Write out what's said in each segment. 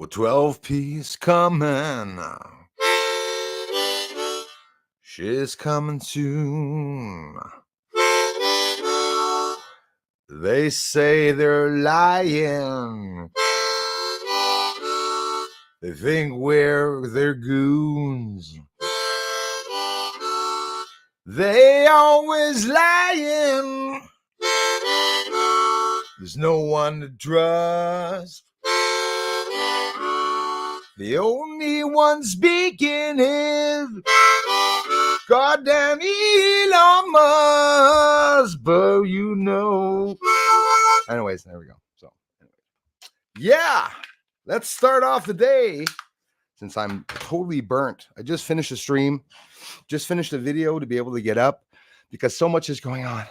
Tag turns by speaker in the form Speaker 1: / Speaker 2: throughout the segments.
Speaker 1: Well, 12 piece coming. She's coming soon. They say they're lying. They think we're their goons. They always lying. There's no one to trust. The only one speaking is goddamn Elon Musk, but you know. Anyways, there we go. So, yeah, let's start off the day since I'm totally burnt. I just finished a stream, just finished a video to be able to get up because so much is going on.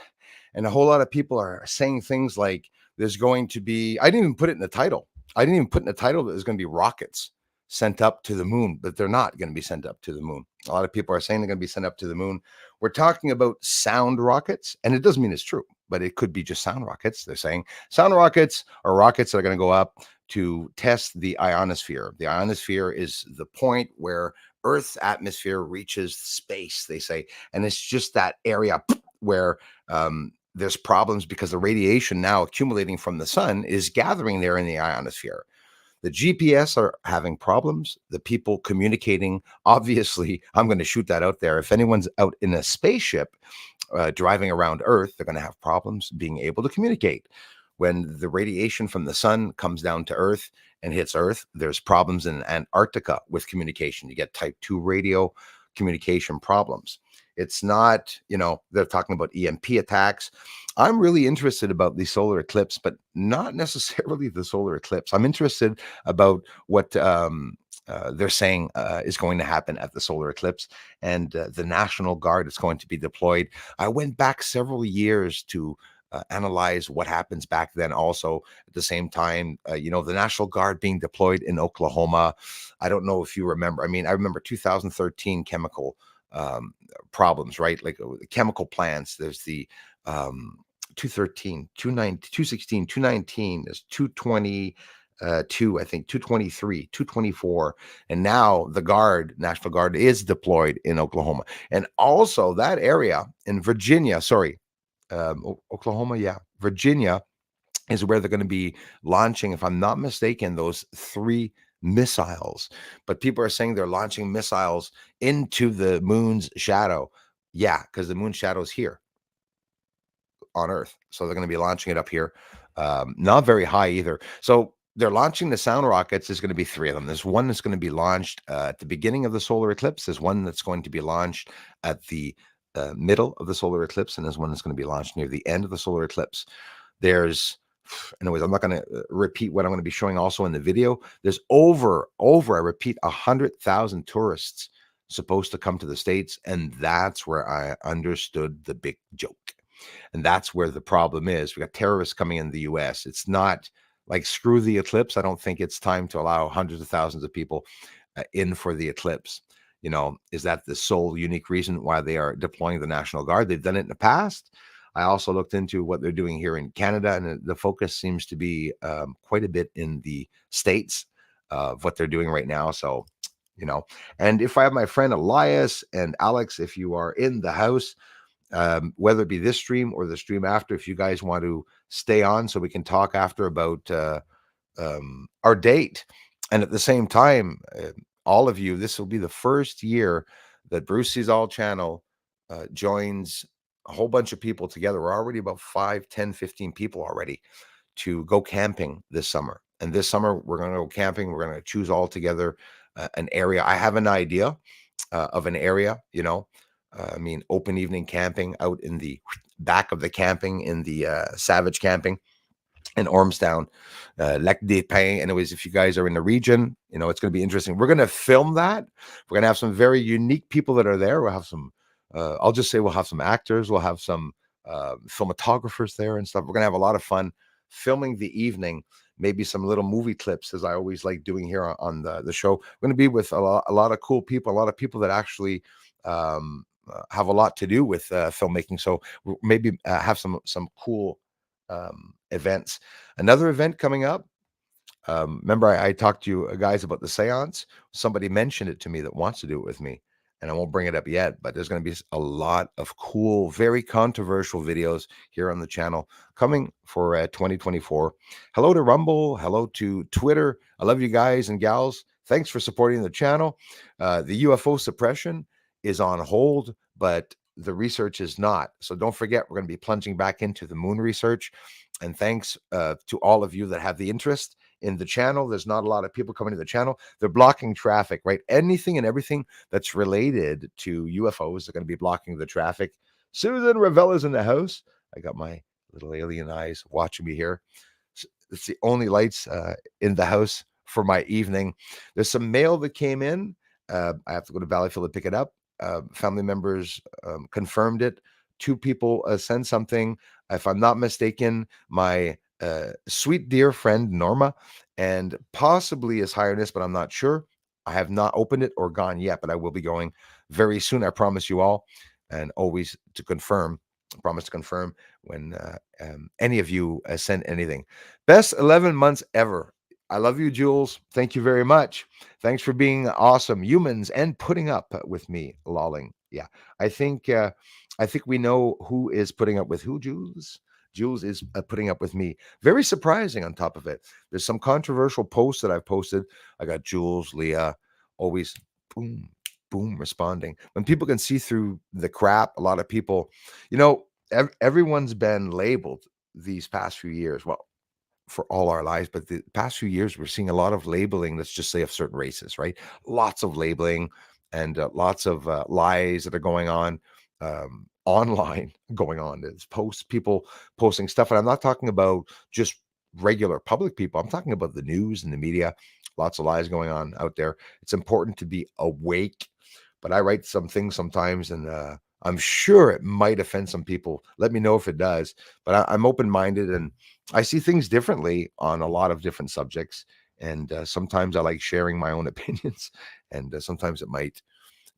Speaker 1: And a whole lot of people are saying things like there's going to be, I didn't even put it in the title. I didn't even put in the title that there's going to be rockets sent up to the moon, but they're not going to be sent up to the moon. A lot of people are saying they're going to be sent up to the moon. We're talking about sound rockets, and it doesn't mean it's true, but it could be just sound rockets. They're saying sound rockets are rockets that are going to go up to test the ionosphere. The ionosphere is the point where Earth's atmosphere reaches space, they say, and it's just that area where there's problems because the radiation now accumulating from the sun is gathering there in the ionosphere. The GPS are having problems. The people communicating, obviously, I'm going to shoot that out there. If anyone's out in a spaceship driving around Earth, they're going to have problems being able to communicate. When the radiation from the sun comes down to Earth and hits Earth, there's problems in Antarctica with communication. You get type 2 radio communication problems. It's not, they're talking about EMP attacks. I'm really interested about the solar eclipse, but not necessarily the solar eclipse. I'm interested about what they're saying is going to happen at the solar eclipse, and the National Guard is going to be deployed. I went back several years to analyze what happens back then. Also, at the same time, the National Guard being deployed in Oklahoma. I don't know if you remember. I mean, I remember 2013 chemical problems, right? Like chemical plants. There's the 213, 216, 219, there's 220, I think 223, 224. And now the National Guard is deployed in Oklahoma. And also that area in Virginia, Oklahoma, Virginia is where they're going to be launching, if I'm not mistaken, those 3 missiles. But people are saying they're launching missiles into the moon's shadow. Yeah, because the moon's shadow is here on Earth. So they're going to be launching it up here. Not very high either. So they're launching the sound rockets. There's going to be 3 of them. There's one that's going to be launched at the beginning of the solar eclipse. There's one that's going to be launched at the middle of the solar eclipse. And there's one that's going to be launched near the end of the solar eclipse. Anyways, I'm not going to repeat what I'm going to be showing also in the video. There's over, I repeat, 100,000 tourists supposed to come to the States. And that's where I understood the big joke. And that's where the problem is. We got terrorists coming in the US. It's not like screw the eclipse. I don't think it's time to allow hundreds of thousands of people in for the eclipse. Is that the sole unique reason why they are deploying the National Guard? They've done it in the past. I also looked into what they're doing here in Canada, and the focus seems to be quite a bit in the States of what they're doing right now. So, and if I have my friend Elias and Alex, if you are in the house, whether it be this stream or the stream after, if you guys want to stay on so we can talk after about our date. And at the same time, all of you, this will be the first year that Bruce Sees All channel joins a whole bunch of people together. We're already about 5, 10, 15 people already to go camping this summer. And this summer, we're going to go camping. We're going to choose all together an area. I have an idea of an area, open evening camping out in the back of the camping in the Savage Camping in Ormstown, Lac des Pins. Anyways, if you guys are in the region, it's going to be interesting. We're going to film that. We're going to have some very unique people that are there. We'll have some, I'll just say we'll have some actors. We'll have some filmatographers there and stuff. We're going to have a lot of fun filming the evening. Maybe some little movie clips, as I always like doing here on the show. We're going to be with a lot of cool people, a lot of people that actually have a lot to do with filmmaking. So we'll maybe have some cool events. Another event coming up Remember, I talked to you guys about the seance. Somebody mentioned it to me that wants to do it with me, and I won't bring it up yet. But there's going to be a lot of cool, very controversial videos here on the channel coming for 2024. Hello to Rumble. Hello to Twitter. I love you guys and gals. Thanks for supporting the channel. The UFO suppression is on hold, but the research is not. So don't forget, we're going to be plunging back into the moon research. And thanks to all of you that have the interest in the channel. There's not a lot of people coming to the channel. They're blocking traffic, right? Anything and everything that's related to UFOs are going to be blocking the traffic. Susan Ravella's in the house. I got my little alien eyes watching me here. It's the only lights in the house for my evening. There's some mail that came in. I have to go to Valleyfield to pick it up. Family members confirmed it. 2 people sent something. If I'm not mistaken, my sweet dear friend Norma, and possibly His Highness, but I'm not sure. I have not opened it or gone yet, but I will be going very soon. I promise you all, and always to confirm. I promise to confirm when any of you send anything. Best 11 months ever. I love you, Jules. Thank you very much. Thanks for being awesome humans and putting up with me lolling. Yeah, I think we know who is putting up with who, Jules. Jules is putting up with me. Very surprising on top of it. There's some controversial posts that I've posted. I got Jules, Leah, always boom, boom, responding. When people can see through the crap, a lot of people, everyone's been labeled these past few years. Well, for all our lives, but the past few years, we're seeing a lot of labeling, let's just say, of certain races, right? Lots of labeling and lots of lies that are going on online, going on. It's people posting stuff. And I'm not talking about just regular public people. I'm talking about the news and the media. Lots of lies going on out there. It's important to be awake. But I write some things sometimes, and I'm sure it might offend some people. Let me know if it does. But I'm open-minded, and I see things differently on a lot of different subjects. And sometimes I like sharing my own opinions, and sometimes it might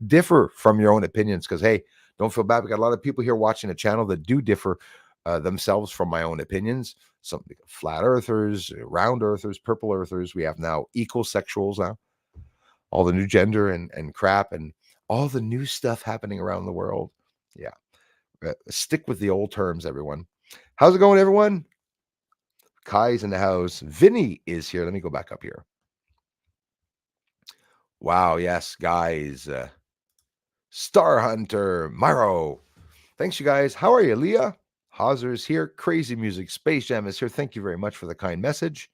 Speaker 1: differ from your own opinions. Because, hey, don't feel bad. We got a lot of people here watching the channel that do differ themselves from my own opinions. Some flat earthers, round earthers, purple earthers. We have now ecosexuals now. All the new gender and crap and all the new stuff happening around the world. Yeah. Stick with the old terms, everyone. How's it going, everyone? Kai's in the house. Vinny is here. Let me go back up here. Wow. Yes, guys. Star Hunter, Myro. Thanks, you guys. How are you, Leah? Hauser's here. Crazy Music. Space Jam is here. Thank you very much for the kind message.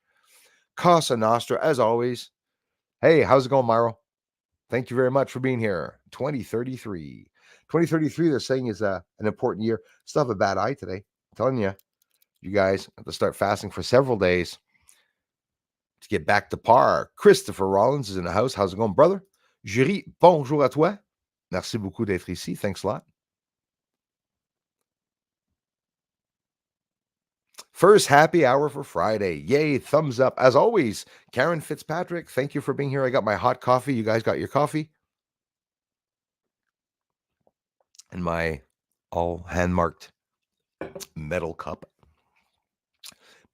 Speaker 1: Casa Nostra, as always. Hey, how's it going, Myro? Thank you very much for being here. 2033. 2033, they're saying, is an important year. Still have a bad eye today. I'm telling you, you guys have to start fasting for several days to get back to par. Christopher Rollins is in the house. How's it going, brother? Jury, bonjour à toi. Merci beaucoup d'être ici. Thanks a lot. First happy hour for Friday. Yay, thumbs up. As always, Karen Fitzpatrick, thank you for being here. I got my hot coffee. You guys got your coffee? And my all hand-marked metal cup.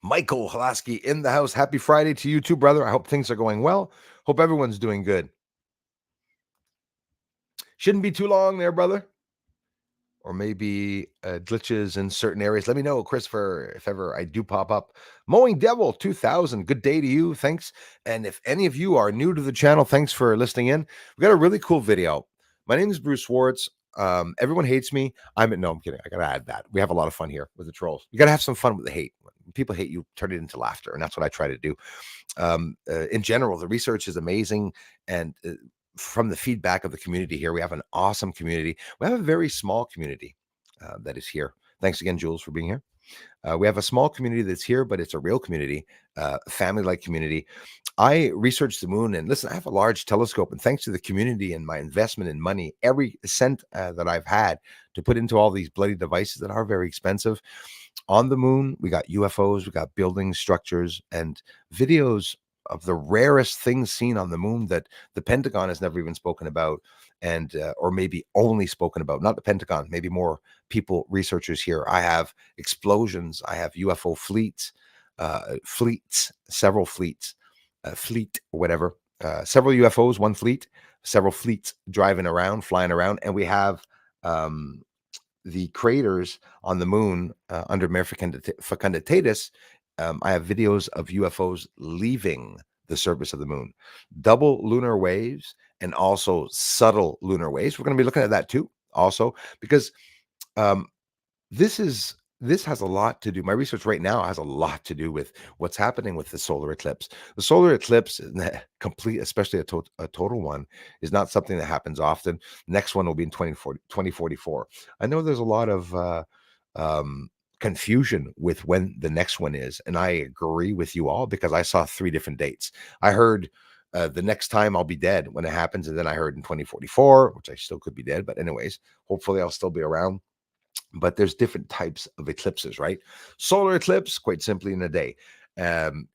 Speaker 1: Michael Halasky in the house. Happy Friday to you too, brother. I hope things are going well. Hope everyone's doing good. Shouldn't be too long there, brother. Or maybe glitches in certain areas. Let me know, Christopher, if ever I do pop up. Mowing Devil 2000. Good day to you. Thanks. And if any of you are new to the channel, thanks for listening in. We got a really cool video. My name is Bruce Swartz. Everyone hates me. I'm kidding. I gotta add that. We have a lot of fun here with the trolls. You gotta have some fun with the hate. When people hate you, turn it into laughter, and that's what I try to do. In general, the research is amazing, and from the feedback of the community here, we have an awesome community. We have a very small community that is here. Thanks again, Jules, for being here. We have a small community that's here, but it's a real community, family-like community. I researched the moon, and listen, I have a large telescope, and thanks to the community and my investment in money, every cent that I've had to put into all these bloody devices that are very expensive. On the moon, we got UFOs, we got buildings, structures, and videos of the rarest things seen on the moon that the Pentagon has never even spoken about, and or maybe only spoken about. Not the Pentagon, maybe more people, researchers here. I have explosions. I have UFO fleets, several fleets fleet, or whatever. Several UFOs, one fleet, several fleets driving around, flying around, and we have um, the craters on the moon under Mare Fecunditatis. I have videos of UFOs leaving the surface of the moon, double lunar waves, and also subtle lunar waves. We're going to be looking at that too, also because um, this has a lot to do. My research right now has a lot to do with what's happening with the solar eclipse. The solar eclipse, complete, especially a total one, is not something that happens often. Next one will be in 2044. I know there's a lot of um, confusion with when the next one is, and I agree with you all because I saw three different dates. I heard the next time I'll be dead when it happens, and then I heard in 2044, which I still could be dead, but anyways, hopefully I'll still be around. But there's different types of eclipses, right? Solar eclipse, quite simply in a day.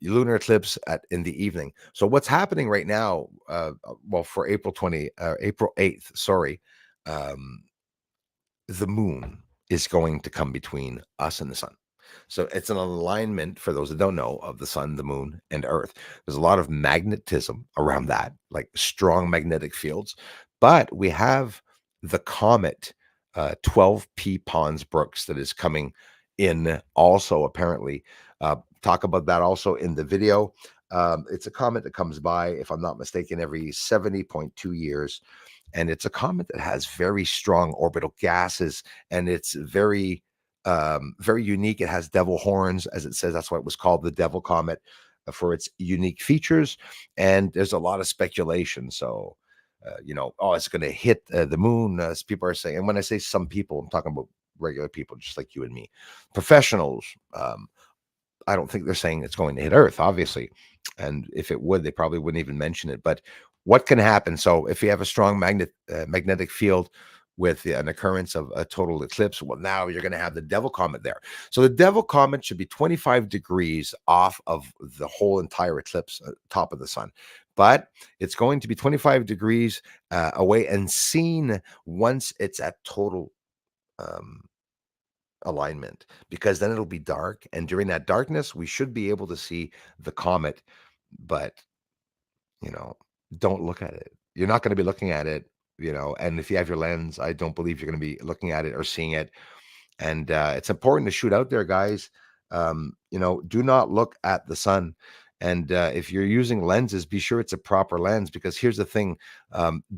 Speaker 1: Lunar eclipse in the evening. So what's happening right now? Well, for April 8th, sorry, um, the moon is going to come between us and the sun. So it's an alignment, for those that don't know, of the sun, the moon, and Earth. There's a lot of magnetism around that, like strong magnetic fields. But we have the comet 12P Pons Brooks that is coming in also, apparently. Talk about that also in the video. It's a comet that comes by, if I'm not mistaken, every 70.2 years. And it's a comet that has very strong orbital gases, and it's very unique. It has devil horns, as it says. That's why it was called the Devil Comet, for its unique features. And there's a lot of speculation. So, oh, it's going to hit the moon, as people are saying. And when I say some people, I'm talking about regular people, just like you and me, professionals. I don't think they're saying it's going to hit Earth, obviously. And if it would, they probably wouldn't even mention it. But what can happen? So if you have a strong magnetic field with an occurrence of a total eclipse, well, now you're going to have the Devil Comet there. So the Devil Comet should be 25 degrees off of the whole entire eclipse, top of the sun. But it's going to be 25 degrees away and seen once it's at total um, alignment, because then it'll be dark, and during that darkness we should be able to see the comet. But you know don't look at it. You're not going to be looking at it, and if you have your lens, I don't believe you're going to be looking at it or seeing it. And it's important to shoot out there, guys. Do not look at the sun. And if you're using lenses, be sure it's a proper lens, because here's the thing.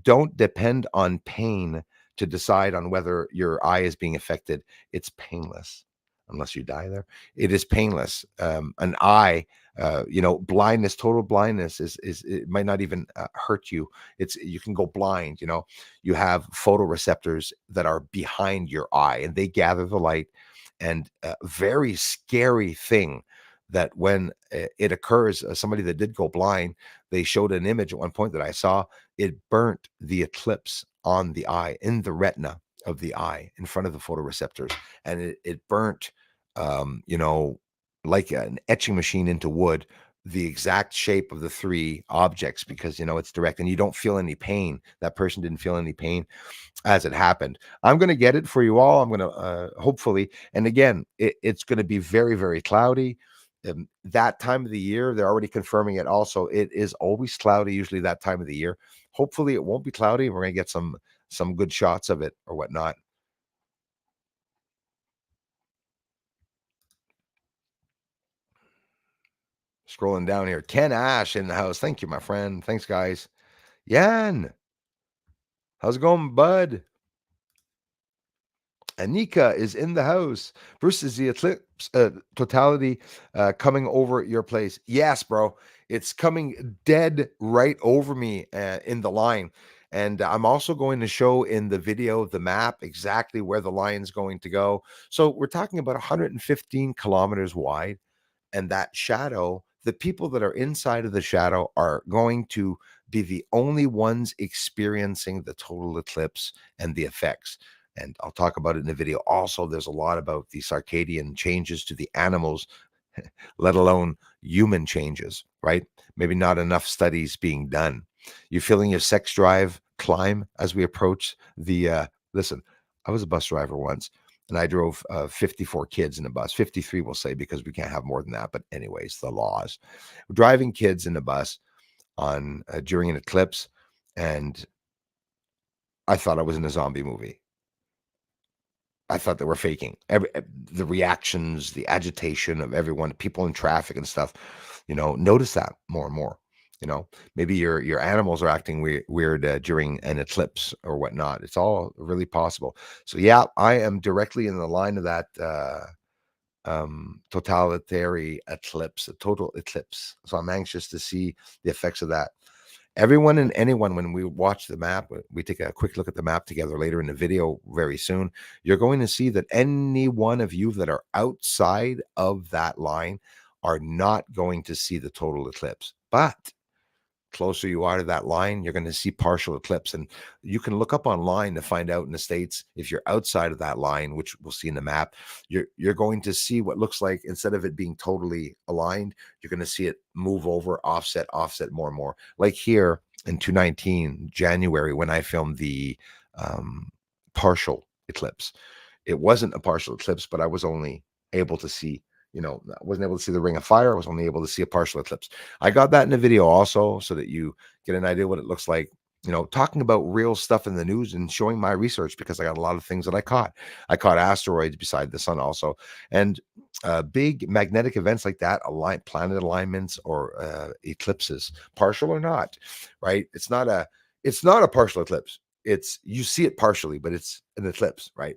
Speaker 1: Don't depend on pain to decide on whether your eye is being affected. It's painless unless you die there. It is painless. An eye, blindness, total blindness is it might not even hurt you. You can go blind. You have photoreceptors that are behind your eye, and they gather the light. And a very scary thing, that when it occurs, somebody that did go blind, they showed an image at one point that I saw. It burnt the eclipse on the eye, in the retina of the eye, in front of the photoreceptors. And it burnt, like an etching machine into wood, the exact shape of the three objects, because it's direct and you don't feel any pain. That person didn't feel any pain as it happened. I'm going to get it for you all. I'm going to hopefully. And again, it's going to be very, very cloudy. That time of the year, they're already confirming it. Also, it is always cloudy, usually that time of the year. Hopefully it won't be cloudy. We're going to get some good shots of it or whatnot. Scrolling down here, Ken Ash in the house. Thank you, my friend. Thanks, guys. Yan, how's it going, bud? Anika is in the house. Bruce, is the eclipse totality coming over your place? Yes, bro. It's coming dead right over me in the line. And I'm also going to show in the video the map exactly where the line's going to go. So we're talking about 115 kilometers wide. And that shadow, the people that are inside of the shadow are going to be the only ones experiencing the total eclipse and the effects. And I'll talk about it in the video. Also, there's a lot about the circadian changes to the animals, let alone human changes, right? Maybe not enough studies being done. You're feeling your sex drive climb as we approach the listen, I was a bus driver once. and I drove 54 kids in a bus. 53, we'll say, because we can't have more than that. But anyways, the laws. Driving kids in a bus on during an eclipse, and I thought I was in a zombie movie. I thought they were faking the reactions, the agitation of everyone, people in traffic and stuff. Notice that more and more. Maybe your animals are acting weird during an eclipse or whatnot. It's all really possible. So yeah, I am directly in the line of that totalitarian eclipse, a total eclipse. So I'm anxious to see the effects of that. Everyone and anyone, when we watch the map, we take a quick look at the map together later in the video very soon, you're going to see that any one of you that are outside of that line are not going to see the total eclipse. But closer you are to that line, you're going to see partial eclipse. And you can look up online to find out in the States, if you're outside of that line, which we'll see in the map, you're going to see what looks like, instead of it being totally aligned, you're going to see it move over, offset more and more. Like here in 2019, January, when I filmed the partial eclipse. It wasn't a partial eclipse, but I was only able to see, I wasn't able to see the ring of fire. I was only able to see a partial eclipse. I got that in the video also, so that you get an idea what it looks like, talking about real stuff in the news and showing my research, because I got a lot of things that I caught. I caught asteroids beside the sun also. And big magnetic events like that, planet alignments or eclipses, partial or not, right? It's not a partial eclipse. You see it partially, but it's an eclipse, right?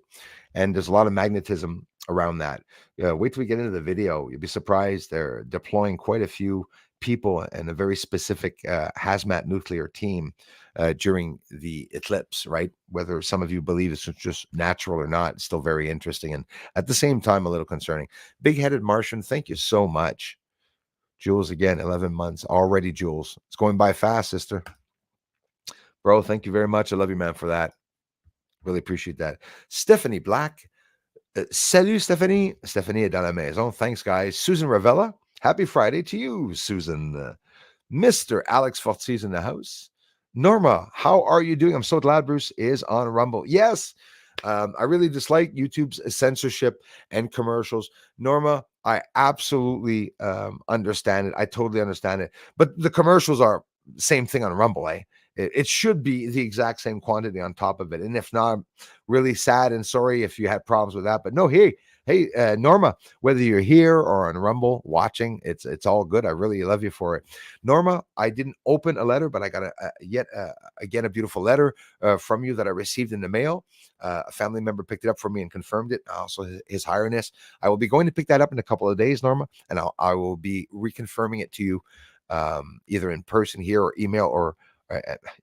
Speaker 1: And there's a lot of magnetism around that. Wait till we get into the video. You'll be surprised. They're deploying quite a few people and a very specific hazmat nuclear team during the eclipse, right? Whether some of you believe it's just natural or not, it's still very interesting, and at the same time a little concerning. Big-headed Martian, thank you so much. Jules, again, 11 months already. Jules, it's going by fast, sister. Bro, thank you very much. I love you, man, for that. Really appreciate that. Stephanie Black. Salut, Stephanie. Stephanie est dans la maison. Thanks, guys. Susan Ravella. Happy Friday to you, Susan. Mr. Alex Fortiz in the house. Norma, how are you doing? I'm so glad Bruce is on Rumble. Yes, I really dislike YouTube's censorship and commercials. Norma, I absolutely understand it. I totally understand it. But the commercials are same thing on Rumble, eh? It should be the exact same quantity on top of it. And if not, I'm really sad and sorry if you had problems with that. But no, hey, Norma, whether you're here or on Rumble watching, it's all good. I really love you for it. Norma, I didn't open a letter, but I got again a beautiful letter from you that I received in the mail. A family member picked it up for me and confirmed it. Also, His Highness. I will be going to pick that up in a couple of days, Norma, and I will be reconfirming it to you either in person here or email or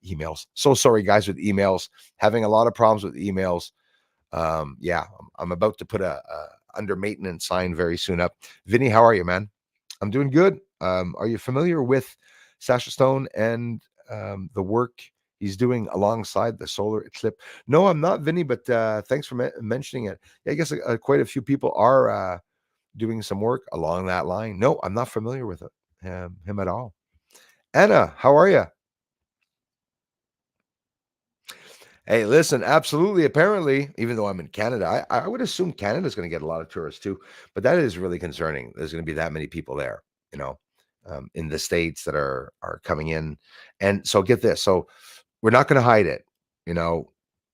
Speaker 1: emails. So sorry, guys, with emails. Having a lot of problems with emails. Yeah, I'm about to put a under maintenance sign very soon up. Vinny, how are you, man? I'm doing good. Are you familiar with Sasha Stone and the work he's doing alongside the solar eclipse? No, I'm not, Vinny, but thanks for mentioning it. Yeah, I guess quite a few people are doing some work along that line. No, I'm not familiar with it, him at all. Anna, how are you? Hey, listen, absolutely. Apparently, even though I'm in Canada, I would assume Canada's going to get a lot of tourists too. But that is really concerning. There's going to be that many people there, in the States that are coming in. And so get this. So we're not going to hide it.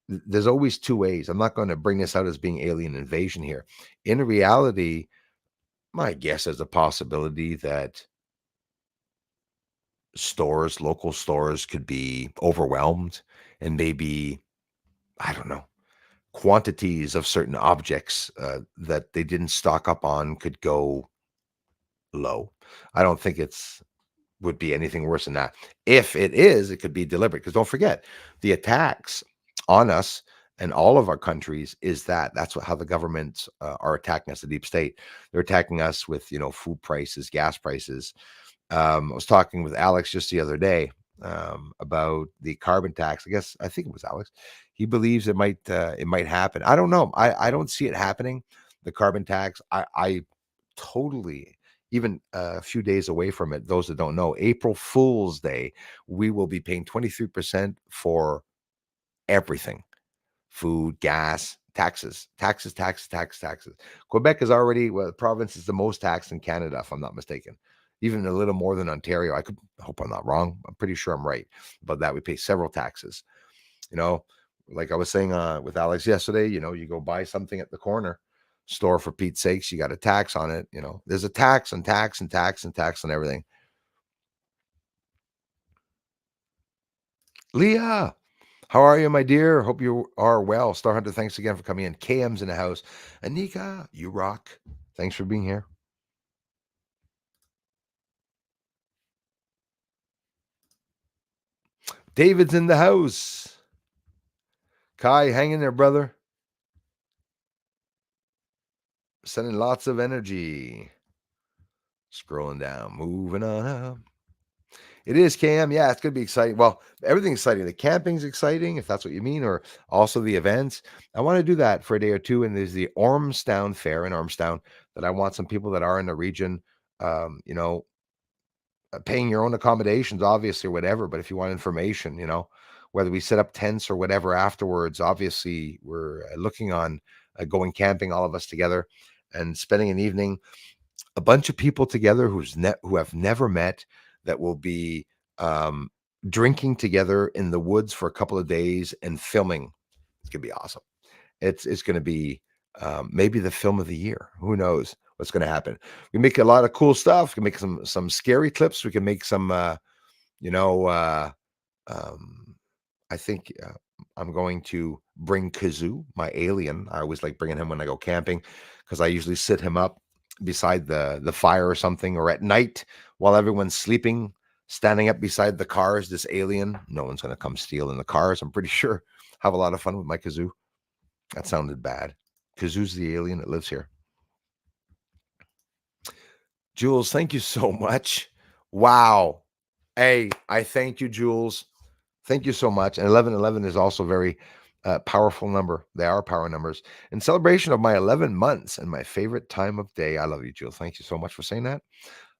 Speaker 1: There's always two ways. I'm not going to bring this out as being alien invasion here. In reality, my guess is a possibility that local stores could be overwhelmed, and maybe, I don't know, quantities of certain objects that they didn't stock up on could go low. I don't think would be anything worse than that. If it is, it could be deliberate, because don't forget, the attacks on us and all of our countries that's how the governments are attacking us, the deep state. They're attacking us with food prices, gas prices. I was talking with Alex just the other day about the carbon tax. I think it was Alex. He believes it might happen. I don't know. I don't see it happening. The carbon tax. I totally, even a few days away from it. Those that don't know, April Fool's Day, we will be paying 23% for everything: food, gas, taxes, taxes, taxes, taxes, taxes. Quebec is already, well, the province is the most taxed in Canada, if I'm not mistaken. Even a little more than Ontario. I could hope I'm not wrong. I'm pretty sure I'm right about that. We pay several taxes. You know, like I was saying with Alex yesterday, you go buy something at the corner store, for Pete's sakes, you got a tax on it. There's a tax and tax and tax and tax on everything. Leah, how are you, my dear? Hope you are well. Star Hunter, thanks again for coming in. KM's in the house. Anika, you rock. Thanks for being here. David's in the house. Kai, hang in there, brother. Sending lots of energy. Scrolling down, moving on up. It is, Cam. Yeah, it's going to be exciting. Well, everything's exciting. The camping's exciting, if that's what you mean, or also the events. I want to do that for a day or two. And there's the Ormstown Fair in Ormstown that I want some people that are in the region, you know, paying your own accommodations, obviously, or whatever. But if you want information, whether we set up tents or whatever afterwards, obviously, we're looking on going camping, all of us together, and spending an evening, a bunch of people together who have never met, that will be drinking together in the woods for a couple of days and filming. It's gonna be awesome. It's gonna be maybe the film of the year. Who knows what's gonna happen? We make a lot of cool stuff. We can make some scary clips. We can make some you know um, I think I'm going to bring Kazoo, my alien. I always like bringing him when I go camping because I usually sit him up beside the fire or something, or at night while everyone's sleeping, standing up beside the cars. This alien, no one's going to come steal in the cars. I'm pretty sure. Have a lot of fun with my Kazoo. That sounded bad. Kazoo's the alien that lives here. Jules, thank you so much. Wow. Hey, I thank you, Jules. Thank you so much. And 1111 is also a very powerful number. They are power numbers. In celebration of my 11 months and my favorite time of day. I love you, Jules. Thank you so much for saying that.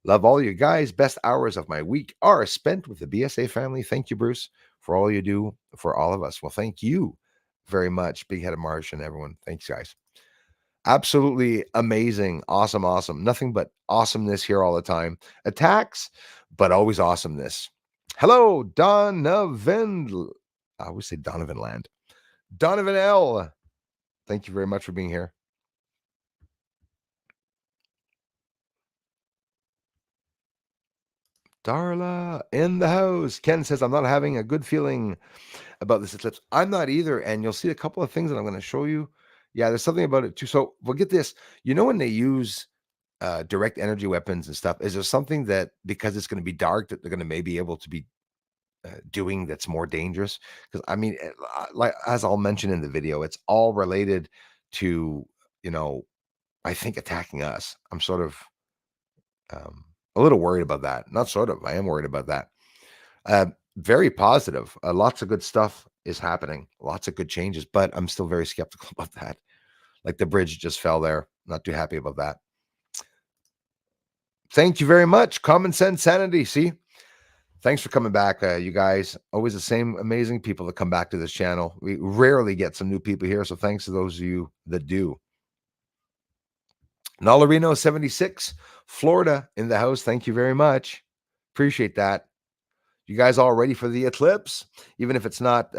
Speaker 1: Love all you guys. Best hours of my week are spent with the BSA family. Thank you, Bruce, for all you do for all of us. Well, thank you very much, Big Headed Marsh and everyone. Thanks, guys. Absolutely amazing. Awesome, awesome. Nothing but awesomeness here all the time. Attacks, but always awesomeness. Hello, Donovan. I always say Donovan Land. Donovan L. Thank you very much for being here. Darla in the house. Ken says, I'm not having a good feeling about this eclipse. I'm not either. And you'll see a couple of things that I'm going to show you. Yeah, there's something about it too. So we'll get this. When they use direct energy weapons and stuff, is there something that, because it's going to be dark, that they're going to maybe able to be doing that's more dangerous? Because I mean, like as I'll mention in the video, it's all related to, I think, attacking us. I'm sort of a little worried about that. Not sort of, I am worried about that. Very positive. Lots of good stuff is happening. Lots of good changes, but I'm still very skeptical about that. Like the bridge just fell there. Not too happy about that. Thank you very much. Common Sense Sanity. See? Thanks for coming back, you guys. Always the same amazing people that come back to this channel. We rarely get some new people here, so thanks to those of you that do. Nalarino 76, Florida in the house. Thank you very much. Appreciate that. You guys all ready for the eclipse? Even if it's not,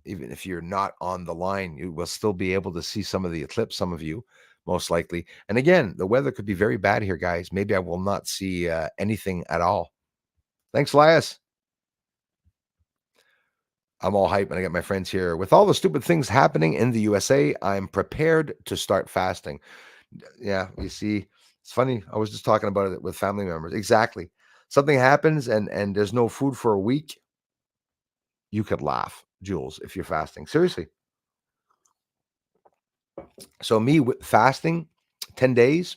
Speaker 1: even if you're not on the line, you will still be able to see some of the eclipse, some of you, most likely. And again, the weather could be very bad here, guys. Maybe I will not see anything at all. Thanks, Elias. I'm all hype and I got my friends here. With all the stupid things happening in the USA, I'm prepared to start fasting. Yeah, you see, it's funny. I was just talking about it with family members. Exactly. Something happens and there's no food for a week. You could laugh, Jules, if you're fasting. Seriously. So me with fasting 10 days,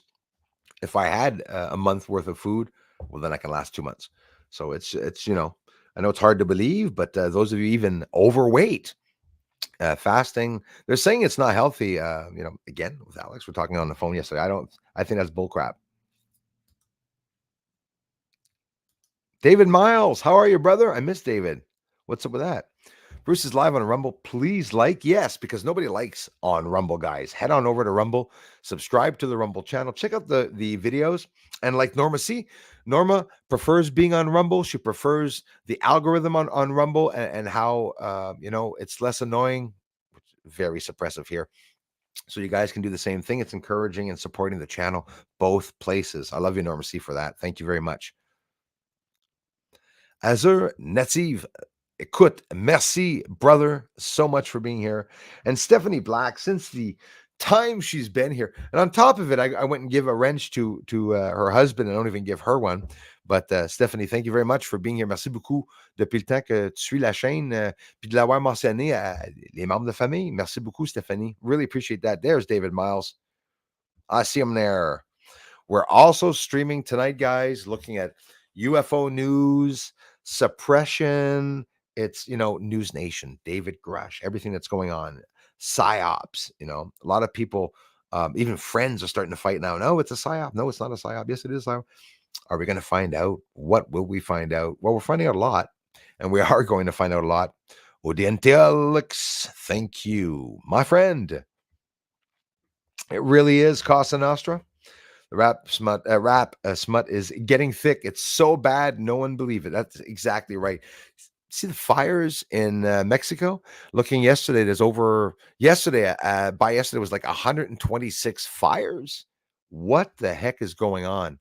Speaker 1: if I had a month worth of food, well, then I can last 2 months. So it's, I know it's hard to believe, but those of you even overweight, fasting, they're saying it's not healthy. Again, with Alex, we're talking on the phone yesterday. I think that's bullcrap. David Miles, how are you, brother? I miss David. What's up with that? Bruce is live on Rumble. Please like. Yes, because nobody likes on Rumble, guys. Head on over to Rumble, subscribe to the Rumble channel, check out the videos. And like Norma C, Norma prefers being on Rumble. She prefers the algorithm on Rumble and how, it's less annoying. Very suppressive here. So you guys can do the same thing. It's encouraging and supporting the channel both places. I love you, Norma C, for that. Thank you very much. Azur Natsiv, écoute, merci, brother, so much for being here. And Stephanie Black, since the time she's been here, and on top of it, I went and give a wrench to her husband. I don't even give her one. But Stephanie, thank you very much for being here. Merci beaucoup depuis le temps que tu suis la chaîne, puis de l'avoir mentionné à les membres de famille. Merci beaucoup, Stephanie. Really appreciate that. There's David Miles. I see him there. We're also streaming tonight, guys, looking at UFO news, suppression. It's, News Nation, David Grush, everything that's going on, psyops. A lot of people, even friends, are starting to fight now. No, it's a psyop. No, it's not a psyop. Yes, it is. Are we going to find out? What will we find out? Well, we're finding out a lot, and we are going to find out a lot. Audiente Alex, thank you, my friend. It really is Casa Nostra. The rap smut is getting thick. It's so bad, no one believe it. That's exactly right. See the fires in Mexico? Looking yesterday, by yesterday was like 126 fires. What the heck is going on?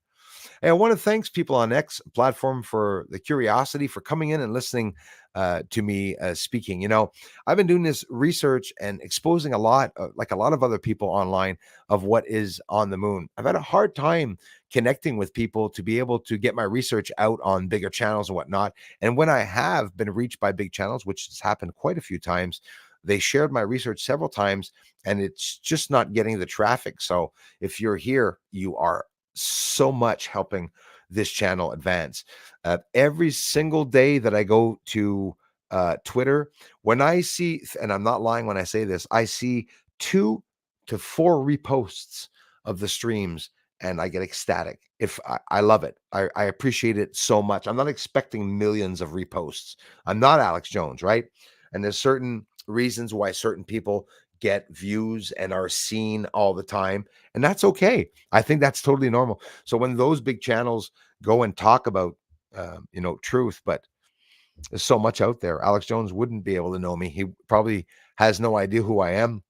Speaker 1: Hey, I want to thank people on X platform for the curiosity, for coming in and listening to me speaking. I've been doing this research and exposing a lot, like a lot of other people online, of what is on the moon. I've had a hard time connecting with people to be able to get my research out on bigger channels and whatnot. And when I have been reached by big channels, which has happened quite a few times, they shared my research several times, and it's just not getting the traffic. So if you're here, you are so much helping this channel advance. Every single day that I go to Twitter, when I see, and I'm not lying when I say this, I see 2 to 4 reposts of the streams, and I get ecstatic. If I love it, I appreciate it so much. I'm not expecting millions of reposts. I'm not Alex Jones, right? And there's certain reasons why certain people get views and are seen all the time, and that's okay. I think that's totally normal. So when those big channels go and talk about truth, but there's so much out there. Alex Jones wouldn't be able to know me. He probably has no idea who I am.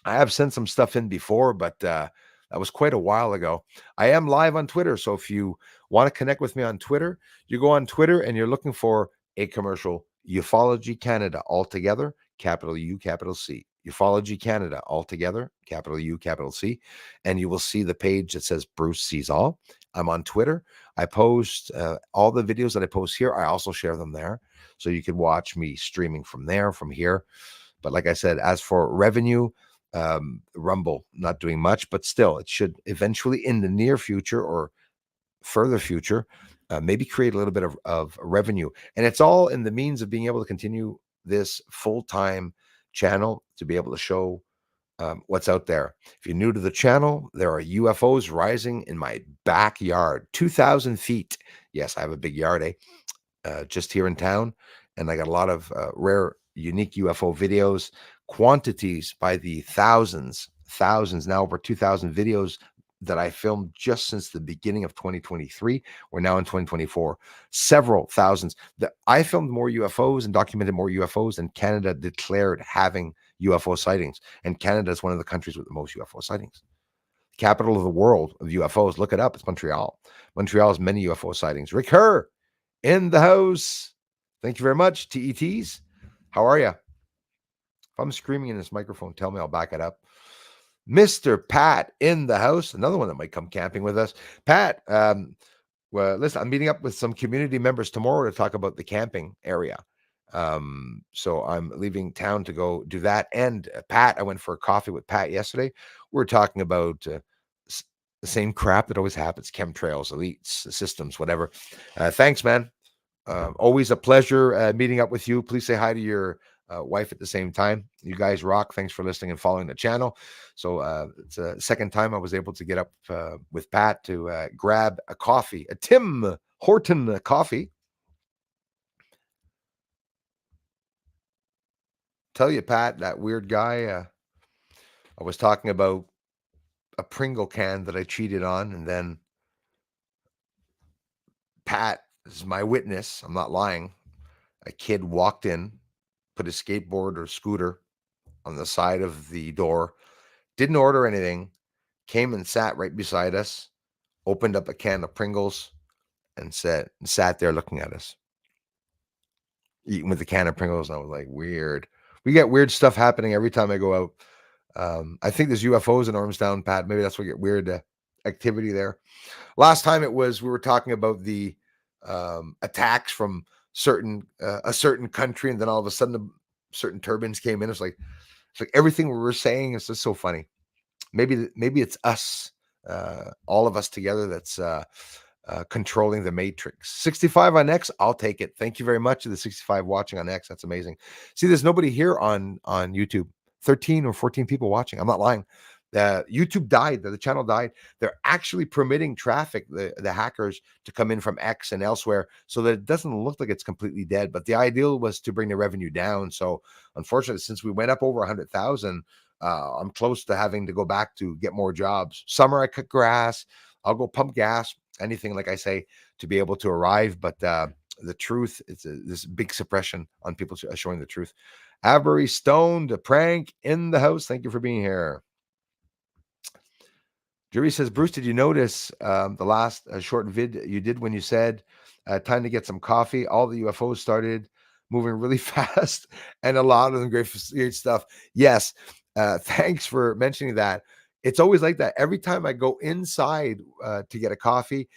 Speaker 1: I have sent some stuff in before, but that was quite a while ago. I am live on Twitter, so if you want to connect with me on Twitter, you go on Twitter and you're looking for a commercial Ufology Canada, all together, capital U, capital C. Ufology Canada, all together, capital U, capital C, and you will see the page that says Bruce Sees All. I'm on Twitter. I post all the videos that I post here. I also share them there, so you can watch me streaming from there, from here. But like I said, as for revenue, Rumble not doing much, but still, it should eventually, in the near future or further future, maybe create a little bit of revenue. And it's all in the means of being able to continue this full-time channel, to be able to show what's out there. If you're new to the channel, there are UFOs rising in my backyard, 2,000 feet. Yes, I have a big yard, just here in town, and I got a lot of rare, unique UFO videos, quantities by the thousands, now over 2,000 videos that I filmed just since the beginning of 2023. We're now in 2024, several thousands. I filmed more UFOs and documented more UFOs than Canada declared having UFO sightings. And Canada is one of the countries with the most UFO sightings. Capital of the world of UFOs. Look it up. It's Montreal. Montreal has many UFO sightings. Rick Herr in the house. Thank you very much. TETs. How are you? If I'm screaming in this microphone, tell me, I'll back it up. Mr. Pat in the house, another one that might come camping with us. Pat, well, listen, I'm meeting up with some community members tomorrow to talk about the camping area. So I'm leaving town to go do that. And Pat, I went for a coffee with Pat yesterday. We were talking about the same crap that always happens: chemtrails, elites, systems, whatever. Thanks, man. Always a pleasure meeting up with you. Please say hi to your wife at the same time. You guys rock. Thanks for listening and following the channel. So it's a second time I was able to get up with Pat to grab a coffee, a Tim Horton coffee. Tell you, Pat, that weird guy. I was talking about a Pringle can that I cheated on, and then Pat is my witness. I'm not lying. A kid walked in, put his skateboard or scooter on the side of the door, didn't order anything, came and sat right beside us, opened up a can of Pringles, and sat there looking at us, eating with the can of Pringles. And I was like, weird. We get weird stuff happening every time I go out. I think there's UFOs in Ormstown, Pat. Maybe that's why we get weird activity there. Last time we were talking about the attacks from a certain country, and then all of a sudden certain turbines came in. It's like everything we were saying is just so funny. Maybe it's us, all of us together, that's controlling the matrix. 65 on X, I'll take it. Thank you very much to the 65 watching on X. That's amazing. See, there's nobody here on YouTube. 13 or 14 people watching. I'm not lying. YouTube died. The channel died. They're actually permitting traffic, the hackers, to come in from X and elsewhere, so that it doesn't look like it's completely dead. But the ideal was to bring the revenue down. So unfortunately, since we went up over 100,000, I'm close to having to go back to get more jobs. Summer, I cut grass. I'll go pump gas, anything, like I say, to be able to arrive. But the truth, it's this big suppression on people showing the truth. Avery Stone, the prank in the house. Thank you for being here. Jerry says, Bruce, did you notice the last short vid you did when you said time to get some coffee? All the UFOs started moving really fast, and a lot of them great stuff. Yes, thanks for mentioning that. It's always like that. Every time I go inside to get a coffee,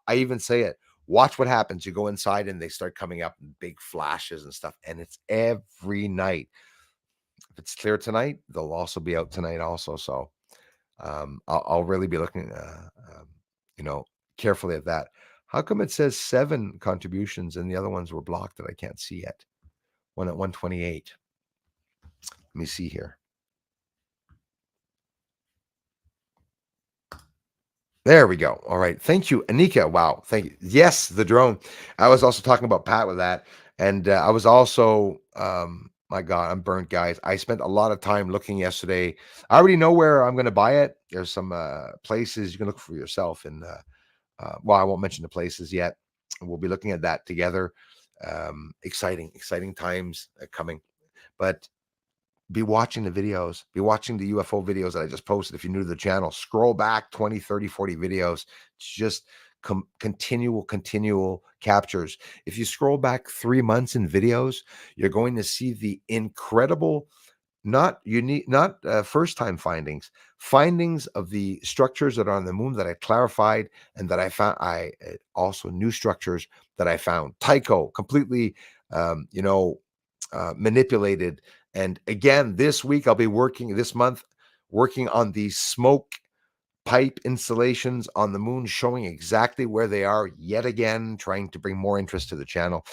Speaker 1: I even say it. Watch what happens. You go inside and they start coming up in big flashes and stuff, and it's every night. If it's clear tonight, they'll also be out tonight also. So I'll really be looking, carefully at that. How come it says 7 contributions and the other ones were blocked that I can't see yet? One at 128. Let me see here. There we go. All right. Thank you, Anika. Wow. Thank you. Yes, the drone. I was also talking about Pat with that. And I was also, my God, I'm burnt, guys. I spent a lot of time looking yesterday. I already know where I'm going to buy it. There's some places you can look for yourself. And well, I won't mention the places yet. We'll be looking at that together. Exciting times coming. But be watching the videos, be watching the UFO videos that I just posted. If you're new to the channel, scroll back 20, 30, 40 videos. It's just continual captures. If you scroll back 3 months in videos, you're going to see the incredible, not unique, not first time findings of the structures that are on the moon that I clarified and that I found. I also new structures that I found. Tycho completely, manipulated. And again, this week I'll be this month working on the smoke pipe installations on the moon, showing exactly where they are yet again, trying to bring more interest to the channel.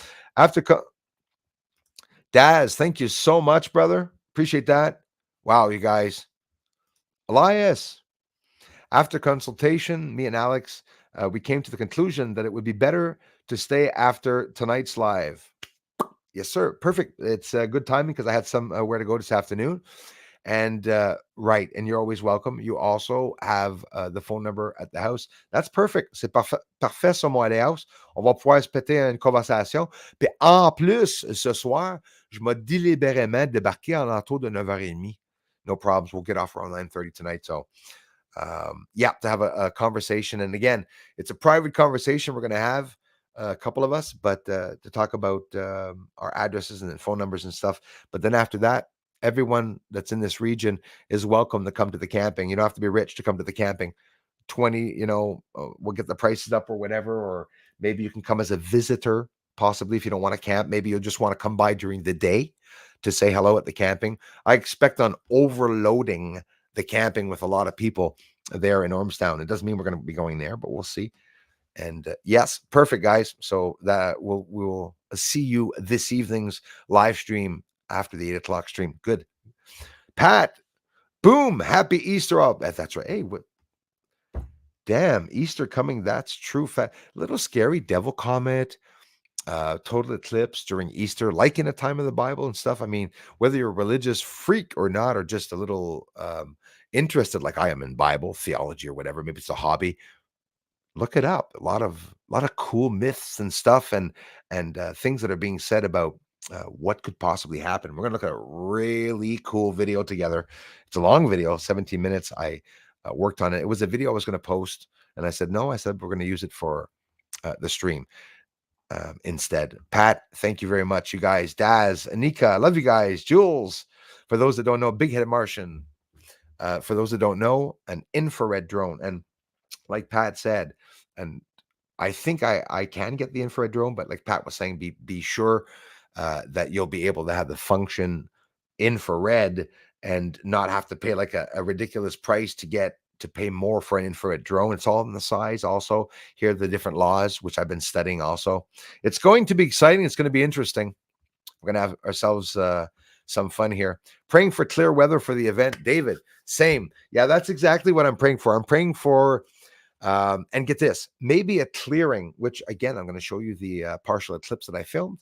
Speaker 1: Daz, thank you so much, brother. Appreciate that. Wow, you guys. Elias, after consultation, me and Alex, we came to the conclusion that it would be better to stay after tonight's live. Yes, sir. Perfect. It's good timing because I had where to go this afternoon. And right, and you're always welcome. You also have the phone number at the house. That's perfect. C'est parfait sur mon house. On va pouvoir se péter une conversation. Puis en plus, ce soir, je vais délibérément débarquer en l'entour de 9h30. No problems. We'll get off around 9:30 tonight. So, to have a conversation. And again, it's a private conversation we're going to have. A couple of us, but to talk about our addresses and phone numbers and stuff. But then after that, everyone that's in this region is welcome to come to the camping. You don't have to be rich to come to the camping. 20, we'll get the prices up or whatever, or maybe you can come as a visitor, possibly if you don't want to camp. Maybe you'll just want to come by during the day to say hello at the camping. I expect on overloading the camping with a lot of people there in Ormstown. It doesn't mean we're going to be going there, but we'll see. And yes, perfect, guys. So that we'll see you this evening's live stream after the 8 o'clock stream. Good. Pat, boom, happy Easter. Oh, that's right. Hey, what? Damn, Easter coming. That's true. Little scary devil comet. total eclipse during Easter, like in a time of the Bible and stuff. I mean, whether you're a religious freak or not, or just a little interested, like I am in Bible theology or whatever, maybe it's a hobby. Look it up. A lot of cool myths and stuff, and things that are being said about what could possibly happen. We're gonna look at a really cool video together. It's a long video, 17 minutes. I worked on it. It was a video I was going to post, and I said no. I said we're going to use it for the stream instead. Pat, thank you very much, you guys. Daz, Anika, I love you guys. Jules, for those that don't know, Big Headed Martian. For those that don't know, an infrared drone, and like Pat said, and I think I can get the infrared drone, but like Pat was saying, be sure that you'll be able to have the function infrared and not have to pay like a ridiculous price to pay more for an infrared drone. It's all in the size. Also, here are the different laws, which I've been studying. Also, it's going to be exciting. It's going to be interesting. We're going to have ourselves some fun here. Praying for clear weather for the event, David. Same. Yeah, that's exactly what I'm praying for. I'm praying for and get this, maybe a clearing, which again, I'm going to show you the partial eclipse that I filmed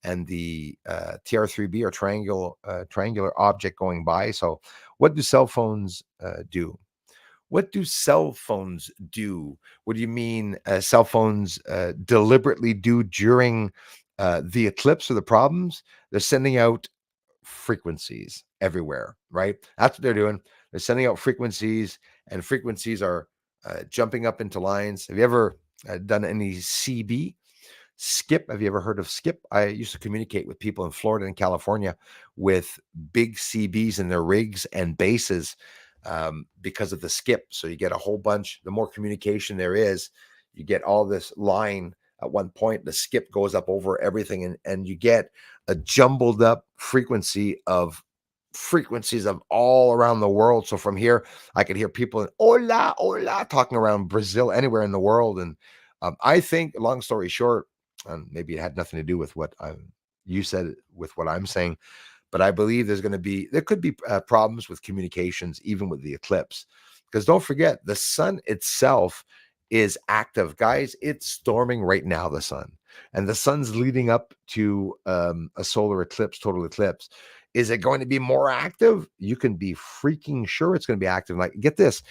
Speaker 1: and the TR3B or triangular object going by. So what do cell phones do? What do cell phones do? What do you mean cell phones deliberately do during the eclipse or the problems? They're sending out frequencies everywhere, right? That's what they're doing. They're sending out frequencies, and frequencies are jumping up into lines. Have you ever done any CB? Skip. Have you ever heard of Skip? I used to communicate with people in Florida and California with big CBs in their rigs and bases because of the skip. So you get a whole bunch. The more communication there is, you get all this line at one point. The skip goes up over everything, and you get a jumbled up frequencies of all around the world. So from here, I could hear people in hola, hola, talking around Brazil, anywhere in the world. And I think, long story short, and maybe it had nothing to do with what you said with what I'm saying, but I believe there could be problems with communications, even with the eclipse, because don't forget the sun itself is active, guys. It's storming right now, the sun, and the sun's leading up to a solar eclipse, total eclipse. Is it going to be more active? You can be freaking sure it's going to be active. Like, get this,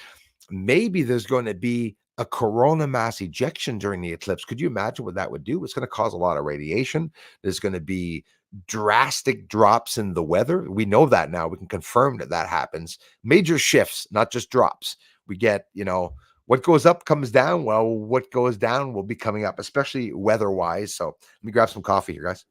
Speaker 1: maybe there's going to be a corona mass ejection during the eclipse. Could you imagine what that would do? It's going to cause a lot of radiation. There's going to be drastic drops in the weather. We know that now. We can confirm that that happens. Major shifts, not just drops. We get, what goes up comes down. Well, what goes down will be coming up, especially weather wise. So let me grab some coffee here, guys.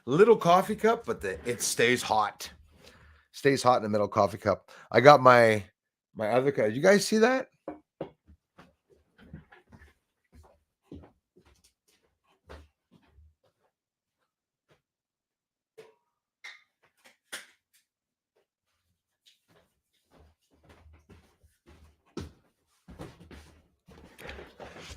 Speaker 1: Little coffee cup, but it stays hot. Stays hot in the middle coffee cup. I got my other cup. You guys see that?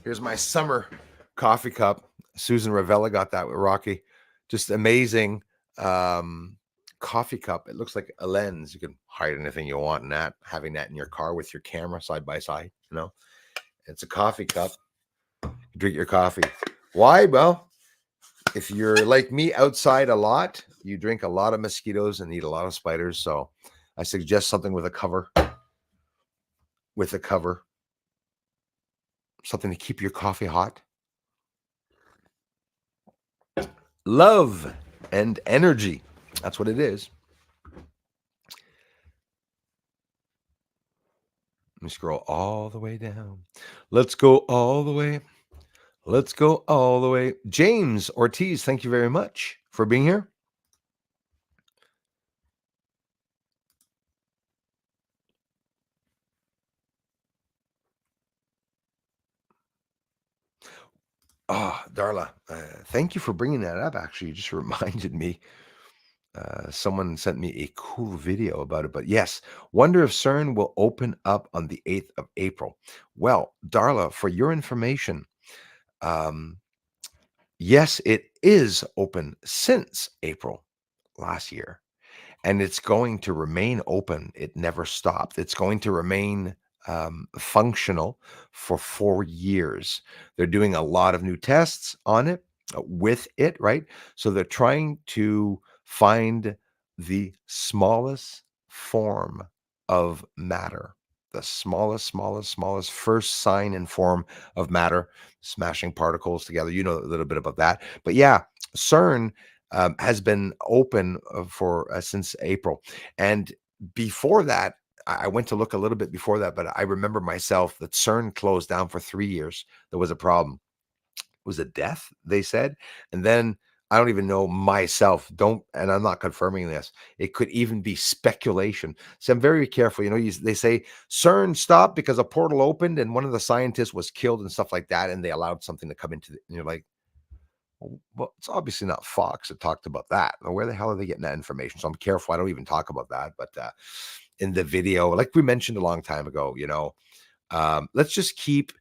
Speaker 1: Here's my summer coffee cup. Susan Ravella got that with Rocky. Just amazing coffee cup. It looks like a lens. You can hide anything you want in that. Having that in your car with your camera side by side, It's a coffee cup. Drink your coffee. Why? Well, if you're like me outside a lot, you drink a lot of mosquitoes and eat a lot of spiders. So I suggest something with a cover. With a cover. Something to keep your coffee hot. Love and energy. That's what it is. Let me scroll all the way down. Let's go all the way. Let's go all the way. James Ortiz, thank you very much for being here. Oh, Darla, thank you for bringing that up. Actually, you just reminded me. Someone sent me a cool video about it. But yes, wonder if CERN will open up on the 8th of April. Well, Darla, for your information, um, yes, it is open since April last year, and it's going to remain open. It never stopped. It's going to remain functional for 4 years. They're doing a lot of new tests on it with it, right? So they're trying to find the smallest form of matter, the smallest first sign and form of matter, smashing particles together. You know a little bit about that. But yeah, CERN has been open for since April. And before that, I went to look a little bit before that, but I remember myself that CERN closed down for 3 years. There was a problem. Was it death? They said, and then I don't even know myself. Don't, and I'm not confirming this. It could even be speculation. So I'm very careful. You know, they say CERN stopped because a portal opened and one of the scientists was killed and stuff like that, and they allowed something to come into. And you're like, well, it's obviously not Fox that talked about that. Now, where the hell are they getting that information? So I'm careful. I don't even talk about that. But in the video, like we mentioned a long time ago, let's just keep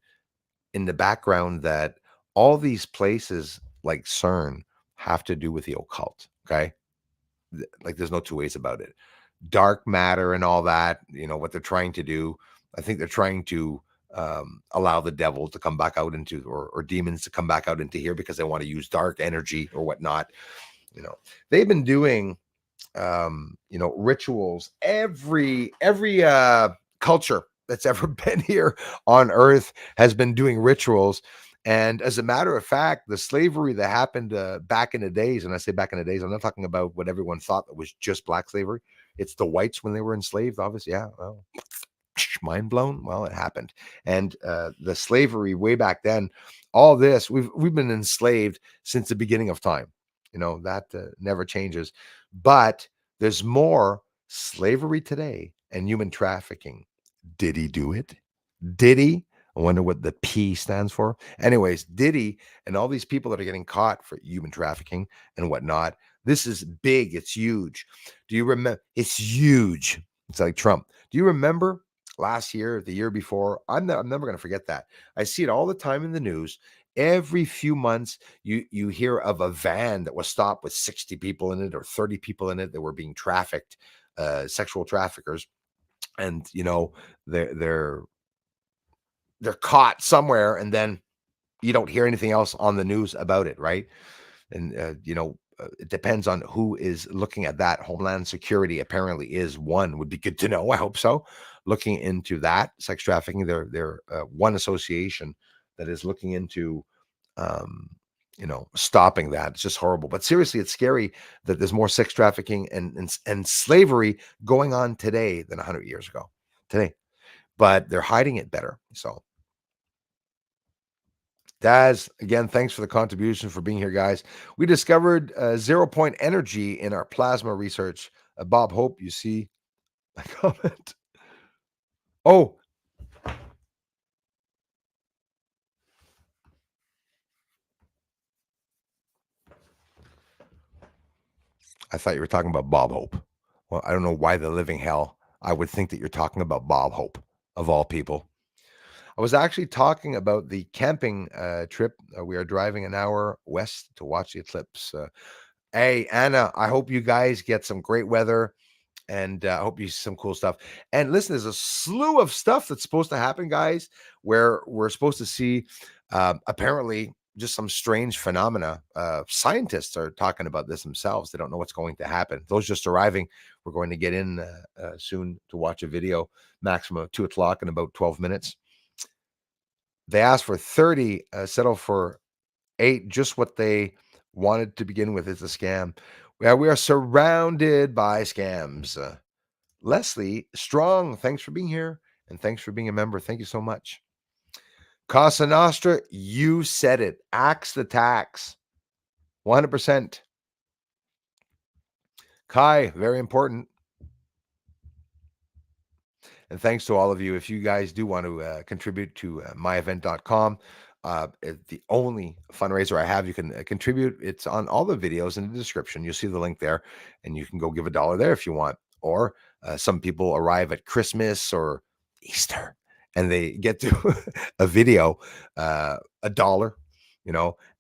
Speaker 1: in the background that all these places like CERN have to do with the occult. Okay. Like there's no two ways about it. Dark matter and all that, what they're trying to do. I think they're trying to allow the devil to come back out into, or demons to come back out into here because they want to use dark energy or whatnot. You know, they've been doing rituals. Every culture that's ever been here on Earth has been doing rituals. And as a matter of fact, the slavery that happened back in the days, and I say back in the days, I'm not talking about what everyone thought that was just black slavery. It's the whites when they were enslaved, obviously. Yeah, well, mind blown. Well, it happened. And the slavery way back then, all this, we've been enslaved since the beginning of time. That never changes. But there's more slavery today and human trafficking. Did he do it? Did he? I wonder what the P stands for. Anyways, did he? And all these people that are getting caught for human trafficking and whatnot. This is big. It's huge. Do you remember? It's huge. It's like Trump. Do you remember last year, the year before? I'm never going to forget that. I see it all the time in the news. Every few months, you hear of a van that was stopped with 60 people in it or 30 people in it that were being trafficked, sexual traffickers, and they're they're caught somewhere, and then you don't hear anything else on the news about it, right? And it depends on who is looking at that. Homeland Security apparently is one. Would be good to know. I hope so. Looking into that sex trafficking, they're one association that is looking into um, stopping that. It's just horrible. But seriously, it's scary that there's more sex trafficking and slavery going on today than 100 years ago. Today, but they're hiding it better. So Daz, again, thanks for the contribution for being here, guys. We discovered 0 point energy in our plasma research. Bob Hope, you see my comment. Oh, I thought you were talking about Bob Hope. Well, I don't know why the living hell I would think that you're talking about Bob Hope, of all people. I was actually talking about the camping trip. We are driving an hour west to watch the eclipse. Hey, Anna, I hope you guys get some great weather. And I hope you see some cool stuff. And listen, there's a slew of stuff that's supposed to happen, guys, where we're supposed to see apparently just some strange phenomena. Scientists are talking about this themselves. They don't know what's going to happen. Those just arriving, we're going to get in soon to watch a video, maximum of 2 o'clock in about 12 minutes. They asked for 30, settle for 8, just what they wanted to begin with. It's a scam. Yeah, we are surrounded by scams. Leslie Strong, thanks for being here and thanks for being a member. Thank you so much. Casa Nostra, you said it. Axe the tax. 100%. Kai, very important. And thanks to all of you. If you guys do want to contribute to myevent.com, The only fundraiser I have, you can contribute. It's on all the videos in the description. You'll see the link there, and you can go give $1 there if you want. Or some people arrive at Christmas or Easter, and they get to a video, $1,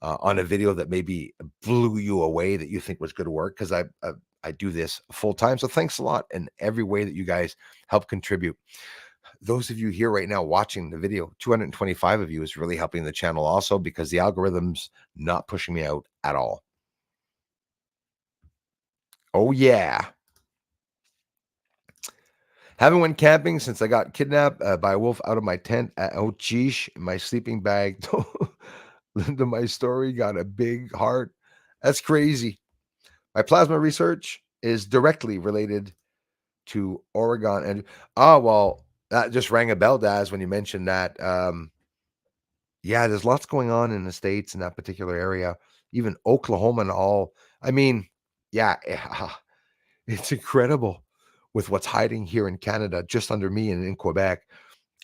Speaker 1: on a video that maybe blew you away that you think was good work. Because I do this full time, so thanks a lot in every way that you guys help contribute. Those of you here right now watching the video, 225 of you, is really helping the channel also, because the algorithm's not pushing me out at all. Oh yeah. Haven't went camping since I got kidnapped by a wolf out of my tent. Oh geesh, my sleeping bag. Linda, my story got a big heart. That's crazy. My plasma research is directly related to Oregon. And well, that just rang a bell, Daz, when you mentioned that. Yeah, there's lots going on in the States in that particular area, even Oklahoma and all. I mean, yeah, it's incredible with what's hiding here in Canada, just under me and in Quebec,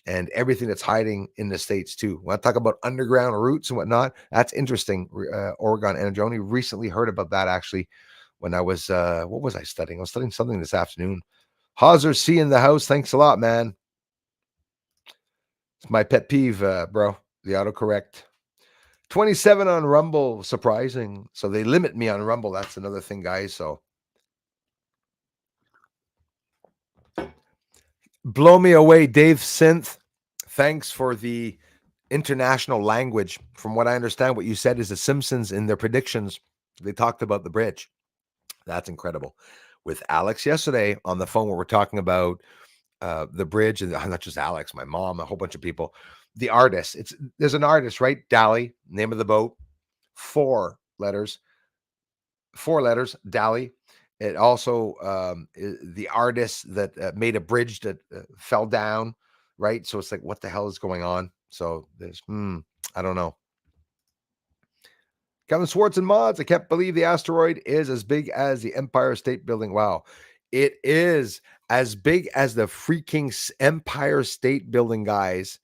Speaker 1: and everything that's hiding in the States too. When I talk about underground routes and whatnot, that's interesting. Oregon, and I only recently heard about that actually when I was, what was I studying? I was studying something this afternoon. Hauser C in the house. Thanks a lot, man. It's my pet peeve, bro. The autocorrect. 27 on Rumble, surprising. So they limit me on Rumble. That's another thing, guys. So blow me away, Dave Synth. Thanks for the international language. From what I understand, what you said is the Simpsons in their predictions, they talked about the bridge. That's incredible. With Alex yesterday on the phone, where we're talking about the bridge, and not just Alex, my mom, a whole bunch of people. The artist, there's an artist, right? Dali, name of the boat, four letters, Dali. It also the artist that made a bridge that fell down, right? So it's like, what the hell is going on? So there's, I don't know. Kevin Swartz and mods. I can't believe the asteroid is as big as the Empire State Building. Wow. It is as big as the freaking Empire State Building, guys.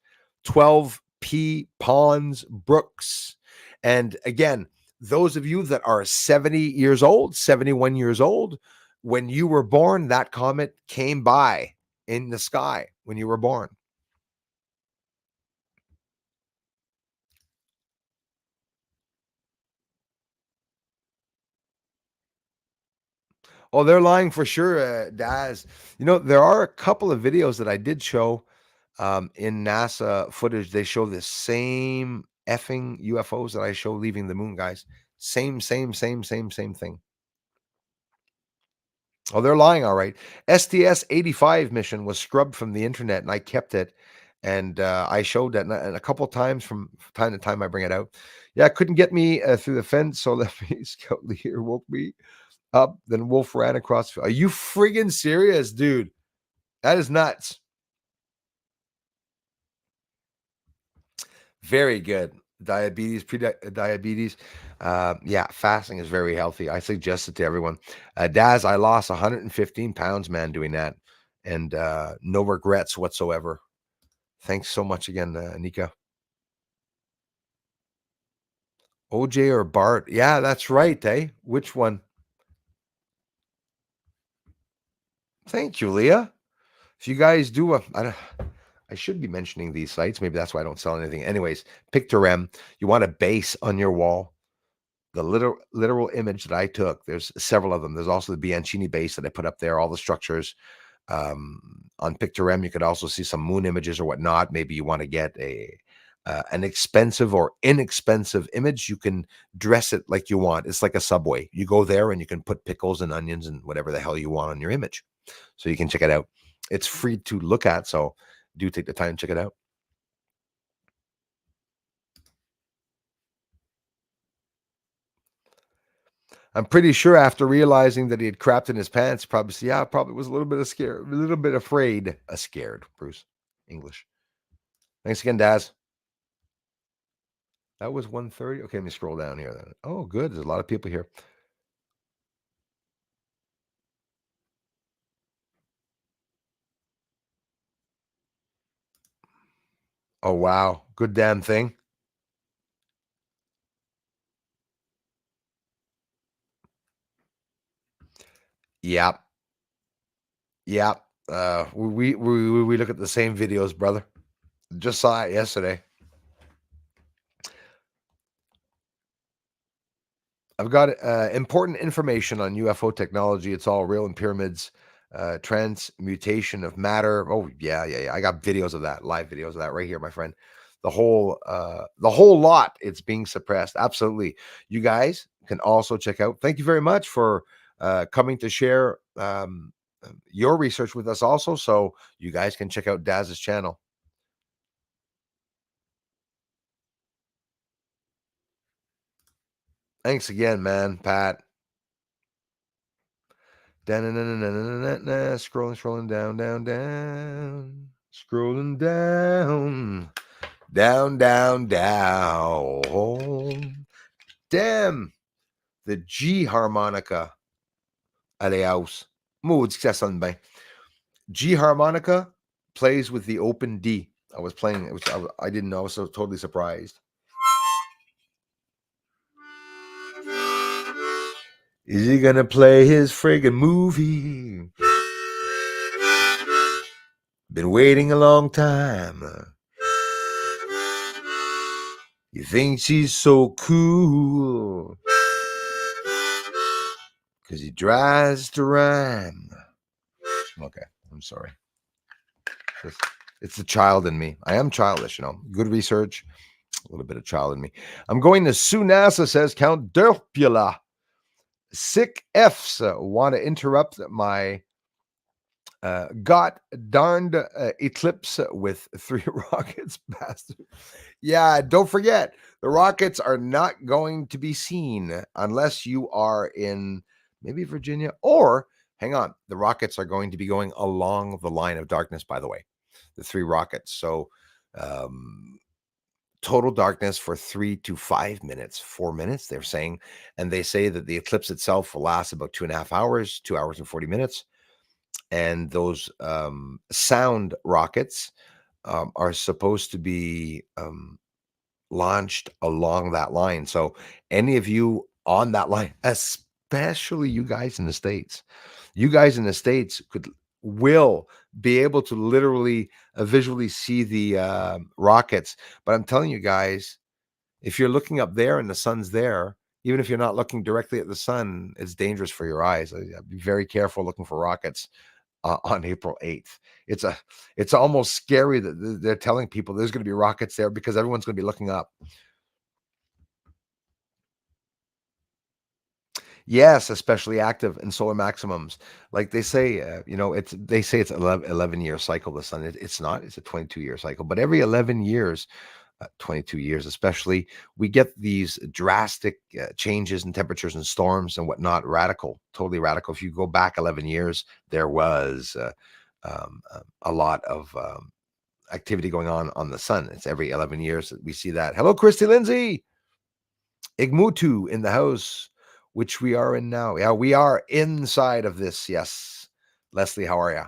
Speaker 1: 12P Ponds Brooks. And again, those of you that are 70 years old, 71 years old, when you were born, that comet came by in the sky when you were born. Oh, they're lying for sure, Daz. There are a couple of videos that I did show in NASA footage. They show the same effing UFOs that I show leaving the moon, guys. Same thing. Oh, they're lying, all right. STS-85 mission was scrubbed from the internet, and I kept it. And I showed that, and a couple times from time to time I bring it out. Yeah, couldn't get me through the fence, so let me scout leader woke me up. Then Wolf ran across. Are you friggin' serious, dude? That is nuts. Very good. Diabetes, pre-diabetes. Yeah, fasting is very healthy. I suggest it to everyone. Daz, I lost 115 pounds, man, doing that. And no regrets whatsoever. Thanks so much again, Nika. OJ or Bart? Yeah, that's right, eh? Which one? Thank you, Leah. If you guys do I should be mentioning these sites. Maybe that's why I don't sell anything. Anyways, Pictorem. You want a base on your wall? The literal image that I took. There's several of them. There's also the Bianchini base that I put up there. All the structures on Pictorem. You could also see some moon images or whatnot. Maybe you want to get an expensive or inexpensive image. You can dress it like you want. It's like a Subway. You go there and you can put pickles and onions and whatever the hell you want on your image. So you can check it out. It's free to look at. So do take the time to check it out. I'm pretty sure after realizing that he had crapped in his pants, probably said, yeah, probably was a little bit of scared, a little bit afraid. Scared, Bruce. English. Thanks again, Daz. That was 1:30. Okay, let me scroll down here then. Oh, good. There's a lot of people here. Oh, wow. Good damn thing. Yep. Yep. We look at the same videos, brother. Just saw it yesterday. I've got important information on UFO technology. It's all real, and pyramids, transmutation of matter. Oh yeah. I got videos of that, live videos of that right here, my friend. The whole lot. It's being suppressed. Absolutely. You guys can also check out. Thank you very much for coming to share your research with us. Also, so you guys can check out Daz's channel. Thanks again, man, Pat. Scrolling down, scrolling down. Damn, the G harmonica. Aleaus. Mood success on by G harmonica plays with the open D. I was playing. It was, I didn't know. I was so totally surprised. Is he gonna play his friggin' movie? Been waiting a long time. You think she's so cool because he tries to rhyme. Okay, I'm sorry. It's the child in me. I am childish, Good research, a little bit of child in me. I'm going to sue NASA, says Count Derpula. Sick Fs want to interrupt my got darned Eclipse with 3 rockets. Bastard. Yeah, don't forget, the rockets are not going to be seen unless you are in maybe Virginia, or hang on, the rockets are going to be going along the line of darkness, by the way, the 3 rockets. So um, total darkness for 3 to 5 minutes, 4 minutes, they're saying. And they say that the eclipse itself will last about 2.5 hours, 2 hours and 40 minutes. And those sound rockets are supposed to be launched along that line. So any of you on that line, especially you guys in the States will be able to literally visually see the rockets. But I'm telling you guys, if you're looking up there and the sun's there, even if you're not looking directly at the sun, it's dangerous for your eyes. Be very careful looking for rockets on April 8th. It's almost scary that they're telling people there's going to be rockets there because everyone's going to be looking up. Yes, especially active in solar maximums. Like they say, they say it's 11-year cycle. The sun, it's not. It's a 22-year cycle. But every 11 years, 22 years especially, we get these drastic changes in temperatures and storms and whatnot. Totally radical. If you go back 11 years, there was a lot of activity going on the sun. It's every 11 years that we see that. Hello, Christy Lindsay. Igmutu in the house, which we are in now. Yeah, we are inside of this. Yes. Leslie, how are you?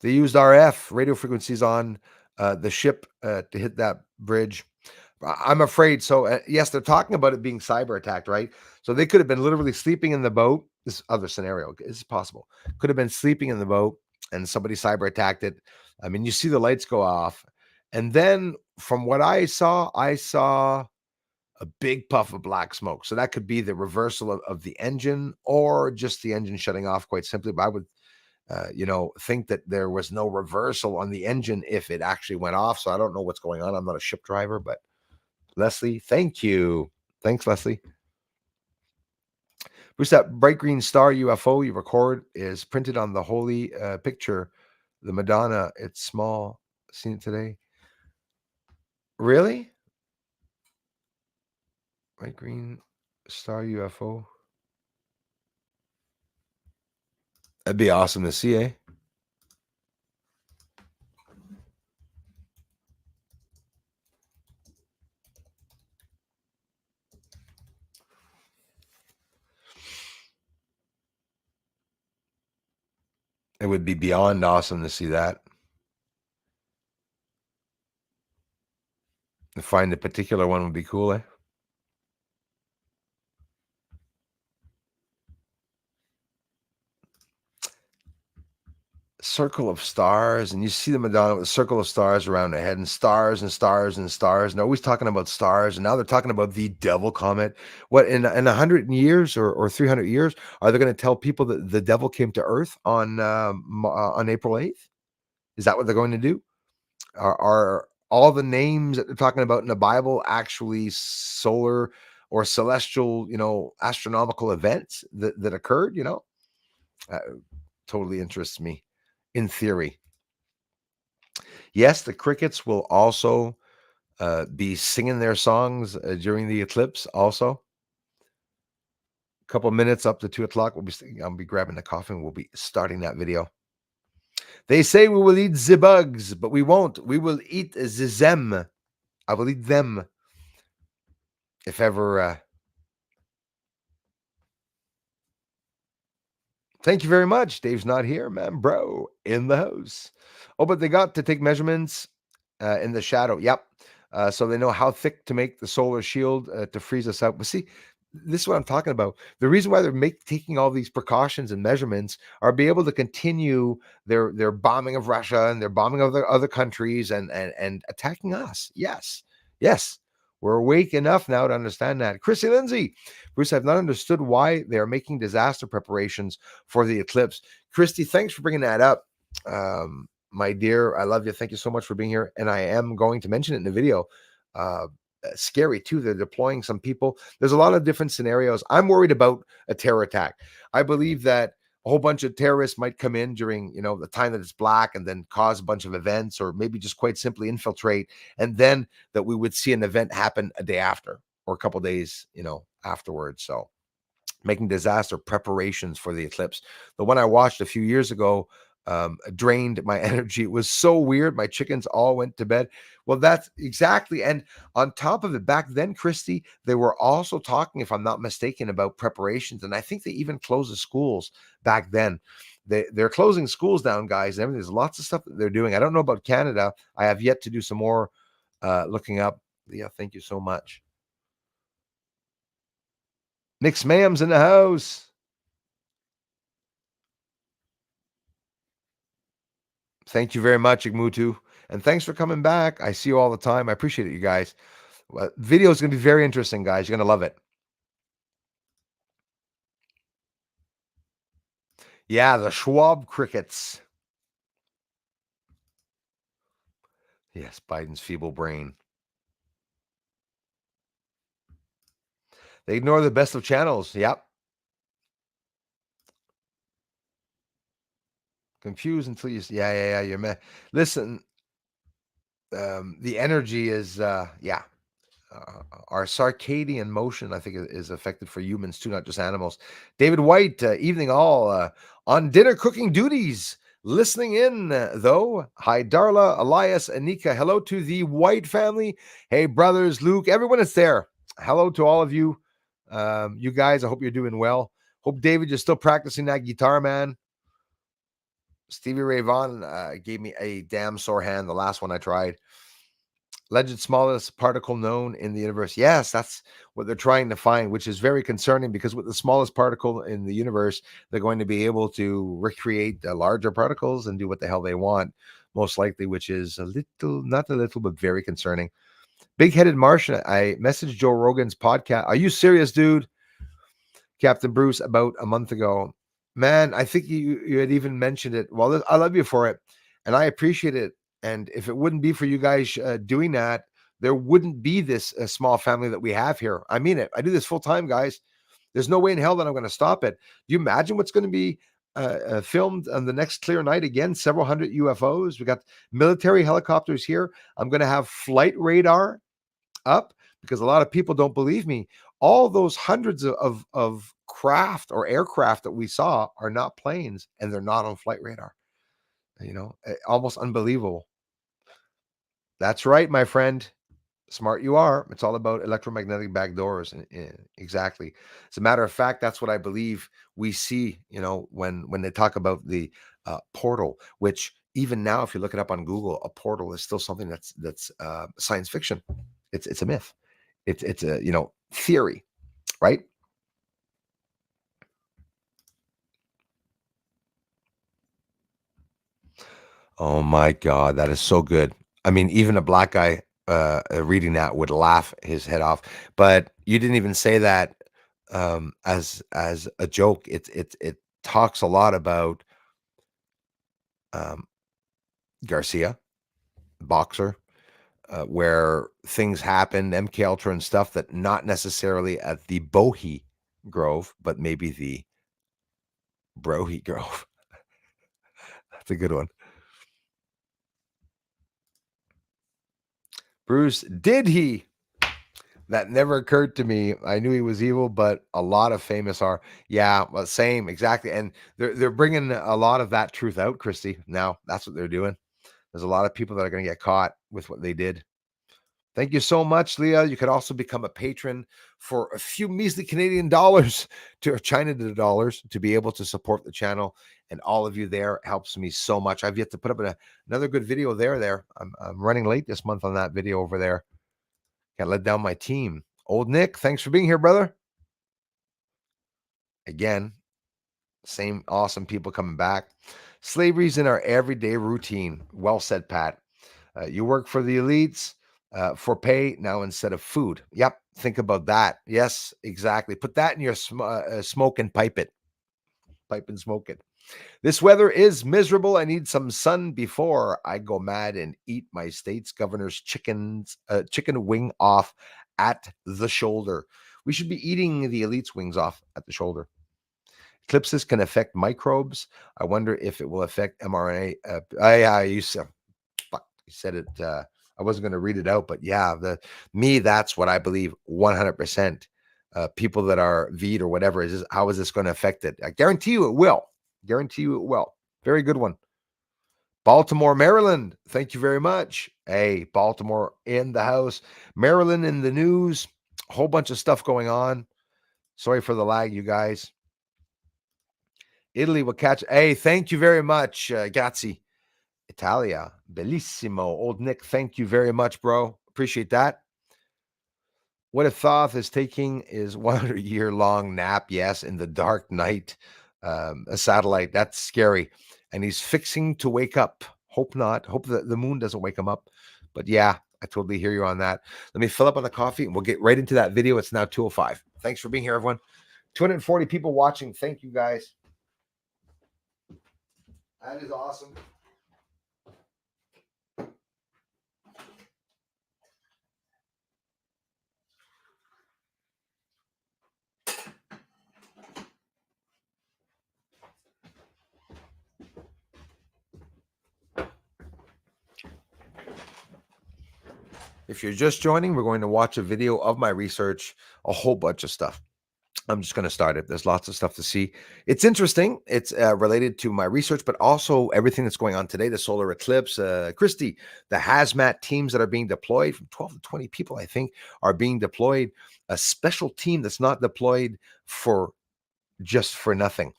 Speaker 1: They used RF radio frequencies on the ship to hit that bridge. I'm afraid so. Yes, they're talking about it being cyber attacked, right? So they could have been literally sleeping in the boat. This other scenario is possible. Could have been sleeping in the boat and somebody cyber attacked it. I mean, you see the lights go off. And then from what I saw a big puff of black smoke. So that could be the reversal of the engine or just the engine shutting off, quite simply. But I would, think that there was no reversal on the engine if it actually went off. So I don't know what's going on. I'm not a ship driver, but Leslie, thank you. Thanks, Leslie. Bruce, that bright green star UFO you record is printed on the holy picture, the Madonna. It's small. Seen it today. Really? Bright green star UFO. That'd be awesome to see, eh? It would be beyond awesome to see that. To find a particular one would be cool, eh? circle of stars, and you see the Madonna with a circle of stars around her head, and stars and stars and stars, and they're always talking about stars, and now they're talking about the devil comet. What, in 100 years or 300 years, are they going to tell people that the devil came to Earth on April 8th? Is that what they're going to do? Are all the names that they're talking about in the Bible actually solar or celestial, astronomical events that occurred? Uh, totally interests me in theory. Yes, the crickets will also be singing their songs during the eclipse. Also, a couple minutes up to 2 o'clock, I'll be grabbing the coffee and we'll be starting that video. They say we will eat the bugs, but we won't. We will eat the them. I will eat them if ever. Thank you very much. Dave's not here, man, bro, in the house. Oh, but they got to take measurements in the shadow. Yep. So they know how thick to make the solar shield to freeze us out. But see, this is what I'm talking about. The reason why they're taking all these precautions and measurements are be able to continue their bombing of Russia and their bombing of other countries and attacking us. Yes, yes. We're awake enough now to understand that. Chrissy Lindsay, Bruce, I've not understood why they are making disaster preparations for the eclipse. Christy, thanks for bringing that up. My dear, I love you. Thank you so much for being here. And I am going to mention it in the video. Scary too. They're deploying some people. There's a lot of different scenarios. I'm worried about a terror attack. I believe that a whole bunch of terrorists might come in during, the time that it's black and then cause a bunch of events, or maybe just quite simply infiltrate. And then that we would see an event happen a day after or a couple days, afterwards. So making disaster preparations for the eclipse. The one I watched a few years ago drained my energy. It was so weird. My chickens all went to bed. Well, that's exactly. And on top of it, back then, Christy, they were also talking, if I'm not mistaken, about preparations. And I think they even closed the schools back then. They're closing schools down, guys. And everything. There's lots of stuff that they're doing. I don't know about Canada. I have yet to do some more looking up. Yeah, thank you so much. Nick Ma'am's in the house. Thank you very much, Igmutu. And thanks for coming back. I see you all the time. I appreciate it, you guys. Video is going to be very interesting, guys. You're going to love it. Yeah, the Schwab crickets. Yes, Biden's feeble brain. They ignore the best of channels. Yep. Confused until you... Yeah. You're mad. Listen, the energy is... yeah. Our circadian motion, I think, is affected for humans too, not just animals. David White, evening all, on dinner cooking duties. Listening in, though. Hi, Darla, Elias, Anika. Hello to the White family. Hey, brothers, Luke, everyone is there. Hello to all of you. You guys, I hope you're doing well. Hope, David, you're still practicing that guitar, man. Stevie Ray Vaughan gave me a damn sore hand, the last one I tried. Alleged smallest particle known in the universe. Yes, that's what they're trying to find, which is very concerning, because with the smallest particle in the universe, they're going to be able to recreate larger particles and do what the hell they want, most likely, which is not a little, but very concerning. Big-headed Martian. I messaged Joe Rogan's podcast. Are you serious, dude? Captain Bruce, about a month ago. Man, I think you had even mentioned it. Well, I love you for it, and I appreciate it. And if it wouldn't be for you guys doing that, there wouldn't be this small family that we have here. I mean it. I do this full time, guys. There's no way in hell that I'm going to stop it. Do you imagine what's going to be filmed on the next clear night? Again, several hundred UFOs. We got military helicopters here. I'm going to have flight radar up, because a lot of people don't believe me. All those hundreds of craft or aircraft that we saw are not planes, and they're not on flight radar. Almost unbelievable. That's right, my friend. Smart you are. It's all about electromagnetic backdoors. Exactly. As a matter of fact, that's what I believe we see, when they talk about the portal, which even now, if you look it up on Google, a portal is still something that's science fiction. It's a myth. It's a, theory, right? Oh my God, that is so good. I mean, even a black guy reading that would laugh his head off. But you didn't even say that as a joke. It talks a lot about um, Garcia, boxer, where things happen, MK Ultra and stuff that not necessarily at the Bohe Grove, but maybe the Brohe Grove. That's a good one. Bruce, did he? That never occurred to me. I knew he was evil, but a lot of famous are. Yeah, well, same, exactly. And they're bringing a lot of that truth out, Christy. Now that's what they're doing. There's a lot of people that are going to get caught with what they did. Thank you so much, Leah. You could also become a patron for a few measly Canadian dollars to China dollars to be able to support the channel. And all of you there helps me so much. I've yet to put up another good video there. I'm running late this month on that video over there. Can't let down my team. Old Nick, thanks for being here, brother. Again, same awesome people coming back. Slavery's in our everyday routine. Well said, Pat. You work for the elites for pay now instead of food. Yep, think about that. Yes, exactly. Put that in your smoke and pipe it. Pipe and smoke it. This weather is miserable. I need some sun before I go mad and eat my state's governor's chicken wing off at the shoulder. We should be eating the elite's wings off at the shoulder. Eclipses can affect microbes. I wonder if it will affect mRNA. You said it. I wasn't going to read it out, but yeah, that's what I believe 100%. People that are VED or whatever, how is this going to affect it? I guarantee you it will. Guarantee you it will. Very good one. Baltimore, Maryland. Thank you very much. Hey, Baltimore in the house. Maryland in the news. A whole bunch of stuff going on. Sorry for the lag, you guys. Italy will catch. Hey, thank you very much, Gazzi. Italia, bellissimo. Old Nick, thank you very much, bro. Appreciate that. What if Thoth is taking his 100-year-long nap? Yes, in the dark night, a satellite. That's scary. And he's fixing to wake up. Hope not. Hope that the moon doesn't wake him up. But yeah, I totally hear you on that. Let me fill up on the coffee and we'll get right into that video. It's now 2:05. Thanks for being here, everyone. 240 people watching. Thank you, guys. That is awesome. If you're just joining, we're going to watch a video of my research, a whole bunch of stuff. I'm just going to start it. There's lots of stuff to see. It's interesting. It's related to my research, but also everything that's going on today, the solar eclipse. Christy, the hazmat teams that are being deployed, from 12 to 20 people, I think, are being deployed. A special team that's not deployed for just for nothing.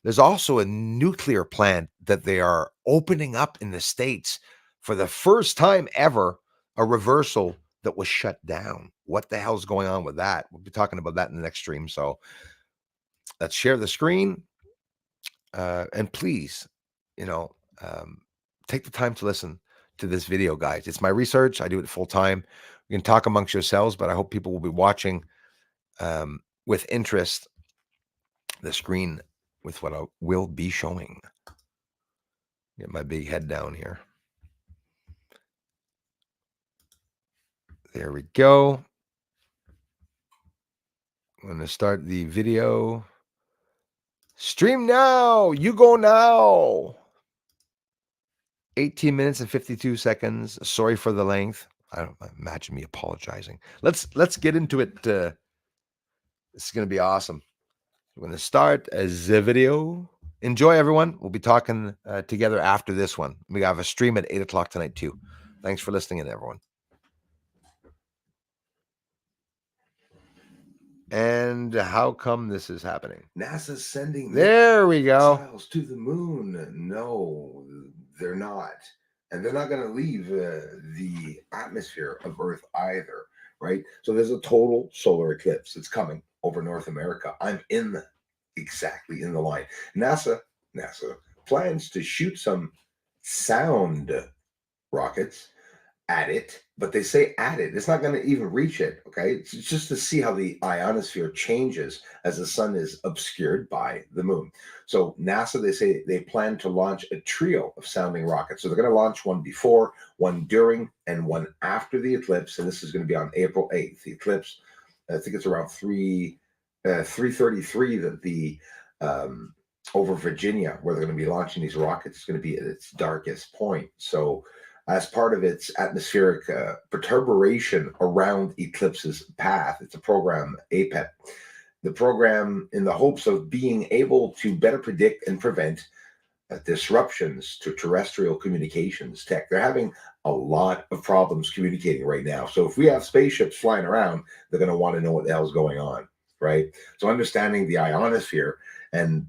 Speaker 1: There's also a nuclear plant that they are opening up in the States for the first time ever, a reversal that was shut down. What the hell's going on with that? We'll be talking about that in the next stream. So let's share the screen. And please, take the time to listen to this video, guys. It's my research. I do it full time. You can talk amongst yourselves, but I hope people will be watching with interest the screen with what I will be showing. Get my big head down here. There we go. I'm going to start the video. Stream now. You go now. 18 minutes and 52 seconds. Sorry for the length. I don't imagine me apologizing. Let's get into it. This is going to be awesome. We're going to start the video. Enjoy, everyone. We'll be talking together after this one. We have a stream at 8 o'clock tonight, too. Thanks for listening in, everyone. And how come this is happening? NASA's sending there we go missiles to the moon. No, they're not. And they're not going to leave the atmosphere of Earth either, right? So there's a total solar eclipse. It's coming over North America. I'm exactly in the line. NASA plans to shoot some sound rockets at it, but they say at it. It's not going to even reach it. Okay. It's just to see how the ionosphere changes as the sun is obscured by the moon. So, NASA, they say they plan to launch a trio of sounding rockets. So, they're going to launch one before, one during, and one after the eclipse. And this is going to be on April 8th. The eclipse, I think it's around 3:33 that the over Virginia, where they're going to be launching these rockets, is going to be at its darkest point. So, as part of its atmospheric perturbation around Eclipse's path, it's a program, APET. The program, in the hopes of being able to better predict and prevent disruptions to terrestrial communications tech. They're having a lot of problems communicating right now. So if we have spaceships flying around, they're going to want to know what the hell's going on, right? So understanding the ionosphere, and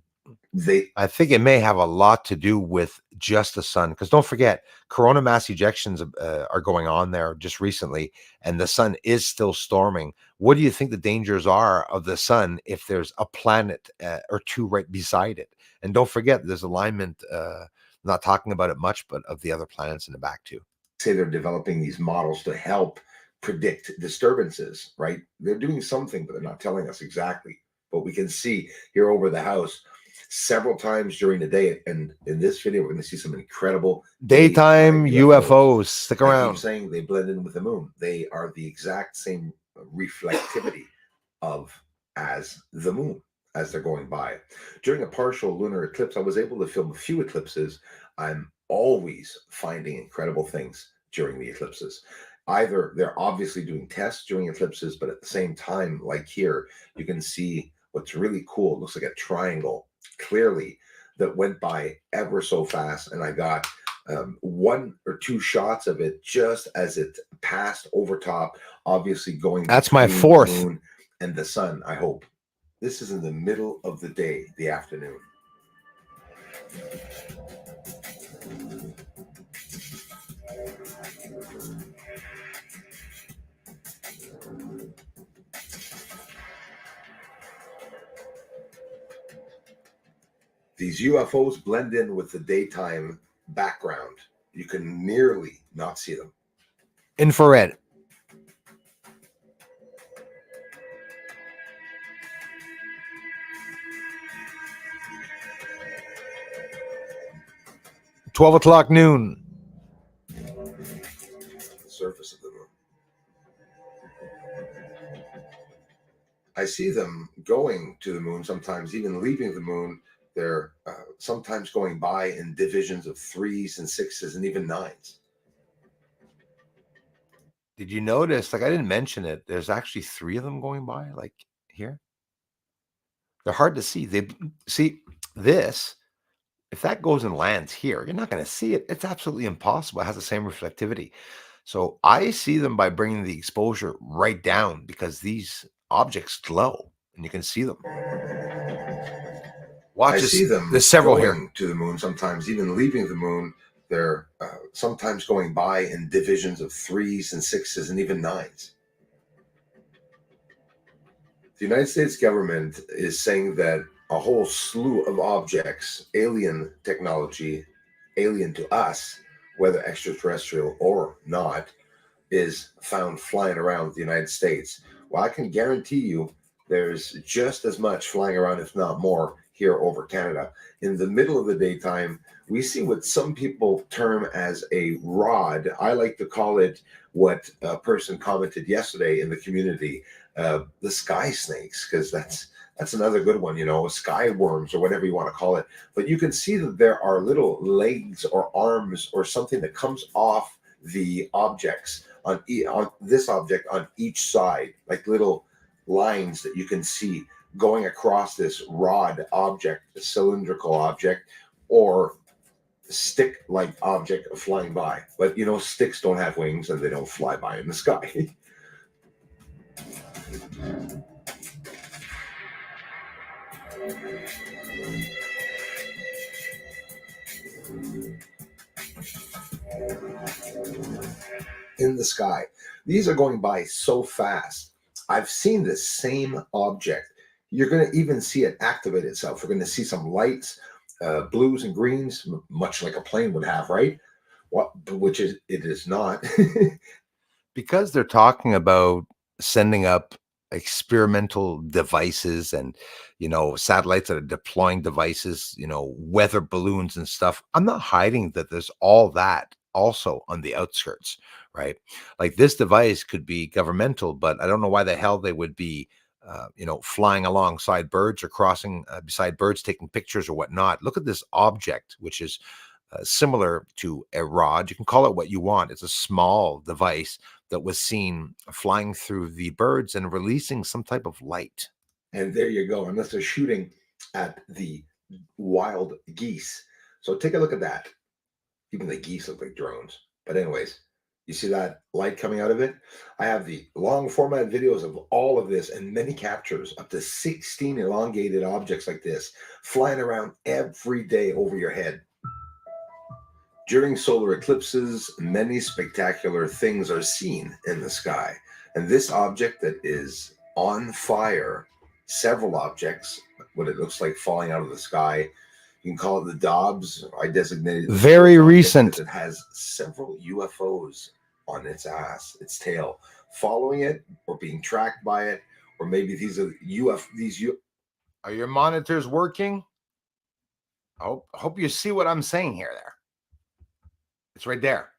Speaker 1: I think it may have a lot to do with just the sun, because don't forget, corona mass ejections are going on there just recently, and the sun is still storming. What do you think the dangers are of the sun if there's a planet or two right beside it? And don't forget, there's alignment, not talking about it much, but of the other planets in the back too. Say they're developing these models to help predict disturbances, right? They're doing something, but they're not telling us exactly. But we can see here over the house several times during the day. And in this video, we're going to see some incredible daytime UFOs. Stick around. I keep saying they blend in with the moon. They are the exact same reflectivity of as the moon as they're going by. During a partial lunar eclipse, I was able to film a few eclipses. I'm always finding incredible things during the eclipses. Either they're obviously doing tests during eclipses, but at the same time, like here, you can see what's really cool. It looks like a triangle clearly that went by ever so fast, and I got one or two shots of it just as it passed over top, obviously going. That's my fourth. The moon and the sun, I hope. This is in the middle of the day, the afternoon. These UFOs blend in with the daytime background. You can nearly not see them. Infrared. $12 noon. The surface of the moon. I see them going to the moon sometimes, even leaving the moon. They're sometimes going by in divisions of 3s and 6s and even 9s. Did you notice, like I didn't mention it, there's actually 3 of them going by, like here? They're hard to see. They see this. If that goes and lands here, you're not going to see it. It's absolutely impossible. It has the same reflectivity. So I see them by bringing the exposure right down because these objects glow and you can see them. Watch, I see them. There's several going here to the moon sometimes, even leaving the moon. They're sometimes going by in divisions of 3s and 6s and even 9s. The United States government is saying that a whole slew of objects, alien technology, alien to us, whether extraterrestrial or not, is found flying around the United States. Well, I can guarantee you there's just as much flying around, if not more, here over Canada. In the middle of the daytime, we see what some people term as a rod. I like to call it what a person commented yesterday in the community, the sky snakes, because that's another good one, you know, sky worms or whatever you want to call it. But you can see that there are little legs or arms or something that comes off the objects on this object on each side, like little lines that you can see going across this rod object, a cylindrical object, or stick-like object flying by. But you know, sticks don't have wings and they don't fly by in the sky. In the sky. These are going by so fast. I've seen this same object. You're going to even see it activate itself. We're going to see some lights. blues and greens, much like a plane would have, right? Which is it is not. Because they're talking about sending up experimental devices and satellites that are deploying devices, weather balloons and stuff. I'm not hiding that there's all that also on the outskirts, right? Like this device could be governmental, but I don't know why the hell they would be flying alongside birds or crossing beside birds, taking pictures or whatnot. Look at this object, which is similar to a rod. You can call it what you want. It's a small device that was seen flying through the birds and releasing some type of light. And there you go. Unless they're shooting at the wild geese. So take a look at that. Even the geese look like drones. But anyways, you see that light coming out of it? I have the long format videos of all of this and many captures, up to 16 elongated objects like this, flying around every day over your head. During solar eclipses, many spectacular things are seen in the sky. And this object that is on fire, several objects, what it looks like falling out of the sky, you can call it the Dobbs. I designated it very recent. It has several UFOs on its ass, its tail, following it or being tracked by it, or maybe these are Are your monitors working? I hope you see what I'm saying here there. It's right there.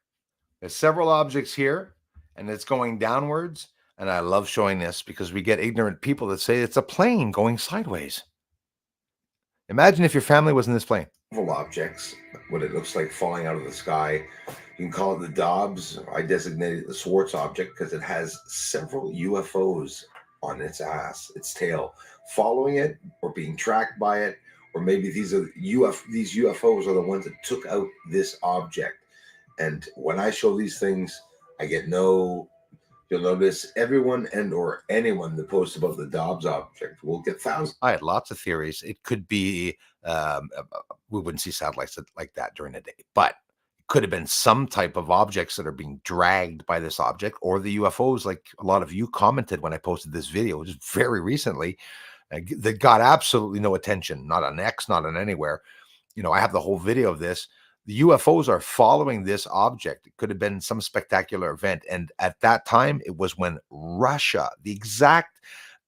Speaker 1: There's several objects here, and it's going downwards. And I love showing this because we get ignorant people that say it's a plane going sideways. Imagine if your family was in this plane. Several objects, what it looks like falling out of the sky. You can call it the Dobbs. I designated it the Swartz object because it has several UFOs on its ass, its tail, following it or being tracked by it, or maybe these UFOs are the ones that took out this object. And when I show these things, I get you'll notice everyone and or anyone that posts about the Dobbs object will get thousands. I had lots of theories. It could be, we wouldn't see satellites like that during the day, but it could have been some type of objects that are being dragged by this object, or the UFOs, like a lot of you commented when I posted this video, just very recently, that got absolutely no attention, not on X, not on anywhere. I have the whole video of this. The UFOs are following this object. It could have been some spectacular event. And at that time, it was when Russia, the exact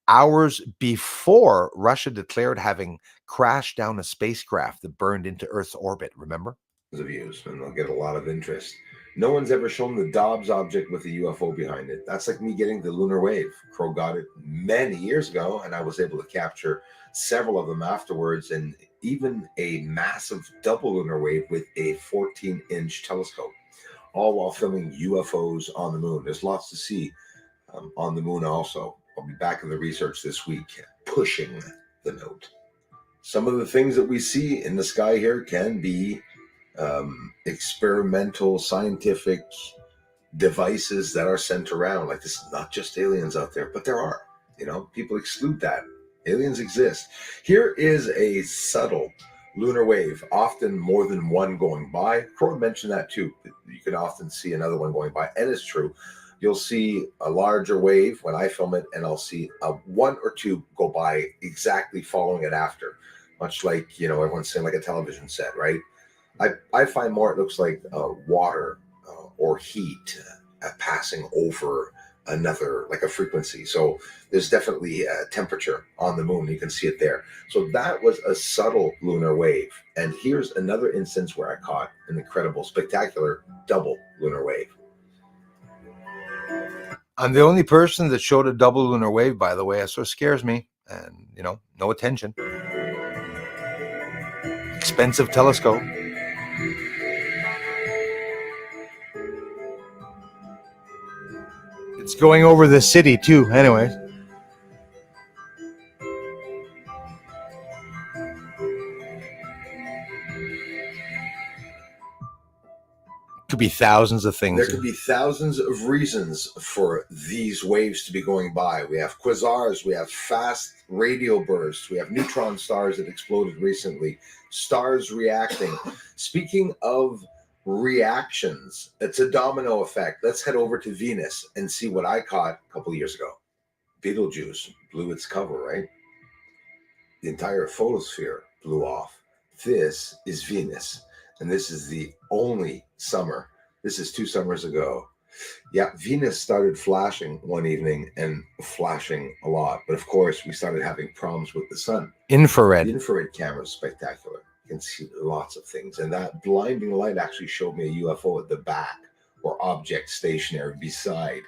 Speaker 1: hours before Russia declared having crashed down a spacecraft that burned into Earth's orbit, remember? Of views, and they'll get a lot of interest. No one's ever shown the Dobbs object with a UFO behind it. That's like me getting the lunar wave. Crow got it many years ago, and I was able to capture several of them afterwards, and even a massive double lunar wave with a 14-inch telescope, all while filming UFOs on the moon. There's lots to see on the moon also. I'll be back in the research this week, pushing the note. Some of the things that we see in the sky here can be experimental scientific devices that are sent around. Like, this is not just aliens out there, but there are. People exclude that. Aliens exist. Here is a subtle lunar wave, often more than one going by. Crow mentioned that too. You can often see another one going by, and it's true. You'll see a larger wave when I film it, and I'll see one or two go by exactly following it after. Much like, everyone's saying like a television set, right? I find more it looks like water or heat passing over another, like a frequency. So there's definitely a temperature on the moon. You can see it there. So that was a subtle lunar wave. And here's another instance where I caught an incredible, spectacular double lunar wave. I'm the only person that showed a double lunar wave, by the way. So it scares me. And, no attention. Expensive telescope. It's going over the city too, anyways. Could be thousands of things. There could be thousands of reasons for these waves to be going by. We have quasars, we have fast radio bursts, we have neutron stars that exploded recently, stars reacting. Speaking of reactions, it's a domino effect. Let's head over to Venus and see what I caught a couple of years ago. Betelgeuse blew its cover, right? The entire photosphere blew off. This is Venus, and this is the only summer. This is 2 summers ago. Yeah, Venus started flashing one evening and flashing a lot. But of course, we started having problems with the sun.
Speaker 2: Infrared.
Speaker 1: The infrared camera is spectacular. You can see lots of things. And that blinding light actually showed me a UFO at the back or object stationary beside.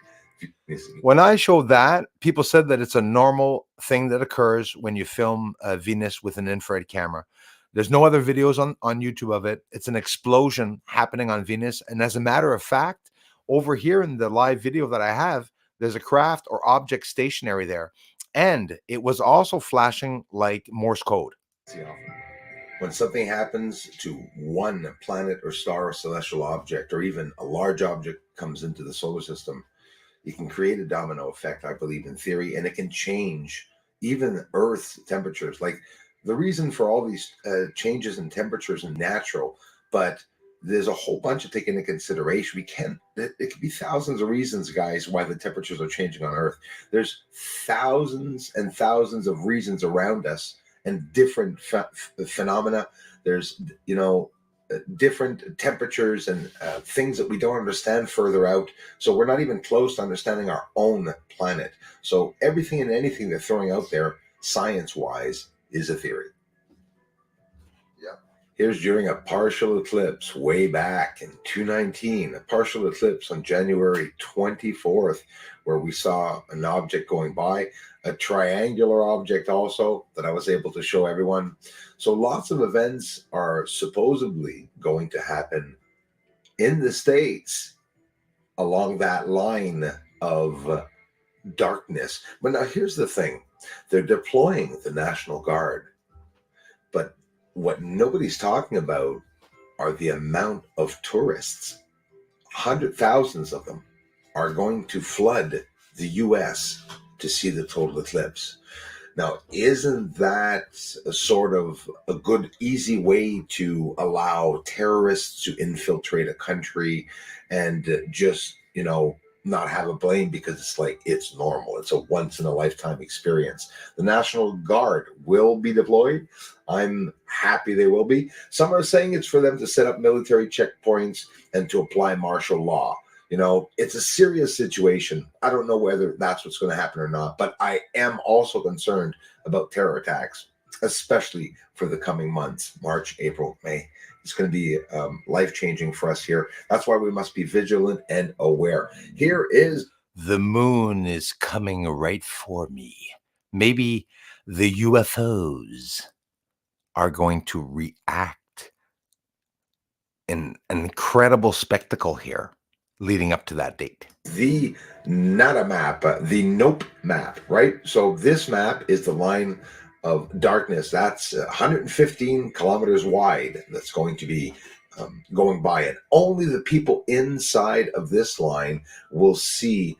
Speaker 2: When I showed that, people said that it's a normal thing that occurs when you film Venus with an infrared camera. There's no other videos on YouTube of it. It's an explosion happening on Venus. And as a matter of fact, over here in the live video that I have, there's a craft or object stationary there. And it was also flashing like Morse code.
Speaker 1: When something happens to one planet or star or celestial object, or even a large object comes into the solar system, you can create a domino effect, I believe, in theory, and it can change even Earth's temperatures. Like, the reason for all these changes in temperatures is natural, but there's a whole bunch to take into consideration. It could be thousands of reasons, guys, why the temperatures are changing on Earth. There's thousands and thousands of reasons around us and different phenomena. There's, different temperatures and things that we don't understand further out. So we're not even close to understanding our own planet. So everything and anything they're throwing out there, science-wise, is a theory. Yeah. Here's during a partial eclipse way back in 2019, a partial eclipse on January 24th, where we saw an object going by, a triangular object also that I was able to show everyone. So lots of events are supposedly going to happen in the States along that line of darkness. But now here's the thing. They're deploying the National Guard. But what nobody's talking about are the amount of tourists. 100,000 of them are going to flood the U.S. to see the total eclipse. Now, isn't that a sort of a good, easy way to allow terrorists to infiltrate a country and just, not have a blame because it's normal. It's a once-in-a-lifetime experience. The National Guard will be deployed. I'm happy they will be. Some are saying it's for them to set up military checkpoints and to apply martial law. It's a serious situation. I don't know whether that's what's going to happen or not, but I am also concerned about terror attacks, especially for the coming months, March, April, May. It's going to be life-changing for us here. That's why we must be vigilant and aware. Here is...
Speaker 2: The moon is coming right for me. Maybe the UFOs are going to react in an incredible spectacle here leading up to that date.
Speaker 1: The NATA map, the NOPE map, right? So this map is the line of darkness. That's 115 kilometers wide. That's going to be going by it. Only the people inside of this line will see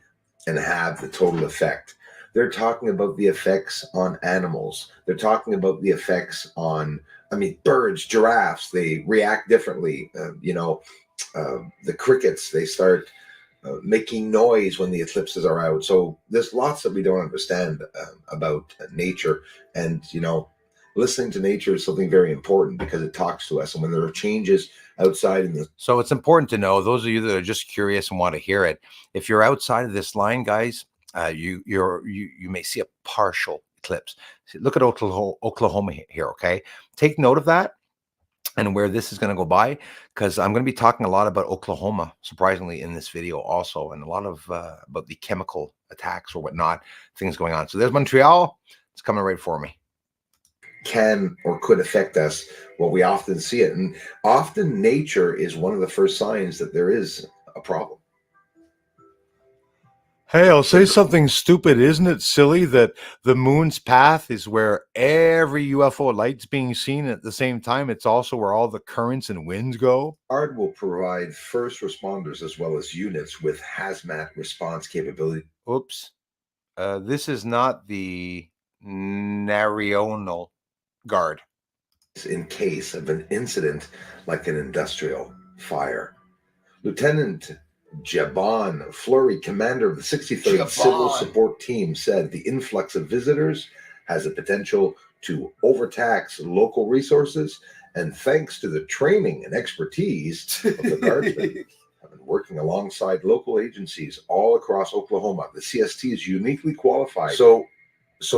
Speaker 1: and have the total effect. They're talking about the effects on animals. They're talking about the effects on, birds, giraffes. They react differently. The crickets, they start making noise when the eclipses are out. So there's lots that we don't understand about nature. And, listening to nature is something very important because it talks to us. And when there are changes outside in the...
Speaker 2: So it's important to know, those of you that are just curious and want to hear it, if you're outside of this line, guys, you may see a partial eclipse. Look at Oklahoma here, okay? Take note of that and where this is going to go by, because I'm going to be talking a lot about Oklahoma, surprisingly, in this video also, and a lot of about the chemical attacks or whatnot, things going on. So there's Montreal. It's coming right for me.
Speaker 1: Can or could affect us. Well, we often see it. And often nature is one of the first signs that there is a problem.
Speaker 2: Hey, I'll say something stupid. Isn't it silly that the moon's path is where every UFO light's being seen at the same time? It's also where all the currents and winds go.
Speaker 1: Guard will provide first responders as well as units with hazmat response capability.
Speaker 2: Oops. This is not the Nat.Guard.
Speaker 1: In case of an incident like an industrial fire. Lieutenant Jabon Fleury, commander of the 63rd Civil Support Team, said the influx of visitors has the potential to overtax local resources And thanks to the training and expertise of the guardsmen, have been working alongside local agencies all across Oklahoma. The CST is uniquely qualified. So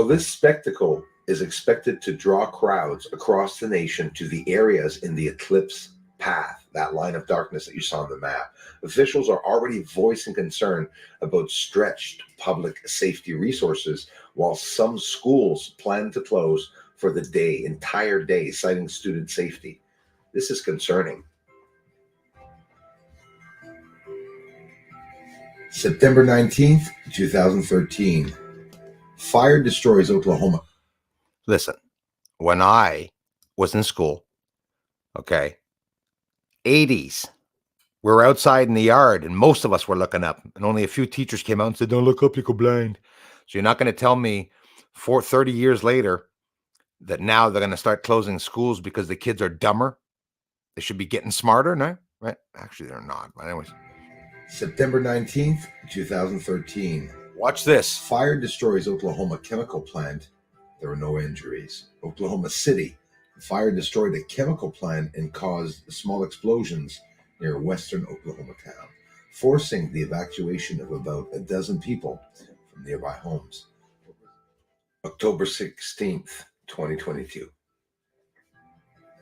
Speaker 1: this spectacle is expected to draw crowds across the nation to the areas in the eclipse path, that line of darkness that you saw on the map. Officials are already voicing concern about stretched public safety resources, while some schools plan to close for the entire day, citing student safety. This is concerning. September 19th, 2013. Fire destroys Oklahoma.
Speaker 2: Listen, when I was in school, okay, 80s, we were outside in the yard and most of us were looking up, and only a few teachers came out and said, "Don't look up, you go blind." So you're not going to tell me 30 years later that now they're going to start closing schools because the kids are dumber? They should be getting smarter, no? Right? Actually, they're not. But anyways.
Speaker 1: September 19th, 2013.
Speaker 2: Watch this.
Speaker 1: Fire destroys Oklahoma chemical plant. There were no injuries. Oklahoma City. The fire destroyed a chemical plant and caused small explosions near western Oklahoma town, forcing the evacuation of about a dozen people from nearby homes. October 16th, 2022.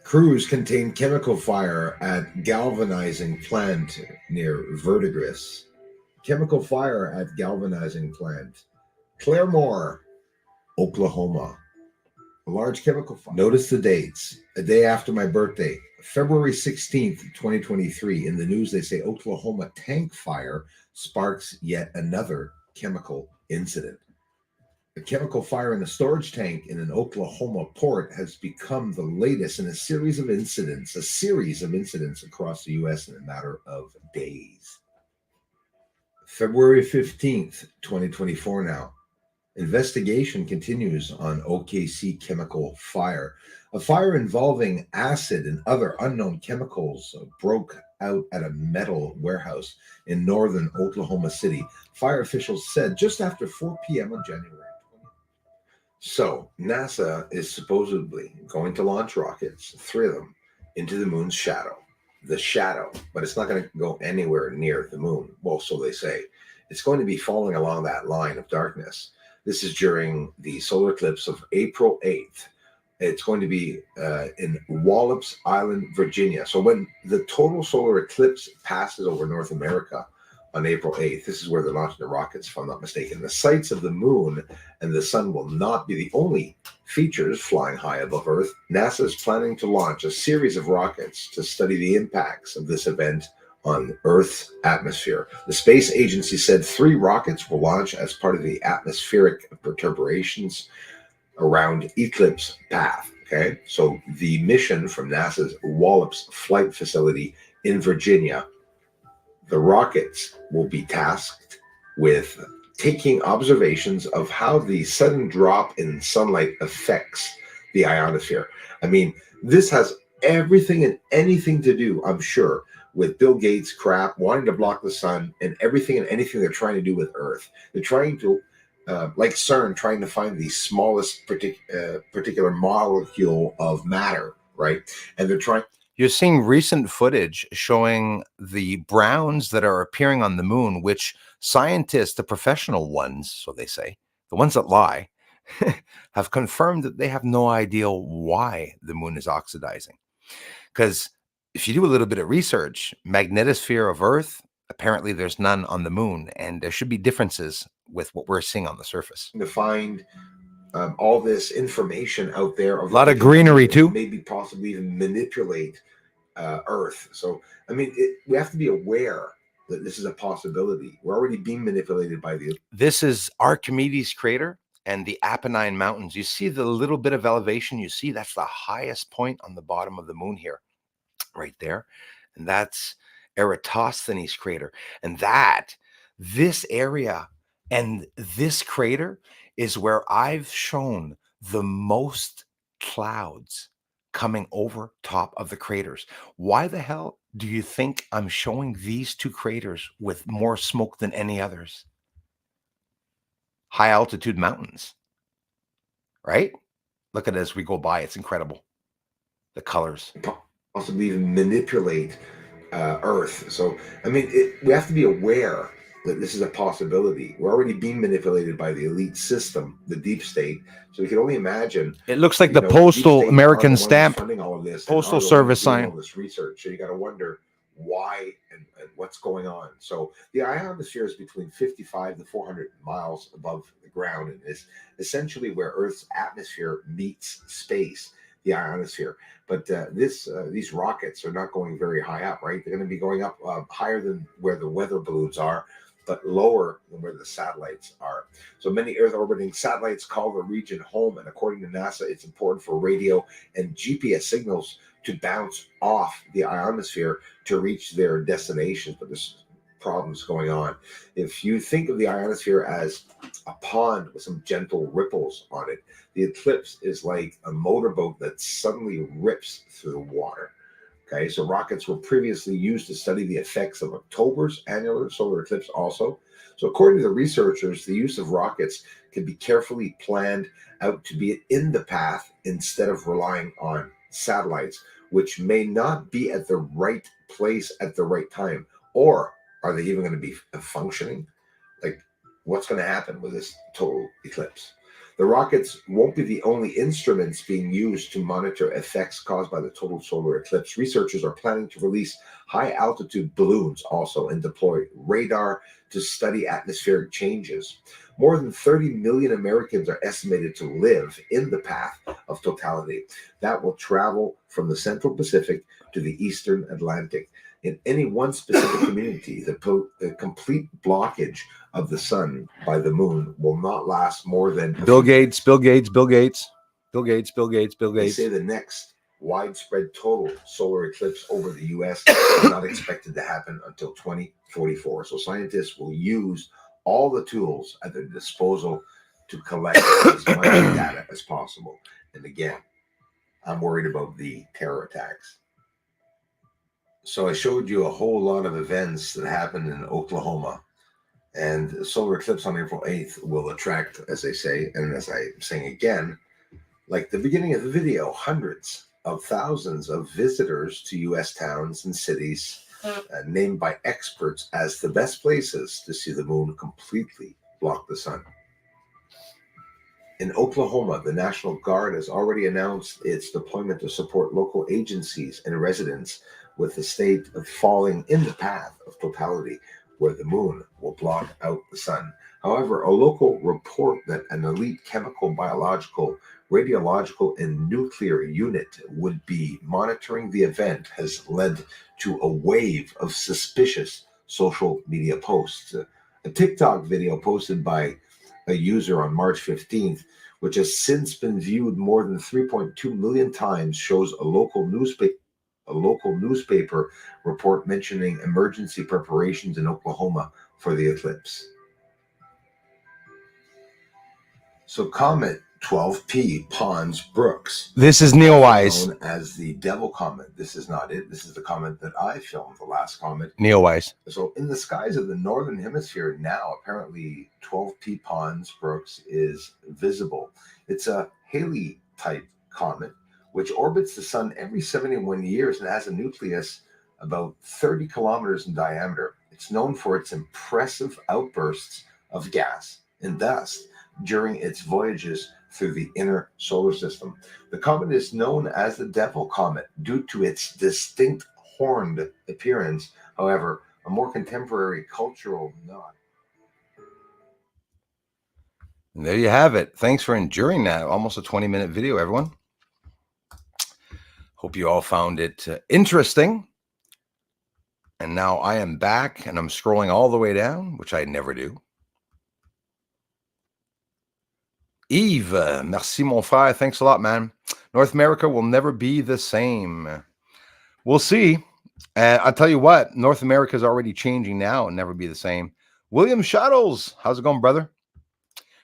Speaker 1: Crews contained chemical fire at galvanizing plant near Verdigris. Chemical fire at galvanizing plant. Claremore, Oklahoma. A large chemical fire. Notice the dates. A day after my birthday, February 16th, 2023. In the news, they say Oklahoma tank fire sparks yet another chemical incident. A chemical fire in a storage tank in an Oklahoma port has become the latest in a series of incidents across the U.S. in a matter of days. February 15th, 2024 now. Investigation continues on OKC chemical fire. A fire involving acid and other unknown chemicals broke out at a metal warehouse in northern Oklahoma City. Fire officials said just after 4 p.m. on January 20th. So NASA is supposedly going to launch rockets, 3 of them, into the moon's shadow. The shadow, but it's not going to go anywhere near the moon. Well, so they say. It's going to be following along that line of darkness. This is during the solar eclipse of April 8th. It's going to be in Wallops Island, Virginia. So when the total solar eclipse passes over North America on April 8th, this is where they're launching the rockets, if I'm not mistaken. The sights of the moon and the sun will not be the only features flying high above Earth. NASA is planning to launch a series of rockets to study the impacts of this event on Earth's atmosphere. The space agency said 3 rockets will launch as part of the atmospheric perturbations around Eclipse path. Okay, so the mission from NASA's Wallops Flight Facility in Virginia, the rockets will be tasked with taking observations of how the sudden drop in sunlight affects the ionosphere. I mean, this has everything and anything to do, I'm sure, with Bill Gates' crap, wanting to block the sun, and everything and anything they're trying to do with Earth. They're trying to, like CERN, trying to find the smallest particular molecule of matter, right? And they're trying.
Speaker 2: You're seeing recent footage showing the browns that are appearing on the moon, which scientists, the professional ones, so they say, the ones that lie, have confirmed that they have no idea why the moon is oxidizing. Because if you do a little bit of research, magnetosphere of Earth, apparently there's none on the moon, and there should be differences with what we're seeing on the surface.
Speaker 1: To find all this information out there.
Speaker 2: A lot of greenery too.
Speaker 1: Maybe possibly even manipulate Earth. So, I mean, we have to be aware that this is a possibility. We're already being manipulated by the...
Speaker 2: This is Archimedes crater and the Apennine Mountains. You see the little bit of elevation you see? That's the highest point on the bottom of the moon here, right there. And that's Eratosthenes crater. And this area and this crater is where I've shown the most clouds coming over top of the craters. Why the hell do you think I'm showing these 2 craters with more smoke than any others? High altitude mountains, right? Look at it as we go by. It's incredible. the colors.
Speaker 1: Possibly even manipulate Earth. So, I mean, we have to be aware that this is a possibility. We're already being manipulated by the elite system, the deep state. So we can only imagine.
Speaker 2: It looks like
Speaker 1: You
Speaker 2: the
Speaker 1: know, the deep
Speaker 2: postal
Speaker 1: state are
Speaker 2: American
Speaker 1: the ones
Speaker 2: stamp,
Speaker 1: funding all of this, and
Speaker 2: postal
Speaker 1: are the ones
Speaker 2: service
Speaker 1: doing all
Speaker 2: sign.
Speaker 1: this research. So you got to wonder why and what's going on. So the ionosphere is between 55 to 400 miles above the ground, and is essentially where Earth's atmosphere meets space, the ionosphere. But these rockets are not going very high up, right? They're going to be going up higher than where the weather balloons are, but lower than where the satellites are. So many Earth orbiting satellites call the region home, and according to NASA, it's important for radio and GPS signals to bounce off the ionosphere to reach their destinations. But there's problems going on. If you think of the ionosphere as a pond with some gentle ripples on it, the eclipse is like a motorboat that suddenly rips through the water. Okay, so rockets were previously used to study the effects of October's annular solar eclipse also. So according to the researchers, the use of rockets can be carefully planned out to be in the path instead of relying on satellites, which may not be at the right place at the right time. Or are they even going to be functioning? Like, what's going to happen with this total eclipse? The rockets won't be the only instruments being used to monitor effects caused by the total solar eclipse. Researchers are planning to release high altitude balloons also and deploy radar to study atmospheric changes. More than 30 million Americans are estimated to live in the path of totality that will travel from the central Pacific to the eastern Atlantic. In any one specific community, the complete blockage of the sun by the moon will not last more than
Speaker 2: Bill Gates, Bill Gates, Bill Gates, Bill Gates, Bill Gates, Bill
Speaker 1: They
Speaker 2: Gates.
Speaker 1: say the next widespread total solar eclipse over the US is not expected to happen until 2044. So scientists will use all the tools at their disposal to collect as much data as possible. And again, I'm worried about the terror attacks. So I showed you a whole lot of events that happened in Oklahoma. And the solar eclipse on April 8th will attract, as they say, and as I'm saying again, like the beginning of the video, hundreds of thousands of visitors to U.S. towns and cities named by experts as the best places to see the moon completely block the sun. In Oklahoma, the Nat.Guard has already announced its deployment to support local agencies and residents, with the state of falling in the path of totality, where the moon will block out the sun. However, a local report that an elite chemical, biological, radiological, and nuclear unit would be monitoring the event has led to a wave of suspicious social media posts. A TikTok video posted by a user on March 15th, which has since been viewed more than 3.2 million times, shows a local newspaper report mentioning emergency preparations in Oklahoma for the eclipse. So Comet 12P Pons Brooks.
Speaker 2: This is Neowise.
Speaker 1: Known as the Devil Comet. This is not it. This is the comet that I filmed, the last comet.
Speaker 2: Neowise.
Speaker 1: So in the skies of the northern hemisphere now, apparently 12P Pons Brooks is visible. It's a Halley-type comet, which orbits the sun every 71 years and has a nucleus about 30 kilometers in diameter. It's known for its impressive outbursts of gas and dust during its voyages through the inner solar system. The comet is known as the Devil Comet due to its distinct horned appearance. However, a more contemporary cultural nod.
Speaker 2: And there you have it. Thanks for enduring that. Almost a 20-minute video, everyone. Hope you all found it interesting. And now I am back and I'm scrolling all the way down, which I never do. Yves, merci mon frère. Thanks a lot, man. North America will never be the same. We'll see. I'll tell you what, North America is already changing now and never be the same. William Shadows, how's it going, brother?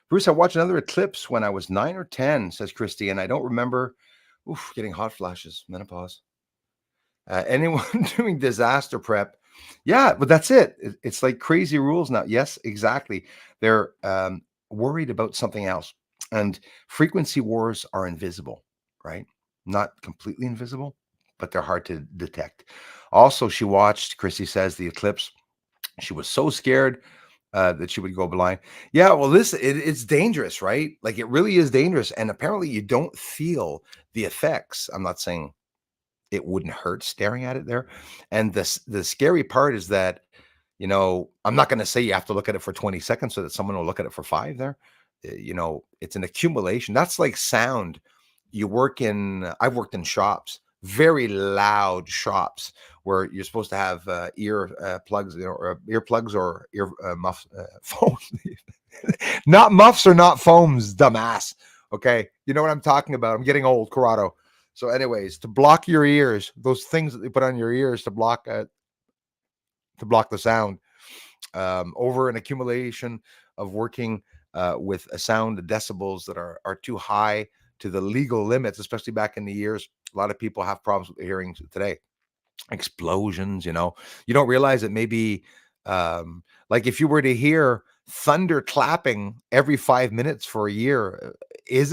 Speaker 2: Bruce, I watched another eclipse when I was 9 or 10, says Christy, and I don't remember getting hot flashes, menopause. Anyone doing disaster prep? Yeah, but that's it. It's like crazy rules now. Yes, exactly. They're worried about something else. And frequency wars are invisible, right?
Speaker 1: Not completely invisible, but they're hard to detect. Also, she watched, Chrissy says, the eclipse. She was so scared that she would go blind. Yeah, well, it's dangerous, right? Like it really is dangerous. And apparently you don't feel the effects. I'm not saying it wouldn't hurt staring at it there. And the scary part is that, I'm not going to say you have to look at it for 20 seconds so that someone will look at it for 5 there. It's an accumulation. That's like sound. I've worked in shops, very loud shops where you're supposed to have ear plugs, or earplugs or ear muffs, phones. Not muffs or not foams, dumbass. Okay. You know what I'm talking about. I'm getting old, Corrado. So, anyways, to block your ears, those things that they put on your ears to block the sound, over an accumulation of working with a sound decibels that are too high to the legal limits, especially back in the years. A lot of people have problems with their hearing today. Explosions, you don't realize that maybe, like if you were to hear thunder clapping every 5 minutes for a year,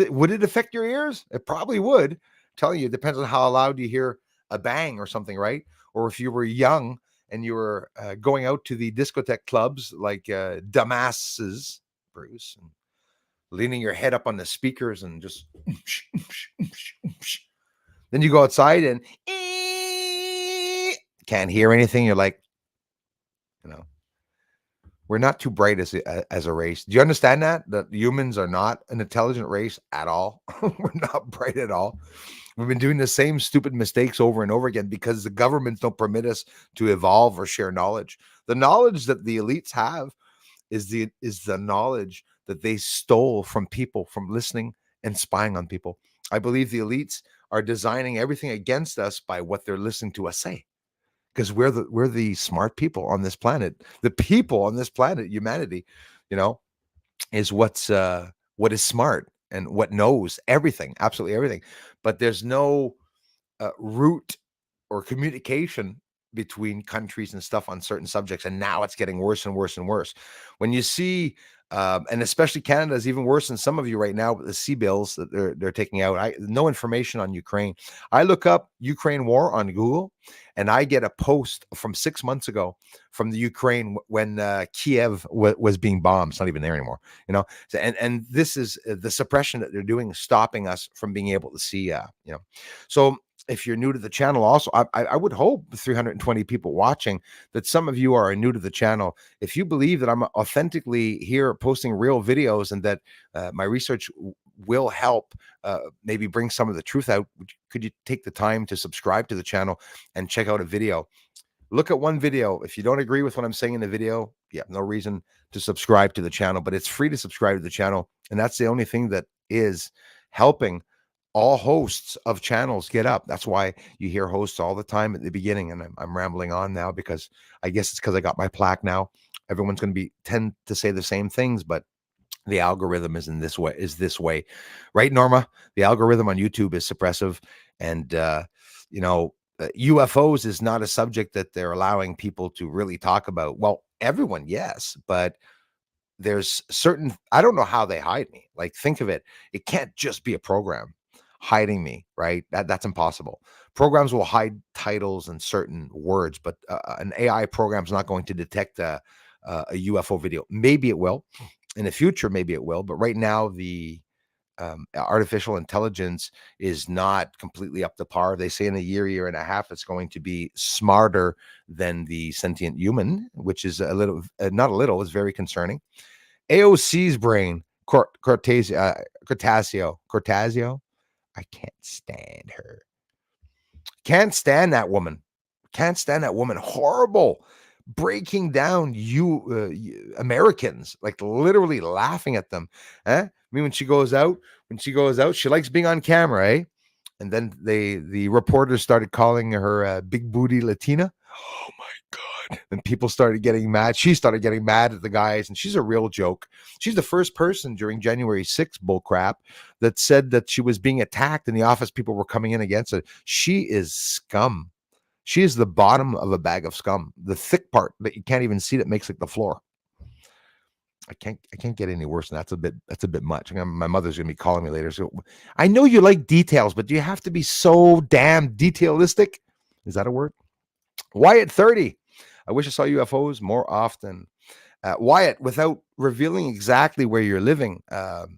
Speaker 1: would it affect your ears? It probably would. I'm telling you, it depends on how loud you hear a bang or something, right? Or if you were young and you were going out to the discotheque clubs like dumbasses, Bruce, and leaning your head up on the speakers and just then you go outside and can't hear anything. You're like, we're not too bright as a race. Do you understand that humans are not an intelligent race at all? We're not bright at all. We've been doing the same stupid mistakes over and over again because the governments don't permit us to evolve or share knowledge. The knowledge that the elites have is the knowledge that they stole from people, from listening and spying on people. I believe the elites are designing everything against us by what they're listening to us say, because we're the smart people on this planet. The people on this planet, humanity, is what is smart and what knows everything, absolutely everything. But there's no root or communication between countries and stuff on certain subjects, and now it's getting worse and worse and worse. When you see, and especially Canada is even worse than some of you right now with the sea bills that they're taking out. No information on Ukraine. I look up Ukraine war on Google, and I get a post from 6 months ago from the Ukraine when Kiev was being bombed. It's not even there anymore, and this is the suppression that they're doing, stopping us from being able to see, So if you're new to the channel, also, I would hope 320 people watching, that some of you are new to the channel. If you believe that I'm authentically here posting real videos and that my research will help maybe bring some of the truth out, could you take the time to subscribe to the channel and check out a video? Look at one video. If you don't agree with what I'm saying in the video, no reason to subscribe to the channel, but it's free to subscribe to the channel. And that's the only thing that is helping all hosts of channels get up. That's why you hear hosts all the time at the beginning. And I'm rambling on now because I guess it's because I got my plaque now. Everyone's going to tend to say the same things, but the algorithm is this way, right, Norma? The algorithm on YouTube is suppressive, and UFOs is not a subject that they're allowing people to really talk about. Well, everyone, yes, but there's certain, I don't know how they hide me. Like, think of it. It can't just be a program hiding me, right? That's impossible. Programs will hide titles and certain words, but an AI program is not going to detect a UFO video. Maybe it will in the future. Maybe it will, but right now the artificial intelligence is not completely up to par. They say in a year and a half, it's going to be smarter than the sentient human, which is a little, not a little, is very concerning. AOC's brain, Cortasio. I can't stand her. Can't stand that woman. Can't stand that woman. Horrible. Breaking down Americans, like literally laughing at them. I mean, when she goes out, she likes being on camera, eh? And then the reporters started calling her big booty Latina. Oh my God. And people started getting mad. She started getting mad at the guys, and she's a real joke. She's the first person during January 6th bullcrap that said that she was being attacked in the office. People were coming in against her. She is scum. She is the bottom of a bag of scum. The thick part that you can't even see that makes like the floor. I can't get any worse than that. That's a bit much. My mother's gonna be calling me later. So I know you like details, but do you have to be so damn detailistic? Is that a word? Wyatt 30. I wish I saw UFOs more often. Wyatt, without revealing exactly where you're living,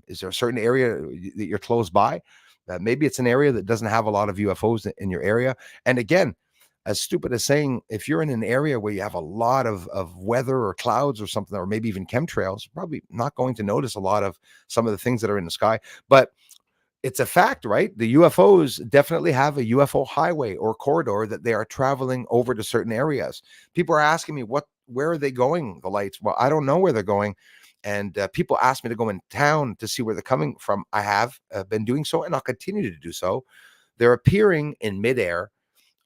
Speaker 1: is there a certain area that you're close by? Maybe it's an area that doesn't have a lot of UFOs in your area. And again, as stupid as saying, if you're in an area where you have a lot of weather or clouds or something, or maybe even chemtrails, you're probably not going to notice a lot of some of the things that are in the sky. But it's a fact, right? The UFOs definitely have a UFO highway or corridor that they are traveling over to certain areas. People are asking me, where are they going? The lights? Well, I don't know where they're going. And people ask me to go in town to see where they're coming from. I have been doing so, and I'll continue to do so. They're appearing in midair,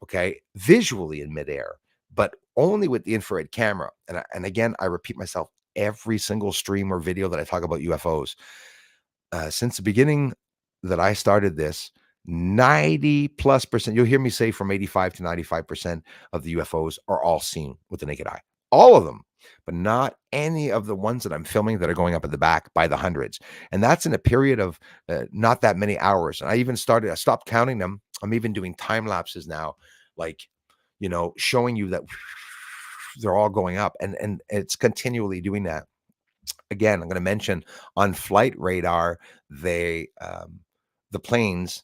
Speaker 1: okay, visually in midair, but only with the infrared camera. And again, I repeat myself every single stream or video that I talk about UFOs. Since the beginning that I started this, 90 plus percent, you'll hear me say from 85 to 95% of the UFOs are all seen with the naked eye. All of them, but not any of the ones that I'm filming that are going up at the back by the hundreds. And that's in a period of not that many hours. And I stopped counting them. I'm even doing time lapses now, like, showing you that they're all going up, and it's continually doing that. Again, I'm going to mention on flight radar, the planes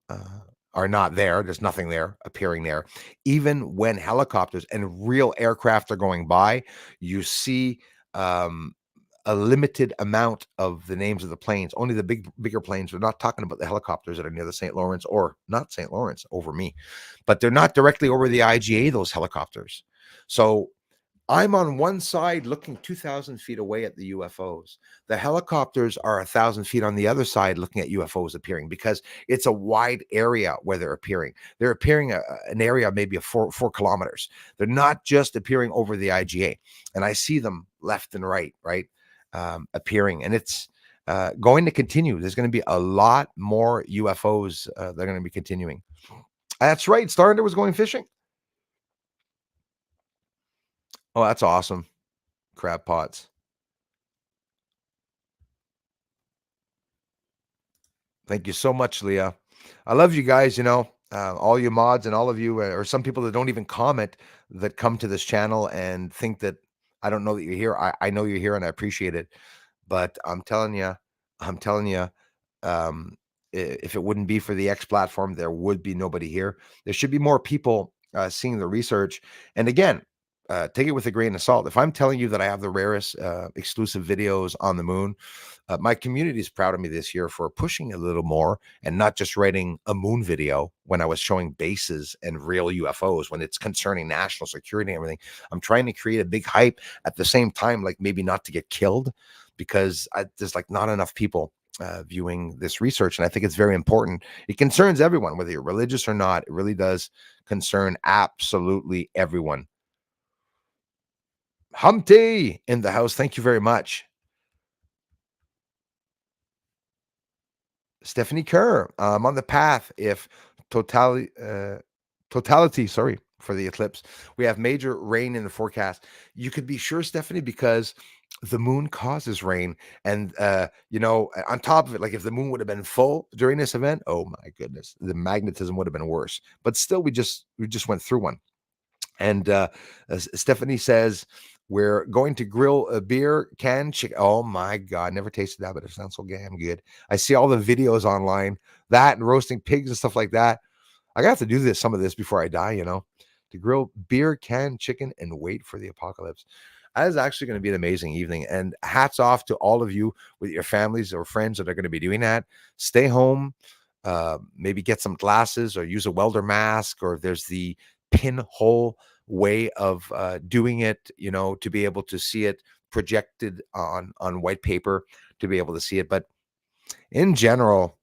Speaker 1: uh, are not there. There's nothing there appearing there. Even when helicopters and real aircraft are going by, you see um, a limited amount of the names of the planes. Only the bigger planes. We're not talking about the helicopters that are near the St. Lawrence, or not St. Lawrence, over me, but they're not directly over the IGA, those helicopters. So I'm on one side looking 2,000 feet away at the UFOs. The helicopters are 1,000 feet on the other side looking at UFOs appearing, because it's a wide area where they're appearing. They're appearing an area maybe of 4 kilometers. They're not just appearing over the IGA. And I see them left and right, appearing. And it's going to continue. There's going to be a lot more UFOs that are going to be continuing. That's right. Starnder was going fishing. Oh, that's awesome. Crab pots. Thank you so much, Leah. I love you guys, all you mods and all of you, or some people that don't even comment, that come to this channel and think that I don't know that you're here. I know you're here, and I appreciate it. But I'm telling you, um, if it wouldn't be for the X platform, there would be nobody here. There should be more people seeing the research. And again, take it with a grain of salt. If I'm telling you that I have the rarest exclusive videos on the moon, my community is proud of me this year for pushing a little more and not just writing a moon video when I was showing bases and real UFOs when it's concerning national security and everything. I'm trying to create a big hype at the same time, like maybe not to get killed, because there's like not enough people viewing this research. And I think it's very important. It concerns everyone, whether you're religious or not. It really does concern absolutely everyone. Humpty in the house. Thank you very much. Stephanie Kerr, I'm on the path. If totality, sorry for the eclipse, we have major rain in the forecast. You could be sure, Stephanie, because the moon causes rain. And, on top of it, like if the moon would have been full during this event, oh my goodness, the magnetism would have been worse. But still, we just went through one. And as Stephanie says, we're going to grill a beer can chicken. Oh my God, never tasted that, but it sounds so damn good. I see all the videos online, that and roasting pigs and stuff like that. I got to do some of this before I die, to grill beer can chicken and wait for the apocalypse. That is actually going to be an amazing evening. And hats off to all of you with your families or friends that are going to be doing that. Stay home, maybe get some glasses or use a welder mask, or if there's the pinhole way of doing it, to be able to see it projected on white paper, to be able to see it. But in general,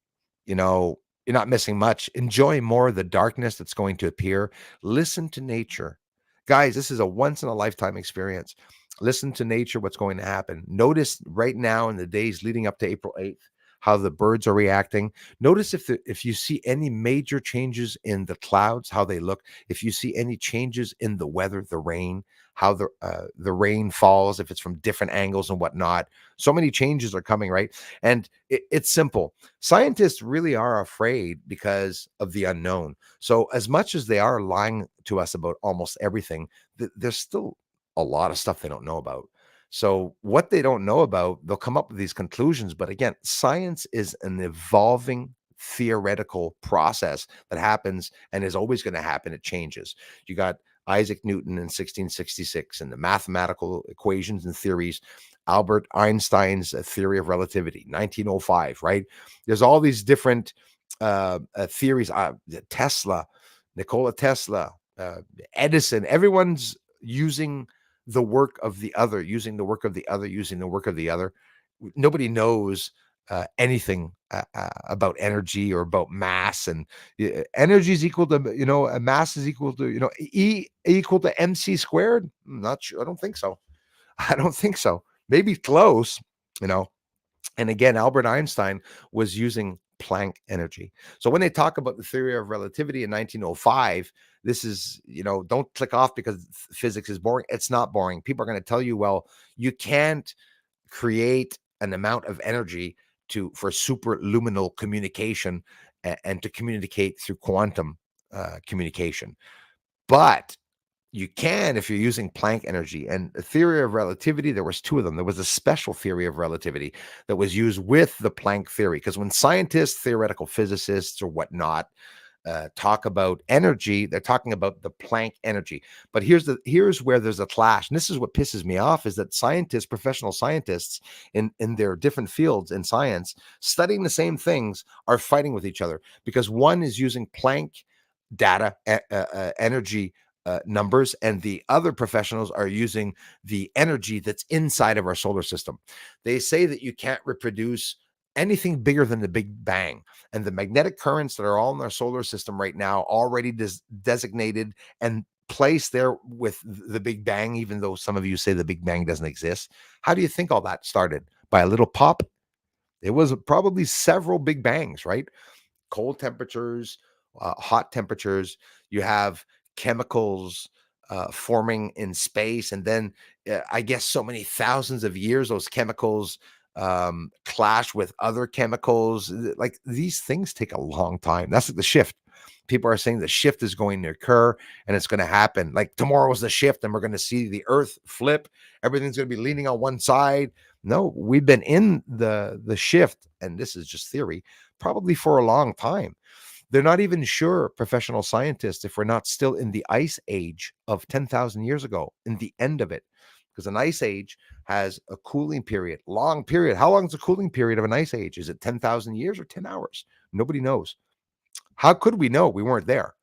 Speaker 1: you're not missing much. Enjoy more of the darkness that's going to appear. Listen to nature. Guys, this is a once in a lifetime experience. Listen to nature, what's going to happen. Notice right now in the days leading up to April 8th, how the birds are reacting. Notice if you see any major changes in the clouds, how they look. If you see any changes in the weather, the rain, how the rain falls, if it's from different angles and whatnot. So many changes are coming, right? And it's simple. Scientists really are afraid because of the unknown. So as much as they are lying to us about almost everything, there's still a lot of stuff they don't know about. So what they don't know about, they'll come up with these conclusions. But again, science is an evolving theoretical process that happens and is always going to happen. It changes. You got Isaac Newton in 1666 and the mathematical equations and theories. Albert Einstein's theory of relativity, 1905, right? There's all these different theories. Tesla, Nikola Tesla, Edison, everyone's using the work of the other, using the work of the other, using the work of the other. Nobody knows anything about energy or about mass, and energy is equal to, mass is equal to, E equal to mc squared. I'm not sure. I don't think so. I don't think so. Maybe close, you know. And again, Albert Einstein was using Planck energy. So when they talk about the theory of relativity in 1905, this is, don't click off because physics is boring. It's not boring. People are going to tell you, well, you can't create an amount of energy for superluminal communication and to communicate through quantum communication. But you can if you're using Planck energy. And the theory of relativity, there was two of them. There was a special theory of relativity that was used with the Planck theory, because when scientists, theoretical physicists or whatnot talk about energy, they're talking about the Planck energy. But here's where there's a clash, and this is what pisses me off, is that scientists, professional scientists in their different fields in science, studying the same things, are fighting with each other because one is using Planck data, energy numbers, and the other professionals are using the energy that's inside of our solar system. They say that you can't reproduce anything bigger than the Big Bang, and the magnetic currents that are all in our solar system right now already designated and placed there with the Big Bang, even though some of you say the Big Bang doesn't exist. How do you think all that started? By a little pop? It was probably several Big Bangs, right? Cold temperatures, hot temperatures. You have chemicals forming in space, and then I guess so many thousands of years, those chemicals clash with other chemicals. Like, these things take a long time. That's like the shift. People are saying the shift is going to occur and it's going to happen. Like, tomorrow is the shift, and we're going to see the Earth flip. Everything's going to be leaning on one side. No, we've been in the shift, and this is just theory, probably for a long time. They're not even sure, professional scientists, if we're not still in the ice age of 10,000 years ago, in the end of it. Because an ice age has a cooling period, long period. How long is the cooling period of an ice age? Is it 10,000 years or 10 hours? Nobody knows. How could we know? We weren't there,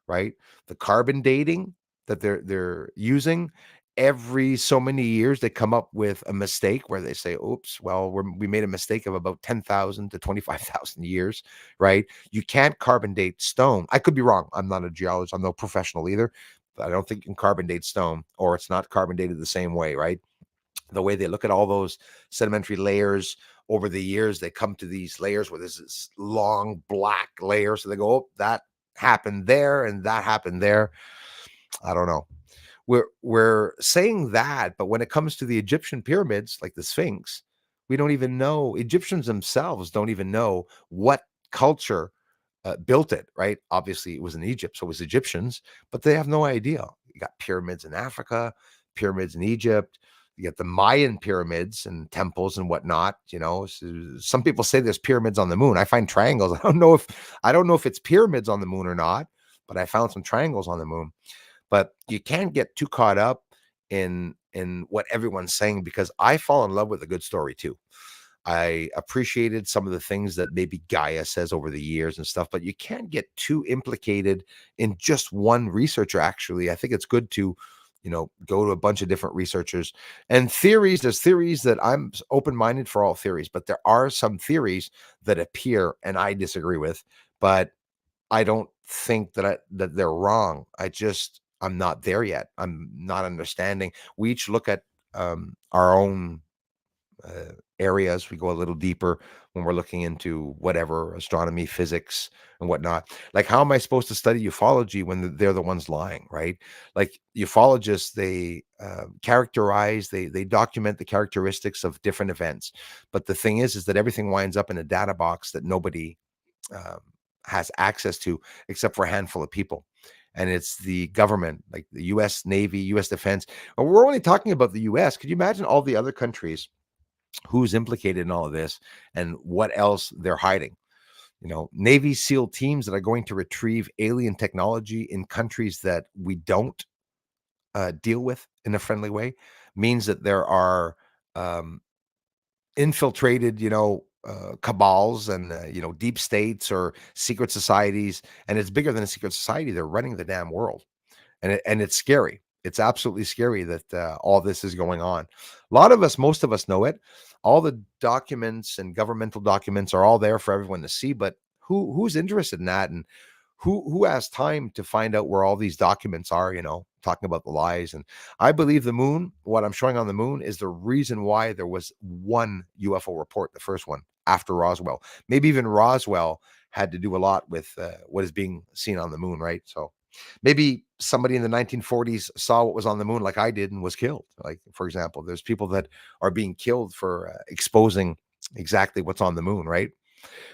Speaker 1: right? The carbon dating that they're using, every so many years they come up with a mistake where they say, oops, well, we made a mistake of about 10,000 to 25,000 years, right? You can't carbon date stone. I could be wrong. I'm not a geologist. I'm no professional either. But I don't think you can carbon date stone, or it's not carbon dated the same way, right? The way they look at all those sedimentary layers over the years, they come to these layers where there's this long black layer. So they go, oh, that happened there and that happened there. I don't know. We're saying that, but when it comes to the Egyptian pyramids, like the Sphinx, we don't even know. Egyptians themselves don't even know what culture built it, right? Obviously, it was in Egypt, so it was Egyptians, but they have no idea. You got pyramids in Africa, pyramids in Egypt. You get the Mayan pyramids and temples and whatnot. So some people say there's pyramids on the moon. I find triangles. I don't know if it's pyramids on the moon or not, but I found some triangles on the moon. But you can't get too caught up in what everyone's saying, because I fall in love with a good story too. I appreciated some of the things that maybe Gaia says over the years and stuff, but you can't get too implicated in just one researcher. Actually, I think it's good to, go to a bunch of different researchers and theories. There's theories that I'm open-minded for all theories, but there are some theories that appear and I disagree with, but I don't think that they're wrong. I'm not there yet. I'm not understanding. We each look at our own areas. We go a little deeper when we're looking into whatever astronomy, physics, and whatnot. Like, how am I supposed to study ufology when they're the ones lying, right? Like, ufologists, they characterize, they document the characteristics of different events. But the thing is that everything winds up in a data box that nobody um, has access to except for a handful of people. And it's the government, like the US Navy, US Defense. And we're only talking about the US. Could you imagine all the other countries who's implicated in all of this and what else they're hiding? Navy SEAL teams that are going to retrieve alien technology in countries that we don't deal with in a friendly way means that there are um, infiltrated, cabals and, deep states or secret societies. And it's bigger than a secret society. They're running the damn world. And it's scary. It's absolutely scary that all this is going on. A lot of us, most of us know it. All the documents and governmental documents are all there for everyone to see. But who's interested in that? And who has time to find out where all these documents are, talking about the lies? And I believe the moon, what I'm showing on the moon, is the reason why there was one UFO report, the first one after Roswell. Maybe even Roswell had to do a lot with what is being seen on the moon, right? So maybe somebody in the 1940s saw what was on the moon like I did and was killed. Like, for example, there's people that are being killed for exposing exactly what's on the moon, right?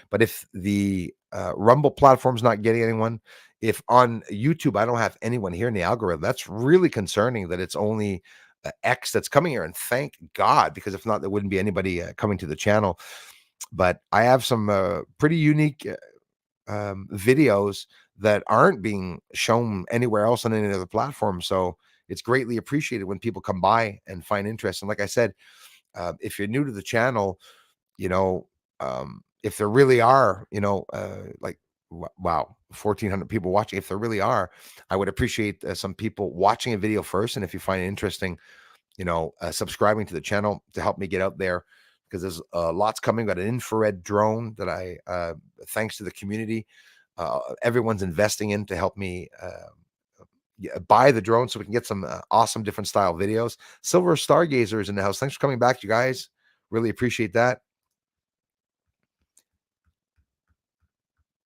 Speaker 1: But if the Rumble platform's not getting anyone, if on YouTube I don't have anyone here in the algorithm, that's really concerning that it's only X that's coming here. And thank God, because if not, there wouldn't be anybody coming to the channel. But I have some pretty unique videos that aren't being shown anywhere else on any other platform. So it's greatly appreciated when people come by and find interest. And like I said, if you're new to the channel, you know, if there really are, like, wow, 1,400 people watching. If there really are, I would appreciate some people watching a video first. And if you find it interesting, subscribing to the channel to help me get out there, because there's lots coming. Got an infrared drone that I, thanks to the community, everyone's investing in to help me buy the drone so we can get some awesome different style videos. Silver Stargazers in the house. Thanks for coming back, you guys. Really appreciate that.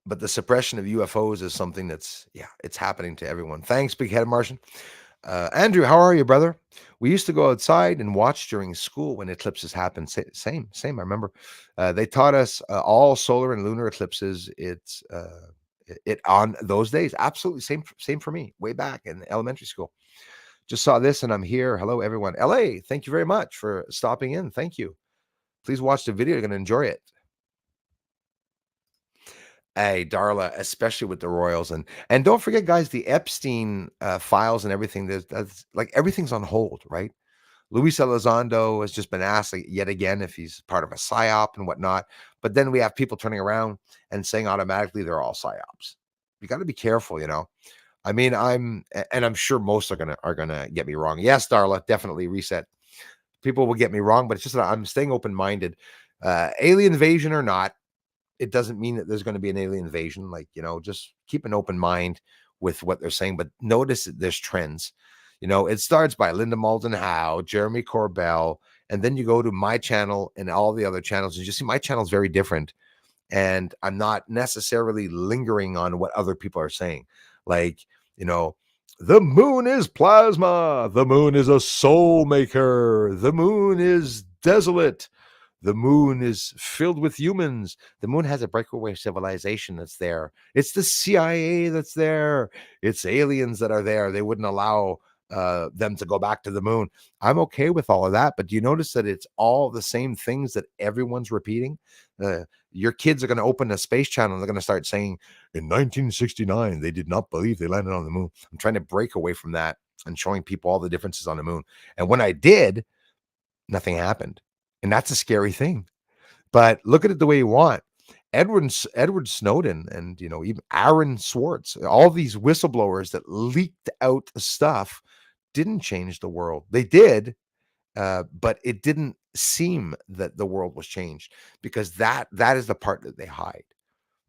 Speaker 1: But the suppression of UFOs is something that's, it's happening to everyone. Thanks, Big Head Martian. Andrew, how are you, brother? We used to go outside and watch during school when eclipses happened. Same. I remember they taught us all solar and lunar eclipses. It's it on those days. Absolutely same for me. Way back in elementary school. Just saw this and I'm here. Hello, everyone. LA, thank you very much for stopping in. Thank you. Please watch the video. You're going to enjoy it. Hey, Darla, especially with the Royals, and don't forget, guys, the Epstein files and everything. That's like everything's on hold, right? Luis Elizondo has just been asked yet again if he's part of a psyop and whatnot. But then we have people turning around and saying automatically they're all psyops. You got to be careful, I mean, I'm sure most are gonna get me wrong. Yes, Darla, definitely reset. People will get me wrong, but it's just that I'm staying open minded. Alien invasion or not, it doesn't mean that there's going to be an alien invasion. Like, just keep an open mind with what they're saying, but notice that there's trends. It starts by Linda Malden Howe, Jeremy Corbell, and then you go to my channel and all the other channels, and you see my channel is very different. And I'm not necessarily lingering on what other people are saying. Like, the moon is plasma. The moon is a soul maker. The moon is desolate. The moon is filled with humans. The moon has a breakaway civilization that's there. It's the CIA that's there. It's aliens that are there. They wouldn't allow them to go back to the moon. I'm okay with all of that, but do you notice that it's all the same things that everyone's repeating? Your kids are going to open a space channel and they're going to start saying, in 1969, they did not believe they landed on the moon. I'm trying to break away from that and showing people all the differences on the moon. And when I did, nothing happened. And that's a scary thing. But look at it the way you want. Edward Snowden and, even Aaron Swartz, all these whistleblowers that leaked out stuff didn't change the world. They did, but it didn't seem that the world was changed, because that is the part that they hide.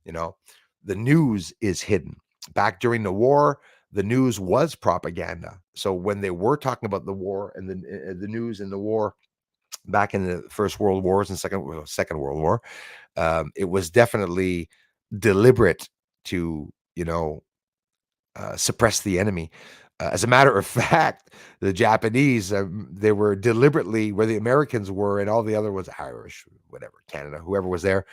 Speaker 1: The news is hidden. Back during the war, the news was propaganda. So when they were talking about the war and the news and the war, back in the First World Wars and Second World War. It was definitely deliberate to, suppress the enemy. As a matter of fact, the Japanese, they were deliberately where the Americans were, and all the other was Irish, whatever, Canada, whoever was there.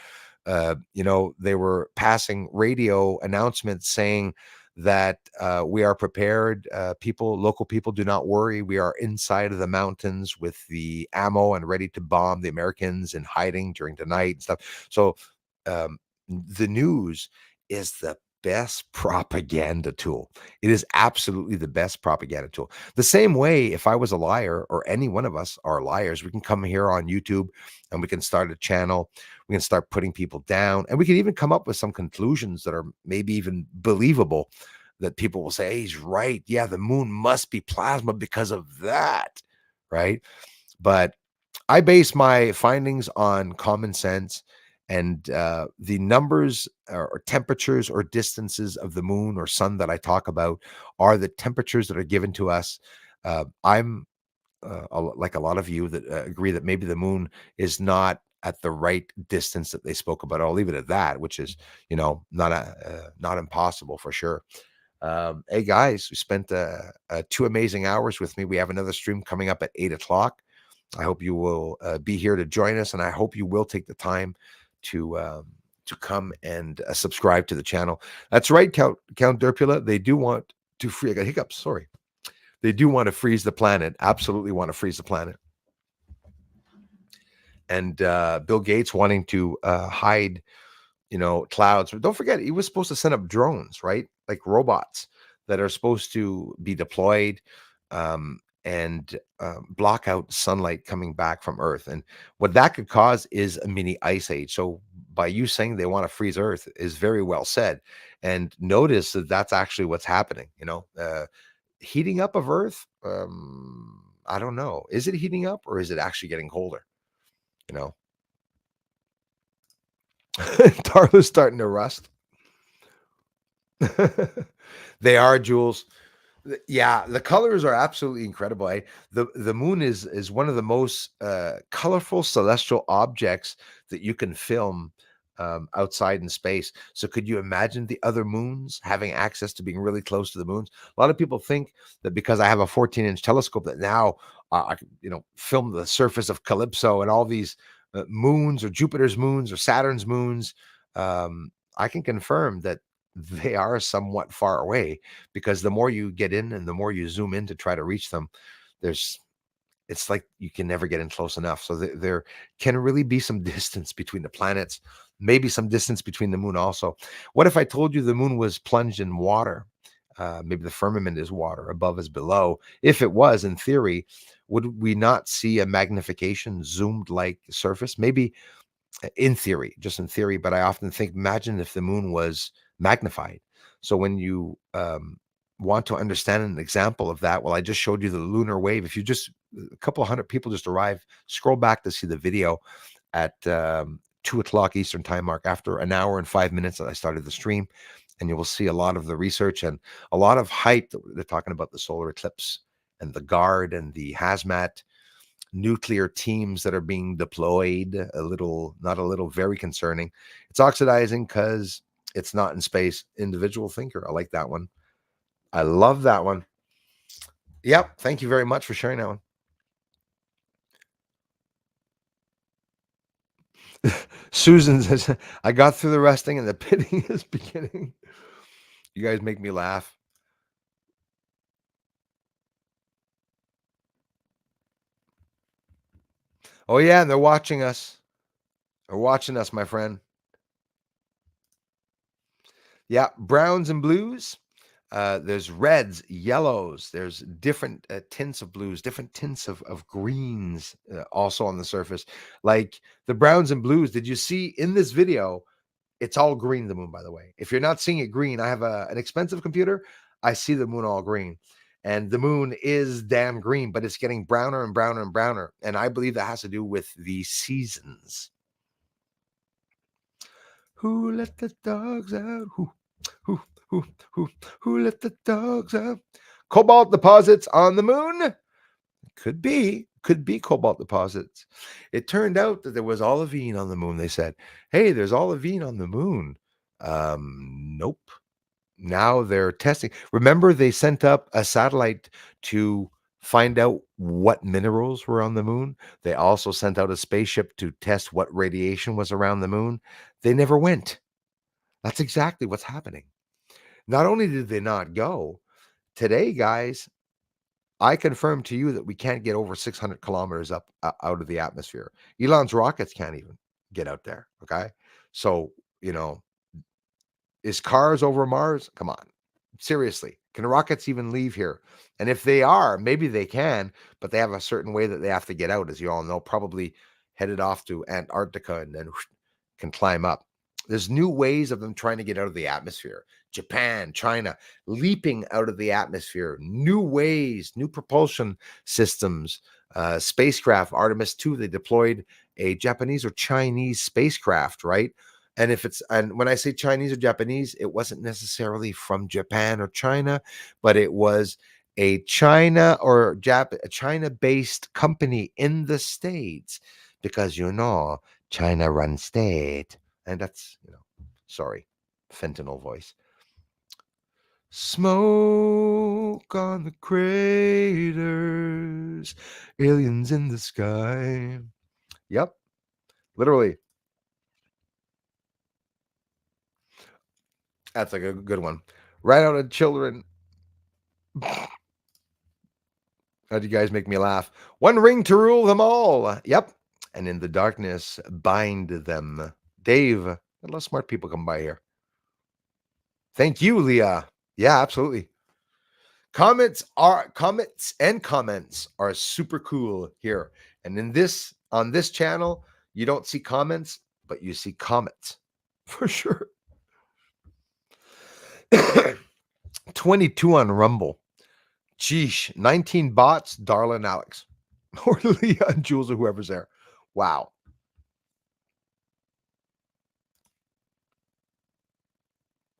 Speaker 1: They were passing radio announcements saying that we are prepared. Local people, do not worry. We are inside of the mountains with the ammo and ready to bomb the Americans in hiding during the night and stuff. So um, the news is the best propaganda tool. It is absolutely the best propaganda tool. The same way, if I was a liar, or any one of us are liars, we can come here on YouTube and we can start a channel. We can start putting people down, and we can even come up with some conclusions that are maybe even believable, that people will say, hey, he's right. Yeah, the moon must be plasma because of that. Right. But I base my findings on common sense, and the numbers or temperatures or distances of the moon or sun that I talk about are the temperatures that are given to us. I'm like a lot of you that agree that maybe the moon is not at the right distance that they spoke about. I'll leave it at that, which is, not impossible for sure. Hey guys, we spent 2 amazing hours with me. We have another stream coming up at 8 o'clock. I hope you will be here to join us, and I hope you will take the time to come and subscribe to the channel. That's right, Count Derpula. They do want to free. I got hiccups. Sorry. They do want to freeze the planet. Absolutely want to freeze the planet. And Bill Gates wanting to hide, clouds. But don't forget, he was supposed to send up drones, right? Like robots that are supposed to be deployed and block out sunlight coming back from Earth. And what that could cause is a mini ice age. So by you saying they want to freeze Earth is very well said. And notice that that's actually what's happening. Heating up of Earth. I don't know. Is it heating up, or is it actually getting colder? Darla's starting to rust. They are, Jules. Yeah, the colors are absolutely incredible. The moon is one of the most colorful celestial objects that you can film outside in space. So could you imagine the other moons having access to being really close to the moons? A lot of people think that because I have a 14-inch telescope that now I can, film the surface of Calypso and all these moons, or Jupiter's moons, or Saturn's moons. I can confirm that they are somewhat far away, because the more you get in and the more you zoom in to try to reach them, it's like you can never get in close enough. So there can really be some distance between the planets, maybe some distance between the moon also. What if I told you the moon was plunged in water? Maybe the firmament is water, above is below. If it was, in theory, would we not see a magnification, zoomed like surface? Maybe in theory, just in theory. But I often think, imagine if the moon was magnified. So when you want to understand an example of that, well, I just showed you the lunar wave. If you just, a couple hundred people just arrived, scroll back to see the video at 2 o'clock Eastern time mark, after an hour and 5 minutes that I started the stream, and you will see a lot of the research and a lot of hype that they're talking about the solar eclipse and the Guard and the Hazmat nuclear teams that are being deployed. Very concerning. It's oxidizing because it's not in space. Individual thinker. I like that one. I love that one. Yep. Thank you very much for sharing that one. Susan says, I got through the resting and the pitting is beginning. You guys make me laugh. Oh, yeah. And they're watching us. They're watching us, my friend. Yeah. Browns and blues. There's reds, yellows. There's different tints of blues, different tints of greens also on the surface. Like the browns and blues. Did you see in this video? It's all green, the moon, by the way. If you're not seeing it green, I have an expensive computer. I see the moon all green. And the moon is damn green, but it's getting browner and browner and browner. And I believe that has to do with the seasons. Who let the dogs out? Who let the dogs out? Cobalt deposits on the moon? Could be. could be cobalt deposits. It turned out that there was olivine on the moon. They said, hey, there's olivine on the moon. Nope. Now they're testing. Remember, they sent up a satellite to find out what minerals were on the moon. They also sent out a spaceship to test what radiation was around the moon. They never went. That's exactly what's happening. Not only did they not go, today, guys, I confirm to you that we can't get over 600 kilometers up out of the atmosphere. Elon's rockets can't even get out there. Okay. So, you know, is cars over Mars? Come on. Seriously. Can rockets even leave here? And if they are, maybe they can, but they have a certain way that they have to get out, as you all know, probably headed off to Antarctica and then can climb up. There's new ways of them trying to get out of the atmosphere. Japan, China, leaping out of the atmosphere, new ways, new propulsion systems, spacecraft, Artemis 2, they deployed a Japanese or Chinese spacecraft, right? And when I say Chinese or Japanese, it wasn't necessarily from Japan or China, but it was a China or a China-based company in the States, because China runs state. And that's, sorry, fentanyl voice. Smoke on the craters, aliens in the sky. Yep, literally. That's like a good one. Right out of children. How'd you guys make me laugh? One ring to rule them all. Yep. And in the darkness, bind them. Dave, a lot of smart people come by here. Thank you, Leah. Yeah, absolutely. Comments and comments are super cool here. And on this channel, you don't see comments, but you see comets for sure. 22 on Rumble. Geesh, 19 bots, Darla and Alex. Or Leah and Jules or whoever's there. Wow.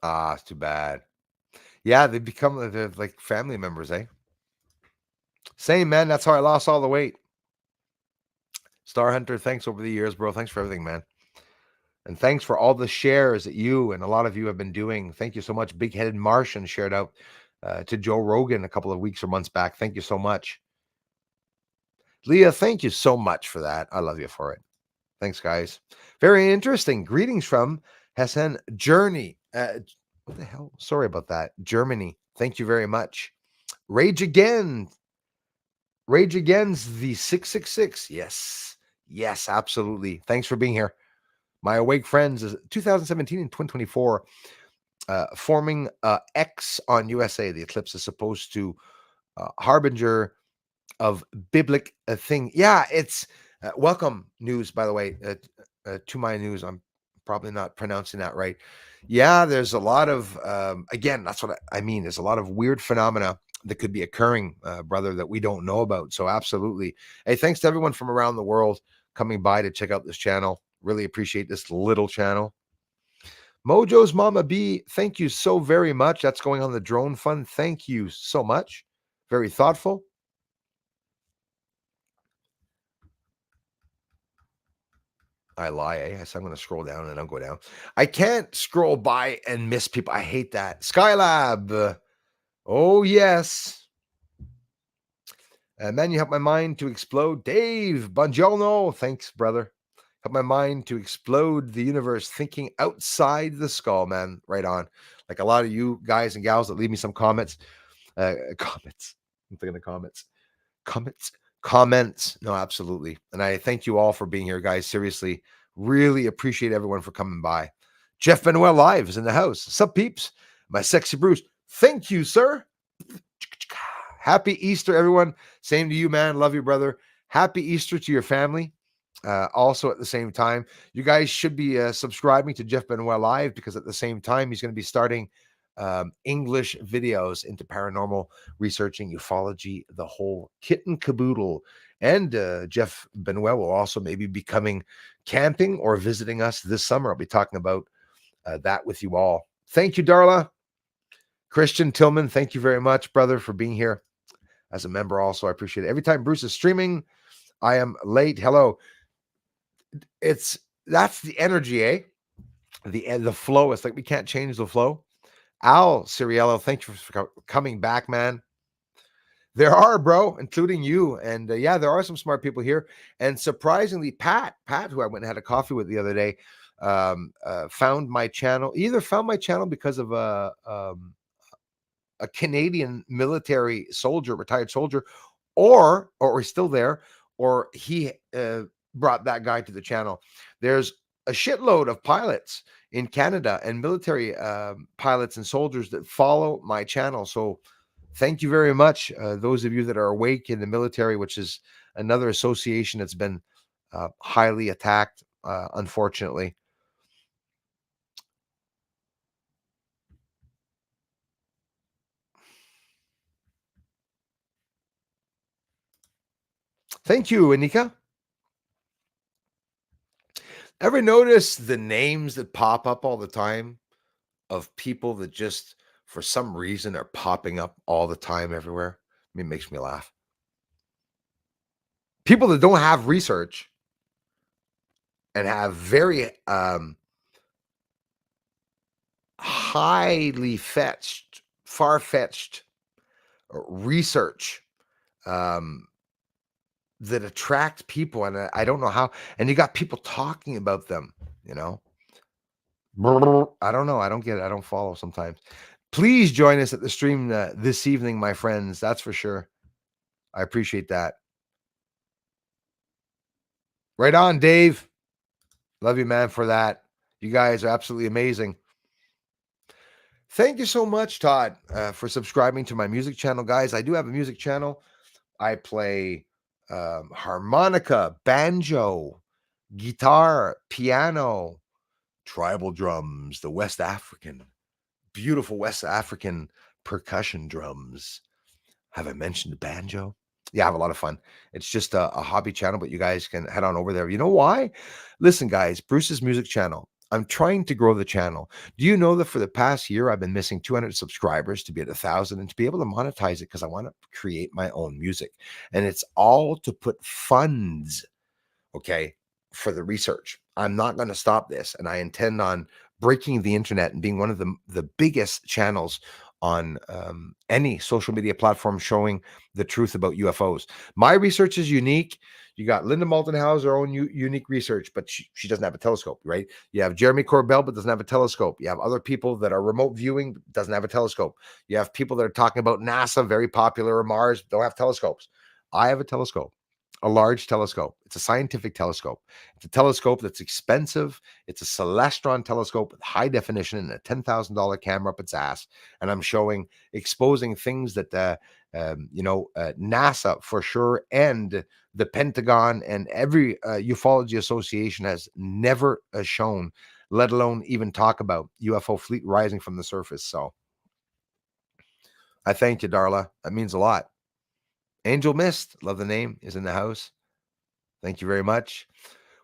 Speaker 1: It's too bad. Yeah, they become they're like family members, eh? Same, man. That's how I lost all the weight. Star Hunter, thanks over the years, bro. Thanks for everything, man. And thanks for all the shares that you and a lot of you have been doing. Thank you so much. Big Headed Martian shared out to Joe Rogan a couple of weeks or months back. Thank you so much. Leah, thank you so much for that. I love you for it. Thanks, guys. Very interesting. Greetings from Hessen, Journey. What the hell? Sorry about that. Germany. Thank you very much. Rage Again. Rage Again's the 666. Yes. Yes, absolutely. Thanks for being here. My Awake Friends is 2017 and 2024. Forming X on USA. The eclipse is supposed to harbinger of biblic thing. Yeah, it's welcome news, by the way, to my news. I'm probably not pronouncing that right. Yeah, there's a lot of, again, that's what I mean. There's a lot of weird phenomena that could be occurring, brother, that we don't know about. So absolutely. Hey, thanks to everyone from around the world coming by to check out this channel. Really appreciate this little channel. Mojo's Mama B, thank you so very much. That's going on the drone fund. Thank you so much. Very thoughtful. I lie, eh? So I'm going to scroll down and I'll go down. I can't scroll by and miss people. I hate that. Skylab. Oh, yes. Man, you help my mind to explode. Dave, buongiorno. Thanks, brother. Help my mind to explode the universe, thinking outside the skull, man. Right on. Like a lot of you guys and gals that leave me some comments. Comments. I'm thinking of comments. Comments. No, absolutely. And I thank you all for being here, guys. Seriously, really appreciate everyone for coming by. Jeff Benoit Live is in the house. Sup, peeps? My sexy Bruce. Thank you, sir. Happy Easter, everyone. Same to you, man. Love you, brother. Happy Easter to your family. Also, at the same time, you guys should be subscribing to Jeff Benoit Live, because at the same time, he's going to be starting English videos into paranormal researching, ufology, the whole kit and caboodle. And Jeff Benoit will also maybe be coming camping or visiting us this summer. I'll be talking about that with you all. Thank you, Darla. Christian Tillman, thank you very much, brother, for being here as a member also. I appreciate it. Every time Bruce is streaming, I am late. Hello. That's the energy, eh? The flow. It's like we can't change the flow. Al Ciriello, thank you for coming back, man. There are, bro, including you. And yeah, there are some smart people here. And surprisingly, Pat, who I went and had a coffee with the other day, found my channel. Either found my channel because of a Canadian military soldier, retired soldier, or he's still there, or he brought that guy to the channel. There's a shitload of pilots in Canada and military pilots and soldiers that follow my channel. So thank you very much, those of you that are awake in the military, which is another association that's been highly attacked, unfortunately. Thank you, Anika. Ever notice the names that pop up all the time of people that just, for some reason, are popping up all the time everywhere? I mean, it makes me laugh. People that don't have research and have very highly fetched, far-fetched research that attract people, and I don't know how. And you got people talking about them, you know. I don't know. I don't get it. I don't follow sometimes. Please join us at the stream this evening, my friends. That's for sure. I appreciate that. Right on, Dave. Love you, man, for that. You guys are absolutely amazing. Thank you so much, Todd, for subscribing to my music channel, guys. I do have a music channel. I play harmonica, banjo, guitar, piano, tribal drums, the West African, beautiful West African percussion drums. Have I mentioned the banjo? Yeah, I have a lot of fun. It's just a hobby channel, but you guys can head on over there. You know why? Listen, guys, Bruce's music channel. I'm trying to grow the channel. Do you know that for the past year, I've been missing 200 subscribers to be at 1,000 and to be able to monetize it because I want to create my own music. And it's all to put funds, okay, for the research. I'm not going to stop this. And I intend on breaking the internet and being one of the biggest channels on any social media platform showing the truth about UFOs. My research is unique. You got Linda Moulton Howe's her own unique research, but she doesn't have a telescope, right? You have Jeremy Corbell, but doesn't have a telescope. You have other people that are remote viewing, doesn't have a telescope. You have people that are talking about NASA, very popular, or Mars, don't have telescopes. I have a telescope. A large telescope. It's a scientific telescope. It's a telescope that's expensive. It's a Celestron telescope with high definition and a $10,000 camera up its ass. And I'm exposing things that, NASA for sure, and the Pentagon and every ufology association has never shown, let alone even talk about UFO fleet rising from the surface. So I thank you, Darla. That means a lot. Angel Mist, love the name, is in the house. Thank you very much.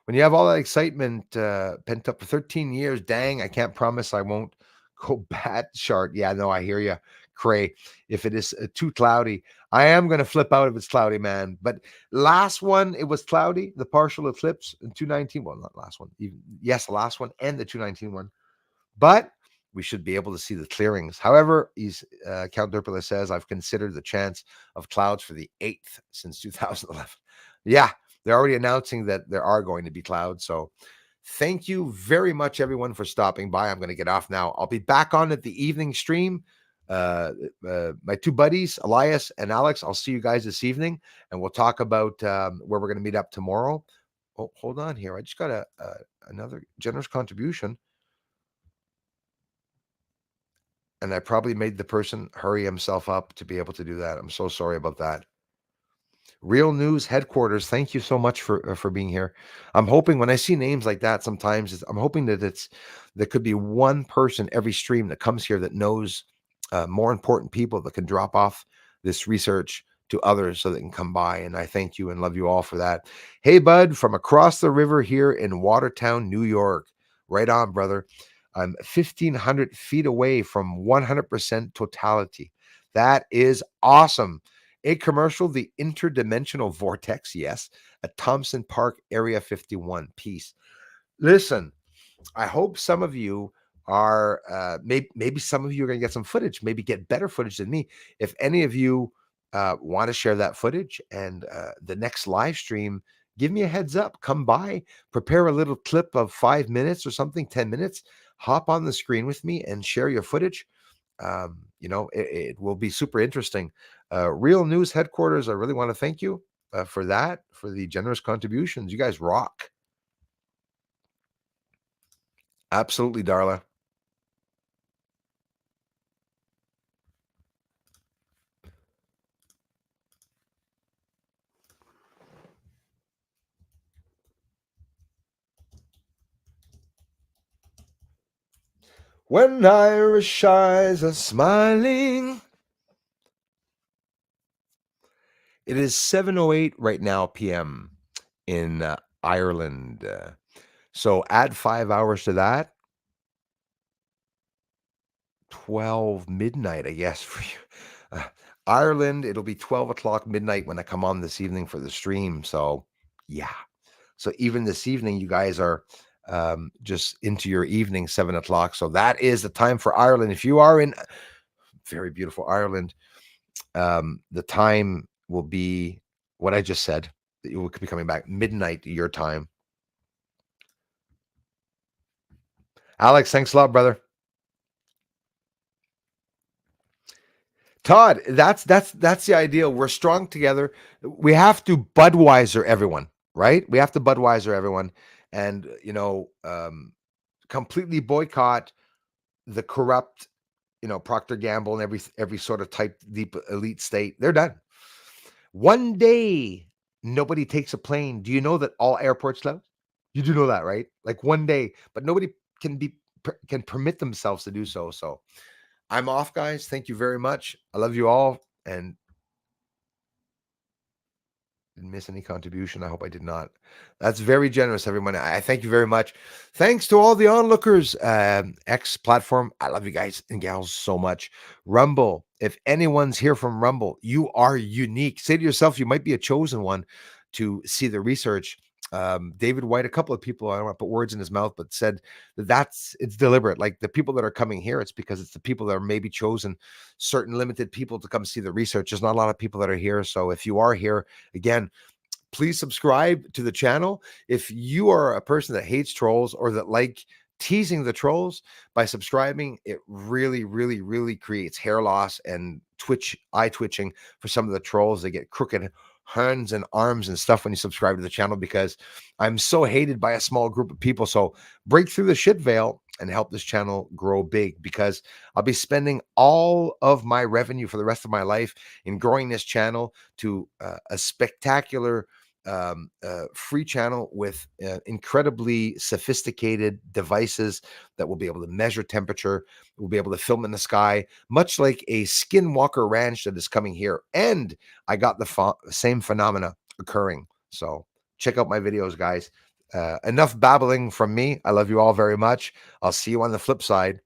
Speaker 1: When you have all that excitement pent up for 13 years, dang, I can't promise I won't go bat short. Yeah, no, I hear you, Cray. If it is too cloudy, I am going to flip out if it's cloudy, man. But last one, it was cloudy, the partial eclipse in 219. Well, not last one. Yes, the last one and the 219 one. But we should be able to see the clearings. However, Count Derpula says, I've considered the chance of clouds for the 8th since 2011. Yeah, they're already announcing that there are going to be clouds. So thank you very much, everyone, for stopping by. I'm going to get off now. I'll be back on at the evening stream. My two buddies, Elias and Alex, I'll see you guys this evening, and we'll talk about where we're going to meet up tomorrow. Oh, hold on here. I just got another generous contribution. And I probably made the person hurry himself up to be able to do that. I'm so sorry about that. Real News Headquarters, thank you so much for being here. I'm hoping when I see names like that, sometimes I'm hoping that there could be one person every stream that comes here that knows more important people that can drop off this research to others so they can come by. And I thank you and love you all for that. Hey, bud, from across the river here in Watertown, New York. Right on, brother. I'm 1,500 feet away from 100% totality. That is awesome. A commercial, the interdimensional vortex, yes, at Thompson Park, Area 51. Peace. Listen, I hope some of you are maybe some of you are going to get some footage, maybe get better footage than me. If any of you want to share that footage and the next live stream, give me a heads up. Come by, prepare a little clip of 5 minutes or something, 10 minutes, hop on the screen with me and share your footage. It will be super interesting. Real News Headquarters, I really want to thank you for that, for the generous contributions. You guys rock. Absolutely, Darla. When Irish eyes are smiling. It is 7:08 right now p.m. in Ireland. So add 5 hours to that. 12 midnight, I guess, for you. Ireland, it'll be 12 o'clock midnight when I come on this evening for the stream. So, yeah. So even this evening, you guys are just into your evening, 7 o'clock. So that is the time for Ireland. If you are in very beautiful Ireland, the time will be what I just said. You will be coming back midnight your time. Alex, thanks a lot, brother. Todd, that's the ideal. We're strong together. We have to Budweiser everyone, right? We have to Budweiser everyone, and completely boycott the corrupt, Procter Gamble and every sort of type deep elite state. They're done. One day, nobody takes a plane. Do you know that all airports close? You do know that, right? Like one day, but nobody can permit themselves to do so. So I'm off, guys. Thank you very much. I love you all, and didn't miss any contribution. I hope I did not. That's very generous, everyone. I thank you very much. Thanks to all the onlookers. X platform. I love you guys and gals so much. Rumble. If anyone's here from Rumble, you are unique. Say to yourself, you might be a chosen one to see the research. David White, a couple of people, I don't want to put words in his mouth, but said it's deliberate. Like the people that are coming here, it's because it's the people that are maybe chosen, certain limited people to come see the research. There's not a lot of people that are here. So if you are here, again, please subscribe to the channel. If you are a person that hates trolls or that like teasing the trolls, by subscribing, it really, really, really creates hair loss and eye twitching for some of the trolls. They get crooked hands and arms and stuff when you subscribe to the channel because I'm so hated by a small group of people. So break through the shit veil and help this channel grow big, because I'll be spending all of my revenue for the rest of my life in growing this channel to a spectacular free channel with incredibly sophisticated devices that will be able to measure temperature. We'll be able to film in the sky, much like a Skinwalker Ranch that is coming here. And I got the same phenomena occurring. So check out my videos, guys. Enough babbling from me. I love you all very much. I'll see you on the flip side.